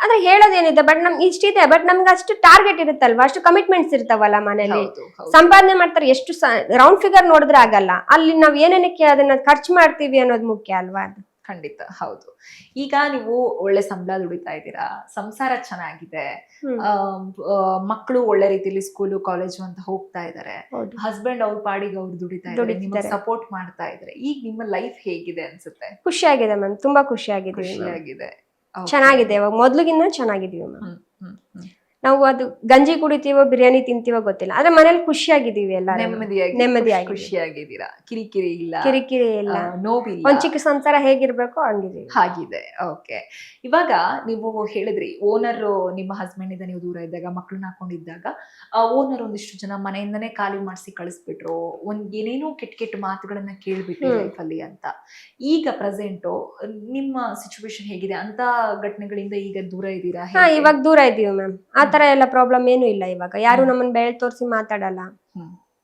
S2: ಅದ್ರ ಹೇಳೋದೇನಿದೆ, ಬಟ್ ನಮ್ಗೆ ಇಷ್ಟಿದೆ. ಬಟ್ ನಮ್ಗೆ ಅಷ್ಟು ಟಾರ್ಗೆಟ್ ಇರುತ್ತಲ್ವಾ, ಅಷ್ಟು ಕಮಿಟ್ಮೆಂಟ್ಸ್ ಇರ್ತಾವಲ್ಲ ಮನೇಲಿ. ಸಂಪಾದನೆ ಮಾಡ್ತಾರೆ, ಎಷ್ಟು ರೌಂಡ್ ಫಿಗರ್ ನೋಡಿದ್ರೆ ಆಗಲ್ಲ. ಅಲ್ಲಿ ನಾವ್ ಏನೇನಕ್ಕೆ ಅದನ್ನ ಖರ್ಚು ಮಾಡ್ತೀವಿ ಅನ್ನೋದು ಮುಖ್ಯ ಅಲ್ವಾ. ಅದು
S1: ಖಂಡಿತ ಹೌದು. ಈಗ ನೀವು ಒಳ್ಳೆ ಸಂಬಳ ದುಡಿತಾ ಇದ್ದೀರಾ, ಸಂಸಾರ ಚೆನ್ನಾಗಿದೆ, ಮಕ್ಕಳು ಒಳ್ಳೆ ರೀತಿಯಲ್ಲಿ ಸ್ಕೂಲು ಕಾಲೇಜು ಅಂತ ಹೋಗ್ತಾ ಇದಾರೆ, ಹಸ್ಬೆಂಡ್ ಅವ್ರ ಪಾಡಿಗೆ ಅವ್ರು ದುಡಿತಾ ಇದ್ದಾರೆ, ನಿಮಗೆ ಸಪೋರ್ಟ್ ಮಾಡ್ತಾ ಇದಾರೆ. ಈಗ ನಿಮ್ಮ ಲೈಫ್ ಹೇಗಿದೆ ಅನ್ಸುತ್ತೆ?
S2: ಖುಷಿಯಾಗಿದೆ ಮ್ಯಾಮ್, ತುಂಬಾ ಖುಷಿಯಾಗಿದೆ. ಚೆನ್ನಾಗಿದೆ, ಇವಾಗ ಮೊದ್ಲಿಗಿನ್ನ ಚೆನ್ನಾಗಿದೀವಿ ಮ್ಯಾಮ್. ನಾವು ಅದು ಗಂಜಿ ಕುಡಿತೀವೋ ಬಿರಿಯಾನಿ ತಿಂತೀವೋ ಗೊತ್ತಿಲ್ಲ ಆದ್ರೆ ಮನೇಲಿ ಖುಷಿಯಾಗಿದ್ದೀವಿ ಎಲ್ಲ ನೆಮ್ಮದಿಯಾಗಿ
S1: ಖುಷಿಯಾಗಿದ್ದೀರಾ, ಕಿರಿಕಿರಿ ಇಲ್ಲ,
S2: ಕಿರಿಕಿರಿ ಇಲ್ಲ,
S1: ನೋವಿಲ್ಲ,
S2: ಒಂದ್ ಚಿಕ್ಕ ಸಂಸಾರ ಹೇಗಿರ್ಬೇಕು ಹಂಗಿದೀವಿ.
S1: ಹಾಗಿದೆ. ಓಕೆ, ಇವಾಗ ನೀವು ಹೇಳಿದ್ರಿ ಓನರ್ ನಿಮ್ಮ ಹಸ್ಬೆಂಡ್ ಇಂದ ನೀವು ದೂರ ಇದ್ದಾಗ ಮಕ್ಕಳನ್ನ ಹಾಕೊಂಡಿದ್ದಾಗ ಓನರ್ ಒಂದಿಷ್ಟು ಜನ ಮನೆಯಿಂದನೇ ಖಾಲಿ ಮಾಡಿಸಿ ಕಳಿಸ್ಬಿಟ್ರು, ಏನೇನೋ ಕೆಟ್ಟ ಕೆಟ್ಟ ಮಾತುಗಳನ್ನ ಕೇಳ್ಬಿಟ್ರಿ ಲೈಫ್ ಅಲ್ಲಿ ಅಂತ. ಈಗ ಪ್ರೆಸೆಂಟ್ ನಿಮ್ಮ ಸಿಚುವೇಶನ್ ಹೇಗಿದೆ? ಅಂತ ಘಟನೆಗಳಿಂದ ಈಗ ದೂರ ಇದ್ದೀರಾ?
S2: ಹಾ, ಇವಾಗ ದೂರ ಇದೀವಿ ಮ್ಯಾಮ್. ಆತರ ಎಲ್ಲ ಪ್ರಾಬ್ಲಮ್ ಏನು ಇಲ್ಲ. ಇವಾಗ ಯಾರು ನಮ್ಮನ್ನ ಬೆಳ್ ತೋರಿಸಿ ಮಾತಾಡಲ್ಲ,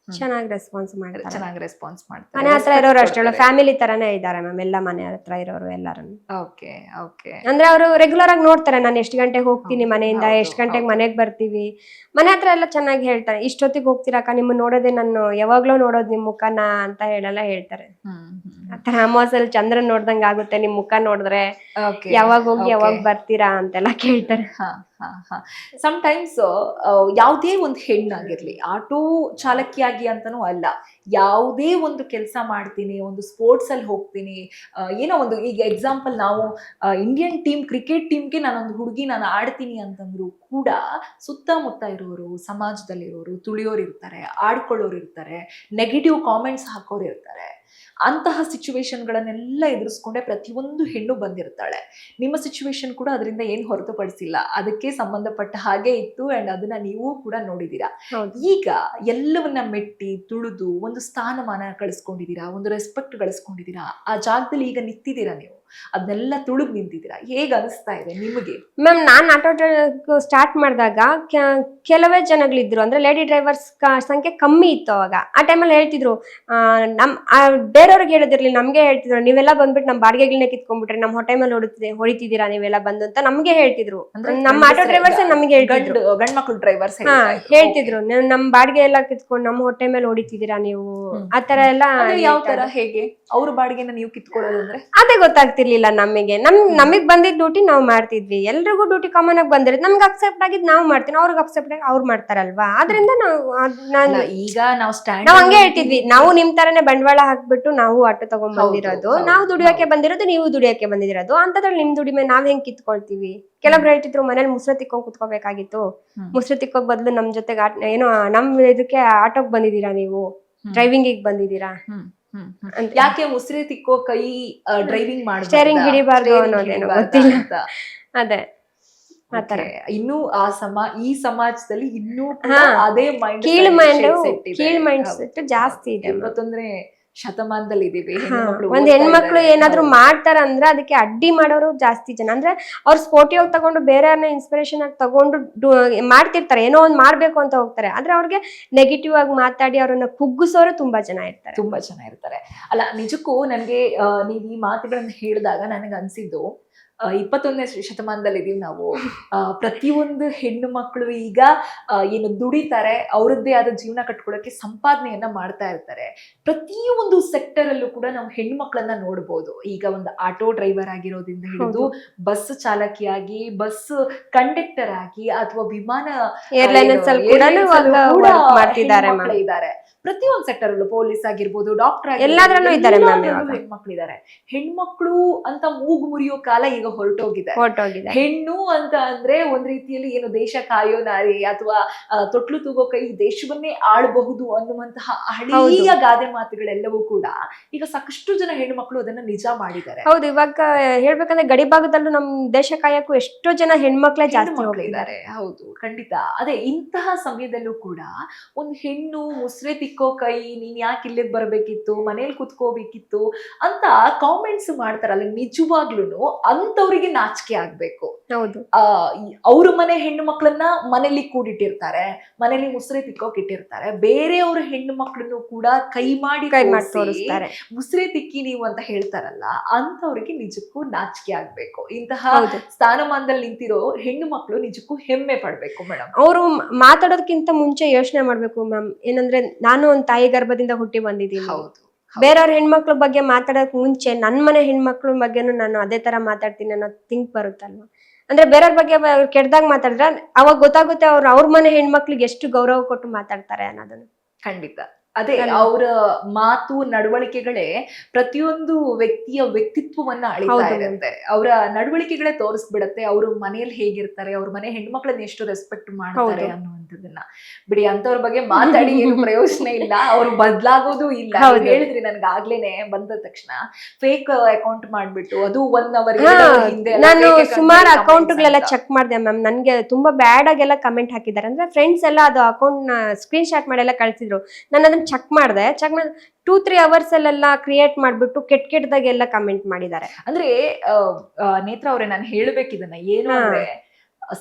S2: ಚೆನ್ನಾಗಿ ರೆಸ್ಪಾನ್ಸ್ ಮಾಡ್ತಾರೆ.
S1: ಚೆನ್ನಾಗಿ ರೆಸ್ಪಾನ್ಸ್ ಮಾಡ್ತಾರೆ.
S2: ಮನೆ ಹತ್ರ ಇರೋರು ಅಷ್ಟೇ ಫ್ಯಾಮಿಲಿ ತರಾನೇ ಇದ್ದಾರೆ ಮ್ಯಾಮ್. ಎಲ್ಲ ಮನೆ ಹತ್ರ ಇರೋರು ಎಲ್ಲರೂ.
S1: Okay okay.
S2: ಅಂದ್ರೆ ಅವರು ರೆಗ್ಯುಲರ್ ಆಗಿ ನೋಡ್ತಾರೆ ನಾನು ಎಷ್ಟು ಗಂಟೆಗೆ ಹೋಗ್ತೀನಿ ಮನೆಯಿಂದ, ಎಷ್ಟು ಗಂಟೆಗೆ ಮನೆಗೆ ಬರ್ತೀವಿ. ಮನೆ ಹತ್ರ ಎಲ್ಲ ಚೆನ್ನಾಗಿ ಹೇಳ್ತಾರೆ, ಇಷ್ಟೊತ್ತಿಗೆ ಹೋಗ್ತೀರಕ್ಕ, ನಿಮ್ಮನ್ನ ನೋಡೋದೇ ನಾನು ಯಾವಾಗ್ಲೂ ನೋಡೋದು ನಿಮ್ ಮುಖನ ಅಂತ ಹೇಳ್ತಾರೆ. ಆತರ ಅಮಾವಾಸ್ಯಲ್ಲಿ ಚಂದ್ರನ್ ನೋಡ್ದಂಗ ಆಗುತ್ತೆ ನಿಮ್ ಮುಖ ನೋಡಿದ್ರೆ, ಯಾವಾಗ ಹೋಗಿ ಯಾವಾಗ ಬರ್ತೀರಾ ಅಂತೆಲ್ಲ ಕೇಳ್ತಾರೆ.
S1: ಸಮ್ಟೈಮ್ಸ್ ಯಾವುದೇ ಒಂದು ಹೆಣ್ಣಾಗಿರ್ಲಿ, ಆಟೋ ಚಾಲಕಿಯಾಗಿ ಅಂತಾನೂ ಅಲ್ಲ, ಯಾವುದೇ ಒಂದು ಕೆಲಸ ಮಾಡ್ತೀನಿ, ಒಂದು ಸ್ಪೋರ್ಟ್ಸ್ ಅಲ್ಲಿ ಹೋಗ್ತೀನಿ, ಏನೋ ಒಂದು, ಈಗ ಎಕ್ಸಾಂಪಲ್ ನಾವು ಇಂಡಿಯನ್ ಟೀಮ್ ಕ್ರಿಕೆಟ್ ಟೀಮ್ಗೆ ನಾನೊಂದು ಹುಡುಗಿ ನಾನು ಆಡ್ತೀನಿ ಅಂತಂದ್ರು ಕೂಡ ಸುತ್ತಮುತ್ತ ಇರೋರು, ಸಮಾಜದಲ್ಲಿರೋರು ತುಳಿಯೋರು ಇರ್ತಾರೆ, ಆಡ್ಕೊಳ್ಳೋರು ಇರ್ತಾರೆ, ನೆಗೆಟಿವ್ ಕಾಮೆಂಟ್ಸ್ ಹಾಕೋರು ಇರ್ತಾರೆ. ಅಂತಹ ಸಿಚುವೇಶನ್ಗಳನ್ನೆಲ್ಲ ಎದುರಿಸ್ಕೊಂಡೆ ಪ್ರತಿಯೊಂದು ಹೆಣ್ಣು ಬಂದಿರ್ತಾಳೆ. ನಿಮ್ಮ ಸಿಚುವೇಶನ್ ಕೂಡ ಅದರಿಂದ ಏನು ಹೊರತುಪಡಿಸಿಲ್ಲ, ಅದಕ್ಕೆ ಸಂಬಂಧಪಟ್ಟ ಹಾಗೆ ಇತ್ತು. ಅಂಡ್ ಅದನ್ನ ನೀವು ಕೂಡ ನೋಡಿದೀರಾ. ಈಗ ಎಲ್ಲವನ್ನ ಮೆಟ್ಟಿ ತುಳಿದು ಒಂದು ಸ್ಥಾನಮಾನ ಗಳಿಸ್ಕೊಂಡಿದ್ದೀರಾ, ಒಂದು ರೆಸ್ಪೆಕ್ಟ್ ಗಳಿಸ್ಕೊಂಡಿದ್ದೀರಾ, ಆ ಜಾಗದಲ್ಲಿ ಈಗ ನಿಂತಿದ್ದೀರಾ ನೀವು, ಅದನ್ನೆಲ್ಲ ತುಳುಗ್ ನಿಂತಿದ್ದೀರಾ. ಹೇಗೆ ಅನಿಸ್ತಾ ಇದೆ ನಿಮಗೆ?
S2: ಮ್ಯಾಮ್, ನಾನ್ ಆಟೋ ಸ್ಟಾರ್ಟ್ ಮಾಡಿದಾಗ ಕೆಲವೇ ಜನಗಳಿದ್ರು, ಅಂದ್ರೆ ಲೇಡಿ ಡ್ರೈವರ್ಸ್ ಸಂಖ್ಯೆ ಕಮ್ಮಿ ಇತ್ತು ಅವಾಗ. ಆ ಟೈಮಲ್ಲಿ ಹೇಳ್ತಿದ್ರು, ನಮ್ ಬೇರೆಯವ್ರಿಗೆ ಹೇಳೋದಿರ್ಲಿ, ನಮ್ಗೆ ಹೇಳ್ತಿದ್ರು, ನೀವೆಲ್ಲ ಬಂದ್ಬಿಟ್ಟು ನಮ್ ಬಾಡಿಗೆಗಳನ್ನ ಕಿತ್ಕೊಂಡ್ಬಿಟ್ರೆ ನಮ್ ಹೊಟ್ಟೆ ಮೇಲೆ ಹೊಡಿತಿದ್ದೀರಾ ನೀವೆಲ್ಲ ಬಂದು ಅಂತ ನಮ್ಗೆ ಹೇಳ್ತಿದ್ರು. ನಮ್ಮ ಆಟೋ ಡ್ರೈವರ್ಸ್ ನಮ್ಗೆ ಹೇಳ್ತಿದ್ರು,
S1: ಗಂಡ್ ಮಕ್ಳು ಡ್ರೈವರ್ಸ್
S2: ಹೇಳ್ತಿದ್ರು, ನಮ್ ಬಾಡಿಗೆ ಎಲ್ಲ ಕಿತ್ಕೊಂಡು ನಮ್ಮ ಹೊಟ್ಟೆ ಮೇಲೆ ಹೊಡಿತಿದ್ದೀರಾ ನೀವು, ಆತರ ಎಲ್ಲ.
S1: ಯಾವ ತರ, ಹೇಗೆ ಅವ್ರ ಬಾಡಿಗೆನ ನೀವು ಕಿತ್ಕೊಳ್ಳೋದಂದ್ರೆ?
S2: ಅದೇ ಗೊತ್ತಾಗ್ತಿರ್ಲಿಲ್ಲ ನಮಗೆ. ನಮಗ್ ಬಂದಿದ್ ಡ್ಯೂಟಿ ನಾವ್ ಮಾಡ್ತಿದ್ವಿ, ಎಲ್ರಿಗೂ ಡ್ಯೂಟಿ ಕಾಮನ್ ಆಗಿ ಬಂದಿರೋದು, ನಮ್ಗೆ ಅಕ್ಸೆಪ್ಟ್ ಆಗಿದ್ ನಾವ್ ಮಾಡ್ತೀವಿ, ಅವ್ರಿಗೆ ಅಕ್ಸೆಪ್ಟ್ ಆಗಿ ಅವ್ರು ಮಾಡ್ತಾರಲ್ವಾ. ಆದ್ರಿಂದ
S1: ಈಗ ನಾವು
S2: ಹಂಗೆ ಹೇಳ್ತಿದ್ವಿ, ನಾವು ನಿಮ್ ತರನೇ ಬಂಡವಾಳ ಹಾಕ್ಬಿಟ್ಟು ನಾವು ಆಟೋ ತಗೊಂಡ್ ಬಂದಿರೋದು, ನಾವು ದುಡಿಯೋಕೆ ಬಂದಿರೋದು, ನೀವು ದುಡಿಯೋಕೆ ಬಂದಿರೋದು, ಅಂತದ್ರಲ್ಲಿ ನಿಮ್ ದುಡಿಮೆ ನಾವ್ ಹೆಂಗ್ ಕಿತ್ಕೊಳ್ತೀವಿ. ಕೆಲವ್ರು ಹೇಳ್ತಿದ್ರು, ಮನೇಲಿ ಮುಸ್ರೆ ತಿಕ್ಕೊಂಡ್ ಕುತ್ಕೋಬೇಕಾಗಿತ್ತು, ಮುಸ್ರೆ ತಿಕ್ಕೋಕ್ ಬದ್ಲು ನಮ್ ಜೊತೆಗೆ ಏನೋ ನಮ್ ಇದಕ್ಕೆ ಆಟೋಕ್ ಬಂದಿದ್ದೀರಾ, ನೀವು ಡ್ರೈವಿಂಗ್ ಬಂದಿದ್ದೀರಾ,
S1: ಯಾಕೆ ಮುಸ್ರೆ ತಿಕ್ಕೋ ಕೈ ಡ್ರೈವಿಂಗ್ ಮಾಡಿ
S2: ಸ್ಟೇರಿಂಗ್ ಹಿಡಿಬಾರ್ದು ಅನ್ನೋದೇನೋ ಗೊತ್ತಿಲ್ಲ. ಅದೇ ಆತರ
S1: ಇನ್ನು ಈ ಸಮಾಜದಲ್ಲಿ ಇನ್ನೂ ಅದೇ
S2: ಕೀಳ್ ಮೈಂಡ್ ಸೆಟ್ ಜಾಸ್ತಿ ಇದೆ.
S1: ಇವತ್ತೊಂದ್ರೆ ಶತಮಾನದಲ್ಲಿ ಇದೀವಿ.
S2: ಒಂದ್ ಹೆಣ್ಮಕ್ಳು ಏನಾದ್ರು ಮಾಡ್ತಾರಂದ್ರೆ ಅದಕ್ಕೆ ಅಡ್ಡಿ ಮಾಡೋರು ಜಾಸ್ತಿ ಜನ. ಅಂದ್ರೆ ಅವ್ರು ಸ್ಪೋರ್ಟಿವ್ ಆಗಿ ತಗೊಂಡು ಬೇರೆಯವ್ರನ್ನ ಇನ್ಸ್ಪಿರೇಷನ್ ಆಗಿ ತಗೊಂಡು ಮಾಡ್ತಿರ್ತಾರೆ, ಏನೋ ಒಂದ್ ಮಾಡ್ಬೇಕು ಅಂತ ಹೋಗ್ತಾರೆ. ಆದ್ರೆ ಅವ್ರಿಗೆ ನೆಗೆಟಿವ್ ಆಗಿ ಮಾತಾಡಿ ಅವ್ರನ್ನ ಕುಗ್ಗಿಸೋರು ತುಂಬಾ ಜನ ಇರ್ತಾರೆ.
S1: ಅಲ್ಲ, ನಿಜಕ್ಕೂ ನನ್ಗೆ ನೀವ್ ಈ ಮಾತುಗಳನ್ನ ಹೇಳಿದಾಗ ನನಗೆ ಅನ್ಸಿದ್ದು, 21ನೇ ಶತಮಾನದಲ್ಲಿ ಇದೀವಿ ನಾವು. ಪ್ರತಿಯೊಂದು ಹೆಣ್ಣು ಮಕ್ಕಳು ಈಗ ಏನು ದುಡಿತಾರೆ, ಅವರದ್ದೇ ಆದ ಜೀವನ ಕಟ್ಕೊಳ್ಳೋಕೆ ಸಂಪಾದನೆಯನ್ನ ಮಾಡ್ತಾ ಇರ್ತಾರೆ. ಪ್ರತಿಯೊಂದು ಸೆಕ್ಟರ್ ಅಲ್ಲೂ ಕೂಡ ನಾವು ಹೆಣ್ಣು ಮಕ್ಕಳನ್ನ ನೋಡ್ಬೋದು. ಈಗ ಒಂದು ಆಟೋ ಡ್ರೈವರ್ ಆಗಿರೋದ್ರಿಂದ ಹಿಡಿದು ಬಸ್ ಚಾಲಕಿಯಾಗಿ, ಬಸ್ ಕಂಡಕ್ಟರ್ ಆಗಿ, ಅಥವಾ ವಿಮಾನ
S2: ಏರ್ಲೈನ್ಸ್
S1: ಇದ್ದಾರೆ. ಪ್ರತಿಯೊಂದು ಸೆಕ್ಟರ್ ಅಲ್ಲೂ ಪೊಲೀಸ್ ಆಗಿರ್ಬೋದು, ಡಾಕ್ಟರ್
S2: ಎಲ್ಲಾದ್ರಲ್ಲೂ ಇದ್ದಾರೆ.
S1: ಹೆಣ್ಮಕ್ಳಿದ್ದಾರೆ. ಹೆಣ್ಮಕ್ಳು ಅಂತ ಮೂಗು ಮುರಿಯೋ ಕಾಲ ಈಗ ಹೊರಟೋಗಿದೆ. ಹೆಣ್ಣು ಅಂತ ಅಂದ್ರೆ ಒಂದ್ ರೀತಿಯಲ್ಲಿ ಏನು ದೇಶ ಕಾಯೋ ನಾರಿ, ಅಥವಾ ತೊಟ್ಲು ತೂಗೋ ಕೈ ದೇಶವನ್ನೇ ಆಳಬಹುದು ಅನ್ನುವಂತಹ ಹಳೆಯ ಗಾದೆ ಮಾತುಗಳೆಲ್ಲವೂ ಕೂಡ ಈಗ ಸಾಕಷ್ಟು ಜನ ಹೆಣ್ಣು ಮಕ್ಕಳು ಅದನ್ನ ನಿಜ ಮಾಡಿದ್ದಾರೆ.
S2: ಹೌದು, ಇವಾಗ ಹೇಳ್ಬೇಕಂದ್ರೆ ಗಡಿ ಭಾಗದಲ್ಲೂ ನಮ್ ದೇಶ ಕಾಯಕ್ಕೂ ಎಷ್ಟೋ ಜನ ಹೆಣ್ಮಕ್ಳೇ ಜಾಸ್ತಿ
S1: ಇದ್ದಾರೆ. ಹೌದು, ಖಂಡಿತ. ಅದೇ ಇಂತಹ ಸಮಯದಲ್ಲೂ ಕೂಡ ಒಂದು ಹೆಣ್ಣು ಮುಸ್ರೆ ತಿಕ್ಕೋ ಕೈ, ನೀನ್ ಯಾಕೆ ಇಲ್ಲಿಗೆ ಬರ್ಬೇಕಿತ್ತು, ಮನೇಲಿ ಕುತ್ಕೋಬೇಕಿತ್ತು ಅಂತ ಕಾಮೆಂಟ್ಸ್ ಮಾಡ್ತಾರಲ್ಲ, ನಿಜವಾಗ್ಲೂ ಅಂತವ್ರಿಗೆ ನಾಚಿಕೆ ಆಗ್ಬೇಕು.
S2: ಹೌದು,
S1: ಅವ್ರ ಮನೆ ಹೆಣ್ಣು ಮಕ್ಕಳನ್ನ ಮನೇಲಿ ಕೂಡಿಟ್ಟಿರ್ತಾರೆ, ಮನೇಲಿ ಮುಸ್ರೆ ತಿಕ್ಕೋಕ್ ಇಟ್ಟಿರ್ತಾರೆ. ಬೇರೆಯವ್ರ ಹೆಣ್ಣು ಮಕ್ಕಳನ್ನು ಕೂಡ ಕೈ ಮಾಡಿ ತೋರಿಸ್ತಾರೆ, ಮುಸ್ರೆ ತಿಕ್ಕಿ ನೀವು ಅಂತ ಹೇಳ್ತಾರಲ್ಲ, ಅಂತವ್ರಿಗೆ ನಿಜಕ್ಕೂ ನಾಚಿಕೆ ಆಗ್ಬೇಕು. ಇಂತಹ ಸ್ಥಾನಮಾನದಲ್ಲಿ ನಿಂತಿರೋ ಹೆಣ್ಣು ಮಕ್ಕಳು ನಿಜಕ್ಕೂ ಹೆಮ್ಮೆ ಪಡ್ಬೇಕು ಮೇಡಮ್.
S2: ಅವರು ಮಾತಾಡೋದಕ್ಕಿಂತ ಮುಂಚೆ ಯೋಚನೆ ಮಾಡ್ಬೇಕು ಮ್ಯಾಮ್. ಏನಂದ್ರೆ, ನಾನು ಒಂದ್ ತಾಯಿ ಗರ್ಭದಿಂದ ಹುಟ್ಟಿ ಬಂದಿದ್ದೀನಿ. ಬೇರೆಯವ್ರ ಹೆಣ್ಮಕ್ಳ ಬಗ್ಗೆ ಮಾತಾಡೋಕ್ ಮುಂಚೆ ನನ್ ಮನೆ ಹೆಣ್ಮಕ್ಳ ಬಗ್ಗೆನು ನಾನು ಅದೇ ತರ ಮಾತಾಡ್ತೀನಿ ಅನ್ನೋ ಥಿಂಕ್ ಬರುತ್ತಲ್ವಾ. ಅಂದ್ರೆ ಬೇರೆಯವ್ರ ಬಗ್ಗೆ ಕೆಟ್ಟದಾಗ ಮಾತಾಡಿದ್ರೆ ಅವಾಗ ಗೊತ್ತಾಗುತ್ತೆ ಅವ್ರ ಮನೆ ಹೆಣ್ಮಕ್ಳಿಗೆ ಎಷ್ಟು ಗೌರವ ಕೊಟ್ಟು ಮಾತಾಡ್ತಾರೆ ಅನ್ನೋದನ್ನ.
S1: ಖಂಡಿತ ಅದೇ ಅವರ ಮಾತು ನಡವಳಿಕೆಗಳೇ ಪ್ರತಿಯೊಂದು ವ್ಯಕ್ತಿಯ ವ್ಯಕ್ತಿತ್ವವನ್ನ ಅಳಿತಾ
S2: ಹೌದು.
S1: ಇರುತ್ತೆ. ಅವರ ನಡವಳಿಕೆಗಳೇ ತೋರಿಸ್ಬಿಡತ್ತೆ ಅವ್ರ ಮನೆಯಲ್ಲಿ ಹೇಗಿರ್ತಾರೆ, ಅವ್ರ ಮನೆ ಹೆಣ್ಮಕ್ಳನ್ನ ಎಷ್ಟು ರೆಸ್ಪೆಕ್ಟ್ ಮಾಡ್ತಾರೆ
S2: ಹೌದು.
S1: ಅನ್ನುವಂಥದ್ದನ್ನ. ಬಿಡಿ, ಅಂತವ್ರ ಬಗ್ಗೆ ಮಾತಾಡಿ ಏನು ಪ್ರಯೋಜನ ಇಲ್ಲ, ಅವ್ರು ಬದ್ಲಾಗೋದು ಇಲ್ಲ.
S2: ಹೌದು.
S1: ನೀವ್ ಹೇಳಿದ್ರಿ ನನ್ಗೆ ಆಗ್ಲೇನೆ ಬಂದ ತಕ್ಷಣ ಫೇಕ್ ಅಕೌಂಟ್ ಮಾಡ್ಬಿಟ್ಟು ಅದು 1 hour ಹಿಂದೆ ಎಲ್ಲ
S2: ನಾನು
S1: fake account
S2: ಸುಮಾರು
S1: comments
S2: ಅಕೌಂಟ್ಗಳೆಲ್ಲ
S1: ಅಂತ.
S2: ಚೆಕ್ ಮಾಡಿದೆ ಮ್ಯಾಮ್. ನನ್ಗೆ ತುಂಬಾ ಬ್ಯಾಡ್ ಆಗೆಲ್ಲ ಕಮೆಂಟ್ ಹಾಕಿದ್ದಾರೆ. ಅಂದ್ರೆ ಫ್ರೆಂಡ್ಸ್ ಎಲ್ಲ ಅದು ಅಕೌಂಟ್ ನ ಸ್ಕ್ರೀನ್ ಶಾಟ್ ಮಾಡಿ ಎಲ್ಲ ಕಳ್ಸಿದ್ರು. ನಾನು ಅದನ್ನ ಚೆಕ್ ಮಾಡಿದೆ. 2-3 ಅವರ್ಸ್ ಅಲ್ಲೆಲ್ಲ ಕ್ರಿಯೇಟ್ ಮಾಡ್ಬಿಟ್ಟು ಕೆಟ್ಟದಾಗೆಲ್ಲ ಕಮೆಂಟ್ ಮಾಡಿದ್ದಾರೆ.
S1: ಅಂದ್ರೆ ನೇತ್ರ ಅವ್ರೆ, ನಾನು ಹೇಳ್ಬೇಕಿದನ್ನ ಏನು ಅಂದ್ರೆ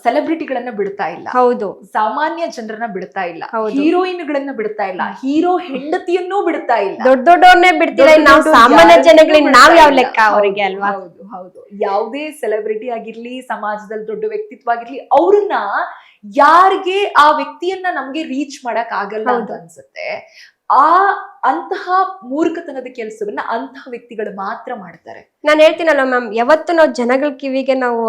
S1: ಸೆಲೆಬ್ರಿಟಿಗಳನ್ನ ಬಿಡ್ತಾ ಇಲ್ಲ,
S2: ಹೌದು
S1: ಸಾಮಾನ್ಯ ಜನರನ್ನ ಬಿಡ್ತಾ ಇಲ್ಲ,
S2: ಹೌದು.
S1: ಹೀರೋಯಿನ್ ಗಳನ್ನ ಬಿಡ್ತಾ ಇಲ್ಲ, ಹೀರೋ ಹೆಂಡತಿಯನ್ನೂ ಬಿಡ್ತಾ ಇಲ್ಲ,
S2: ದೊಡ್ಡವ್ರನ್ನೇ ಬಿಡ್ತೀರ. ನಾವು ಸಾಮಾನ್ಯ ಜನಗಳಿಗೆ ನಾವ್ ಯಾವ ಲೆಕ್ಕ ಅವರಿಗೆ ಅಲ್ವಾ?
S1: ಹೌದು ಹೌದು. ಯಾವುದೇ ಸೆಲೆಬ್ರಿಟಿ ಆಗಿರ್ಲಿ, ಸಮಾಜದಲ್ಲಿ ದೊಡ್ಡ ವ್ಯಕ್ತಿತ್ವ ಆಗಿರ್ಲಿ, ಅವ್ರನ್ನ ಯಾರಿಗೆ ಆ ವ್ಯಕ್ತಿಯನ್ನ ನಮ್ಗೆ ರೀಚ್ ಮಾಡಕ್ ಆಗಲ್ಲ ಅಂತ ಅನ್ಸುತ್ತೆ, ಅಂತಹ ಮೂರ್ಖತನದ ಕೆಲಸವನ್ನ ಅಂತಹ ವ್ಯಕ್ತಿಗಳು ಮಾತ್ರ ಮಾಡ್ತಾರೆ.
S2: ನಾನು ಹೇಳ್ತೀನಲ್ಲ ಮ್ಯಾಮ್, ಯಾವತ್ತು ನಾವು ಜನಗಳ ಕಿವಿಗೆ ನಾವು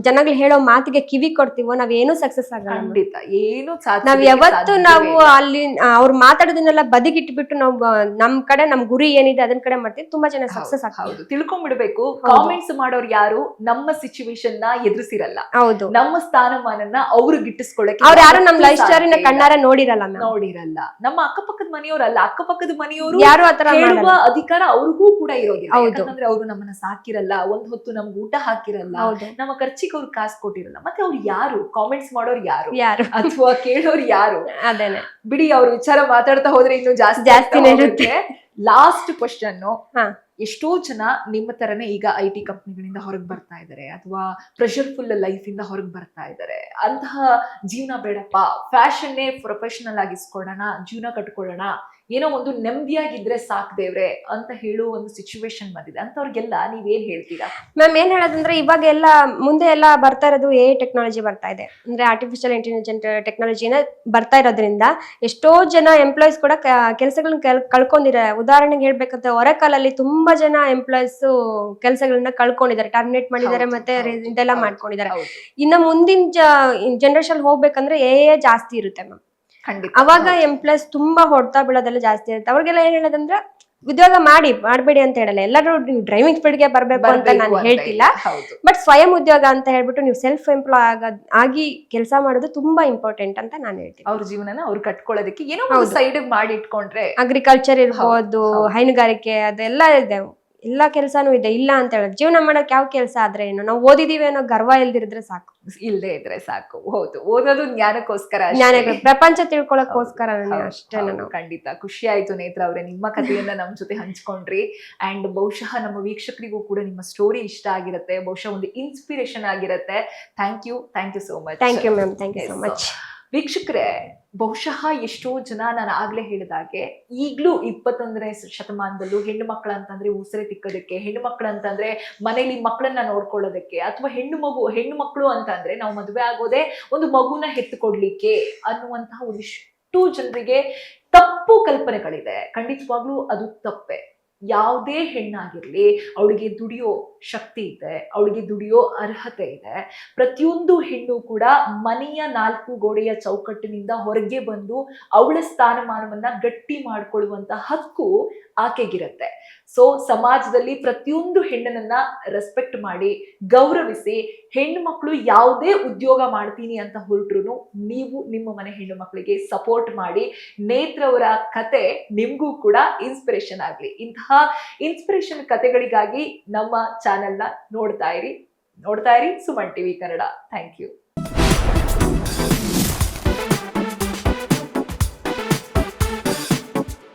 S2: ಜನಗಳು ಹೇಳೋ ಮಾತಿಗೆ ಕಿವಿ ಕೊಡ್ತೀವೋ ನಾವೇನು ಸಕ್ಸಸ್ ಆಗಲ್ಲ.
S1: ಖಂಡಿತ ಏನು
S2: ನಾವ್ ಯಾವತ್ತು ನಾವು ಅಲ್ಲಿ ಅವ್ರು ಮಾತಾಡೋದನ್ನೆಲ್ಲ ಬದಿಗಿಟ್ಬಿಟ್ಟು ನಾವು ನಮ್ ಕಡೆ ನಮ್ ಗುರಿ ಏನಿದೆ ಅದನ್ ಕಡೆ ಮಾಡ್ತೀವಿ, ತುಂಬಾ ಜನ ಸಕ್ಸಸ್ ಆಗ್ತಾರೆ.
S1: ಹೌದು, ತಿಳ್ಕೊಂಡ್ಬಿಡ್ಬೇಕು. ಕಾಮೆಂಟ್ಸ್ ಮಾಡೋರು ಯಾರು ನಮ್ಮ ಸಿಚುವೇಶನ್ ನ ಎದುರಿಸಿರಲ್ಲ,
S2: ಹೌದು.
S1: ನಮ್ಮ ಸ್ಥಾನಮಾನನ ಅವ್ರು ಗಿಟ್ಟಿಸ್ಕೊಳ್ಳಕ್ಕೆ
S2: ಅವ್ರು ಯಾರು ನಮ್ ಲೈಫ್ ಸ್ಟೋರಿನ ಕಣ್ಣಾರ ನೋಡಿರಲ್ಲ ಮ್ಯಾಮ್,
S1: ನೋಡಿರಲ್ಲ. ನಮ್ಮ ಅಕ್ಕಪಕ್ಕದ ಮನೆಯವರಲ್ಲ, ಅಕ್ಕಪಕ್ಕದ ಮನೆಯವರು
S2: ಯಾರು ಆತರ
S1: ಹೇಳುವ ಅಧಿಕಾರ ಅವ್ರಿಗೂ ಕೂಡ ಇರೋದಿಲ್ಲ.
S2: ಹೌದು.
S1: ಯಾಕಂದ್ರೆ ಅವ್ರು ನಮ್ಮನ್ನ ಸಾಕಿರಲ್ಲ, ಒಂದ್ ಹೊತ್ತು ನಮ್ಗೆ ಊಟ ಹಾಕಿರಲ್ಲ,
S2: ಹೌದು.
S1: ನಮ್ಮ ಖರ್ಚಿಗೆ ಅವ್ರು ಕಾಸು ಕೊಟ್ಟಿರಲ್ಲ. ಮತ್ತೆ ಅವ್ರು ಯಾರು? ಕಾಮೆಂಟ್ಸ್ ಮಾಡೋರು ಯಾರು
S2: ಯಾರು
S1: ಅಥವಾ ಕೇಳೋರು ಯಾರು?
S2: ಅದೇನೆ
S1: ಬಿಡಿ, ಅವ್ರ ವಿಚಾರ ಮಾತಾಡ್ತಾ ಹೋದ್ರೆ ಇನ್ನು
S2: ಜಾಸ್ತಿನೇ ಇರುತ್ತೆ.
S1: ಲಾಸ್ಟ್ ಕ್ವಶನ್,
S2: ಹಾ.
S1: ಎಷ್ಟೋ ಜನ ನಿಮ್ಮ ತರನೇ ಈಗ IT ಕಂಪ್ನಿಗಳಿಂದ ಹೊರಗೆ ಬರ್ತಾ ಇದ್ದಾರೆ, ಅಥವಾ ಪ್ರೆಷರ್ ಫುಲ್ ಲೈಫ್ ಇಂದ ಹೊರಗೆ ಬರ್ತಾ ಇದ್ದಾರೆ. ಅಂತಹ ಜೀವನ ಬೇಡಪ್ಪ, ಫ್ಯಾಷನ್ನೇ ಪ್ರೊಫೆಷನಲ್ ಆಗಿಸ್ಕೊಳ್ಳೋಣ, ಜೀವನ ಕಟ್ಕೊಳ್ಳೋಣ, ಏನೋ ಒಂದು ನೆಮ್ಮದಿಯಾಗಿದ್ರೆ ಸಾಕ್ ದೇವ್ರೆ ಅಂತ ಹೇಳೋ ಒಂದು ಸಿಚುವೇಶನ್ ಬಂದಿದೆ. ಅಂತವ್ರಿಗೆಲ್ಲ ನೀವೇನ್ ಹೇಳ್ತೀರಾ?
S2: ಮ್ಯಾಮ್ ಏನ್ ಹೇಳೋದಂದ್ರೆ, ಇವಾಗ ಎಲ್ಲ ಮುಂದೆ ಎಲ್ಲ ಬರ್ತಾ ಇರೋದು AI ಟೆಕ್ನಾಲಜಿ ಬರ್ತಾ ಇದೆ. ಅಂದ್ರೆ ಆರ್ಟಿಫಿಷಿಯಲ್ ಇಂಟೆಲಿಜೆಂಟ್ ಟೆಕ್ನಾಲಜಿನ ಬರ್ತಾ ಇರೋದ್ರಿಂದ ಎಷ್ಟೋ ಜನ ಎಂಪ್ಲಾಯೀಸ್ ಕೂಡ ಕೆಲಸಗಳನ್ನ ಕಳ್ಕೊಂಡಿದ್ದಾರೆ. ಉದಾಹರಣೆಗೆ ಹೇಳ್ಬೇಕಂದ್ರೆ Oracle ಅಲ್ಲಿ ತುಂಬಾ ಜನ ಎಂಪ್ಲಾಯೀಸ್ ಕೆಲಸಗಳನ್ನ ಕಳ್ಕೊಂಡಿದ್ದಾರೆ, ಟರ್ಮಿನೇಟ್ ಮಾಡಿದ್ದಾರೆ, ಮತ್ತೆ ಇದೆಲ್ಲ ಮಾಡ್ಕೊಂಡಿದ್ದಾರೆ. ಇನ್ನು ಮುಂದಿನ ಜನರೇಷನ್ ಹೋಗ್ಬೇಕಂದ್ರೆ AI ಜಾಸ್ತಿ ಇರುತ್ತೆ ಮ್ಯಾಮ್. ಅವಾಗ ಎಂಪ್ಲಾಯ್ಸ್ ತುಂಬಾ ಹೊಡ್ತಾ ಬೀಳೋದೆಲ್ಲ ಜಾಸ್ತಿ ಇರುತ್ತೆ. ಅವ್ರಿಗೆಲ್ಲ ಏನ್ ಹೇಳೋದಂದ್ರೆ, ಉದ್ಯೋಗ ಮಾಡಬೇಡಿ ಅಂತ ಹೇಳಲ್ಲ. ಎಲ್ಲರೂ ನೀವು ಡ್ರೈವಿಂಗ್ ಸ್ಪೀಡ್ ಗೆ ಬರ್ಬೇಕು ಅಂತ ನಾನು ಹೇಳ್ತಿಲ್ಲ, ಬಟ್ ಸ್ವಯಂ ಉದ್ಯೋಗ ಅಂತ ಹೇಳ್ಬಿಟ್ಟು ನೀವು ಸೆಲ್ಫ್ ಎಂಪ್ಲಾಯ್ ಆಗಿ ಕೆಲಸ ಮಾಡೋದು ತುಂಬಾ ಇಂಪಾರ್ಟೆಂಟ್ ಅಂತ ನಾನು ಹೇಳ್ತೀನಿ.
S1: ಅವ್ರ ಜೀವನನ ಅವ್ರು ಕಟ್ಕೊಳ್ಳೋದಕ್ಕೆ ಏನೋ ಒಂದು ಸೈಡ್ ಮಾಡಿ ಇಟ್ಕೊಂಡ್ರೆ,
S2: ಅಗ್ರಿಕಲ್ಚರ್ ಇರ್ಬೋದು, ಹೈನುಗಾರಿಕೆ, ಅದೆಲ್ಲ ಇದೆ, ಎಲ್ಲಾ ಕೆಲ್ಸಾನು ಇದೆ. ಇಲ್ಲ ಅಂತ ಹೇಳೋದು, ಜೀವನ ಮಾಡಕ್ ಯಾವ ಕೆಲಸ ಆದ್ರೆ ಏನು, ನಾವು ಓದಿದೀವಿ ಅನ್ನೋ ಗರ್ವ ಇಲ್ದಿರಿದ್ರೆ ಸಾಕು,
S1: ಇಲ್ದೇ ಇದ್ರೆ ಸಾಕು. ಹೌದು, ಓದೋದು ಜ್ಞಾನಕ್ಕೋಸ್ಕರ,
S2: ಪ್ರಪಂಚ ತಿಳ್ಕೊಳಕ್ಕೋಸ್ಕರ ಅಷ್ಟೇ. ನಾನು
S1: ಖಂಡಿತ ಖುಷಿ ಆಯ್ತು ನೇತ್ರ ಅವ್ರೆ, ನಿಮ್ಮ ಕಥೆಯನ್ನ ನಮ್ ಜೊತೆ ಹಂಚ್ಕೊಂಡ್ರಿ. ಅಂಡ್ ಬಹುಶಃ ನಮ್ಮ ವೀಕ್ಷಕರಿಗೂ ಕೂಡ ನಿಮ್ಮ ಸ್ಟೋರಿ ಇಷ್ಟ ಆಗಿರುತ್ತೆ, ಬಹುಶಃ ಒಂದು ಇನ್ಸ್ಪಿರೇಷನ್ ಆಗಿರುತ್ತೆ. Thank you so much.
S2: Thank you ma'am, thank you so much.
S1: ವೀಕ್ಷಕರೇ, ಬಹುಶಃ ಎಷ್ಟೋ ಜನ ನಾನು ಆಗ್ಲೇ ಹೇಳಿದಾಗೆ ಈಗ್ಲೂ 21ನೇ ಶತಮಾನದಲ್ಲೂ ಹೆಣ್ಣು ಮಕ್ಕಳ ಅಂತಂದ್ರೆ ಉಸಿರೆ ತಿಕ್ಕೋದಕ್ಕೆ, ಹೆಣ್ಣು ಮಕ್ಕಳು ಅಂತಂದ್ರೆ ಮನೇಲಿ ಮಕ್ಕಳನ್ನ ನೋಡ್ಕೊಳ್ಳೋದಕ್ಕೆ, ಅಥವಾ ಹೆಣ್ಣು ಮಕ್ಕಳು ಅಂತಂದ್ರೆ ನಾವು ಮದುವೆ ಆಗೋದೇ ಒಂದು ಮಗುನ ಹೆತ್ತುಕೊಡ್ಲಿಕ್ಕೆ ಅನ್ನುವಂತಹ ಒಂದಿಷ್ಟು ಜನರಿಗೆ ತಪ್ಪು ಕಲ್ಪನೆಗಳಿದೆ. ಖಂಡಿತವಾಗ್ಲೂ ಅದು ತಪ್ಪೆ. ಯಾವುದೇ ಹೆಣ್ಣಾಗಿರ್ಲಿ, ಅವಳಿಗೆ ದುಡಿಯೋ ಶಕ್ತಿ ಇದೆ, ಅವಳಿಗೆ ದುಡಿಯೋ ಅರ್ಹತೆ ಇದೆ. ಪ್ರತಿಯೊಂದು ಹೆಣ್ಣು ಕೂಡ ಮನೆಯ 4 ಗೋಡೆಯ ಚೌಕಟ್ಟಿನಿಂದ ಹೊರಗೆ ಬಂದು ಅವಳ ಸ್ಥಾನಮಾನವನ್ನ ಗಟ್ಟಿ ಮಾಡ್ಕೊಳ್ಳುವಂತ ಹಕ್ಕು ಆಕೆಗಿರುತ್ತೆ. ಸೊ ಸಮಾಜದಲ್ಲಿ ಪ್ರತಿಯೊಂದು ಹೆಣ್ಣನ್ನ ರೆಸ್ಪೆಕ್ಟ್ ಮಾಡಿ, ಗೌರವಿಸಿ, ಹೆಣ್ಣು ಮಕ್ಕಳು ಯಾವುದೇ ಉದ್ಯೋಗ ಮಾಡ್ತೀನಿ ಅಂತ ಹೊರಟ್ರು ನೀವು ನಿಮ್ಮ ಮನೆ ಹೆಣ್ಣು ಮಕ್ಕಳಿಗೆ ಸಪೋರ್ಟ್ ಮಾಡಿ. ನೇತ್ರವರ ಕತೆ ನಿಮ್ಗೂ ಕೂಡ ಇನ್ಸ್ಪಿರೇಷನ್ ಆಗ್ಲಿ. ಇಂತಹ ಇನ್ಸ್ಪಿರೇಷನ್ ಕತೆಗಳಿಗಾಗಿ ನಮ್ಮ ಚಾನೆಲ್ನ ನೋಡ್ತಾ ಇರಿ Suman TV Kannada. Thank you.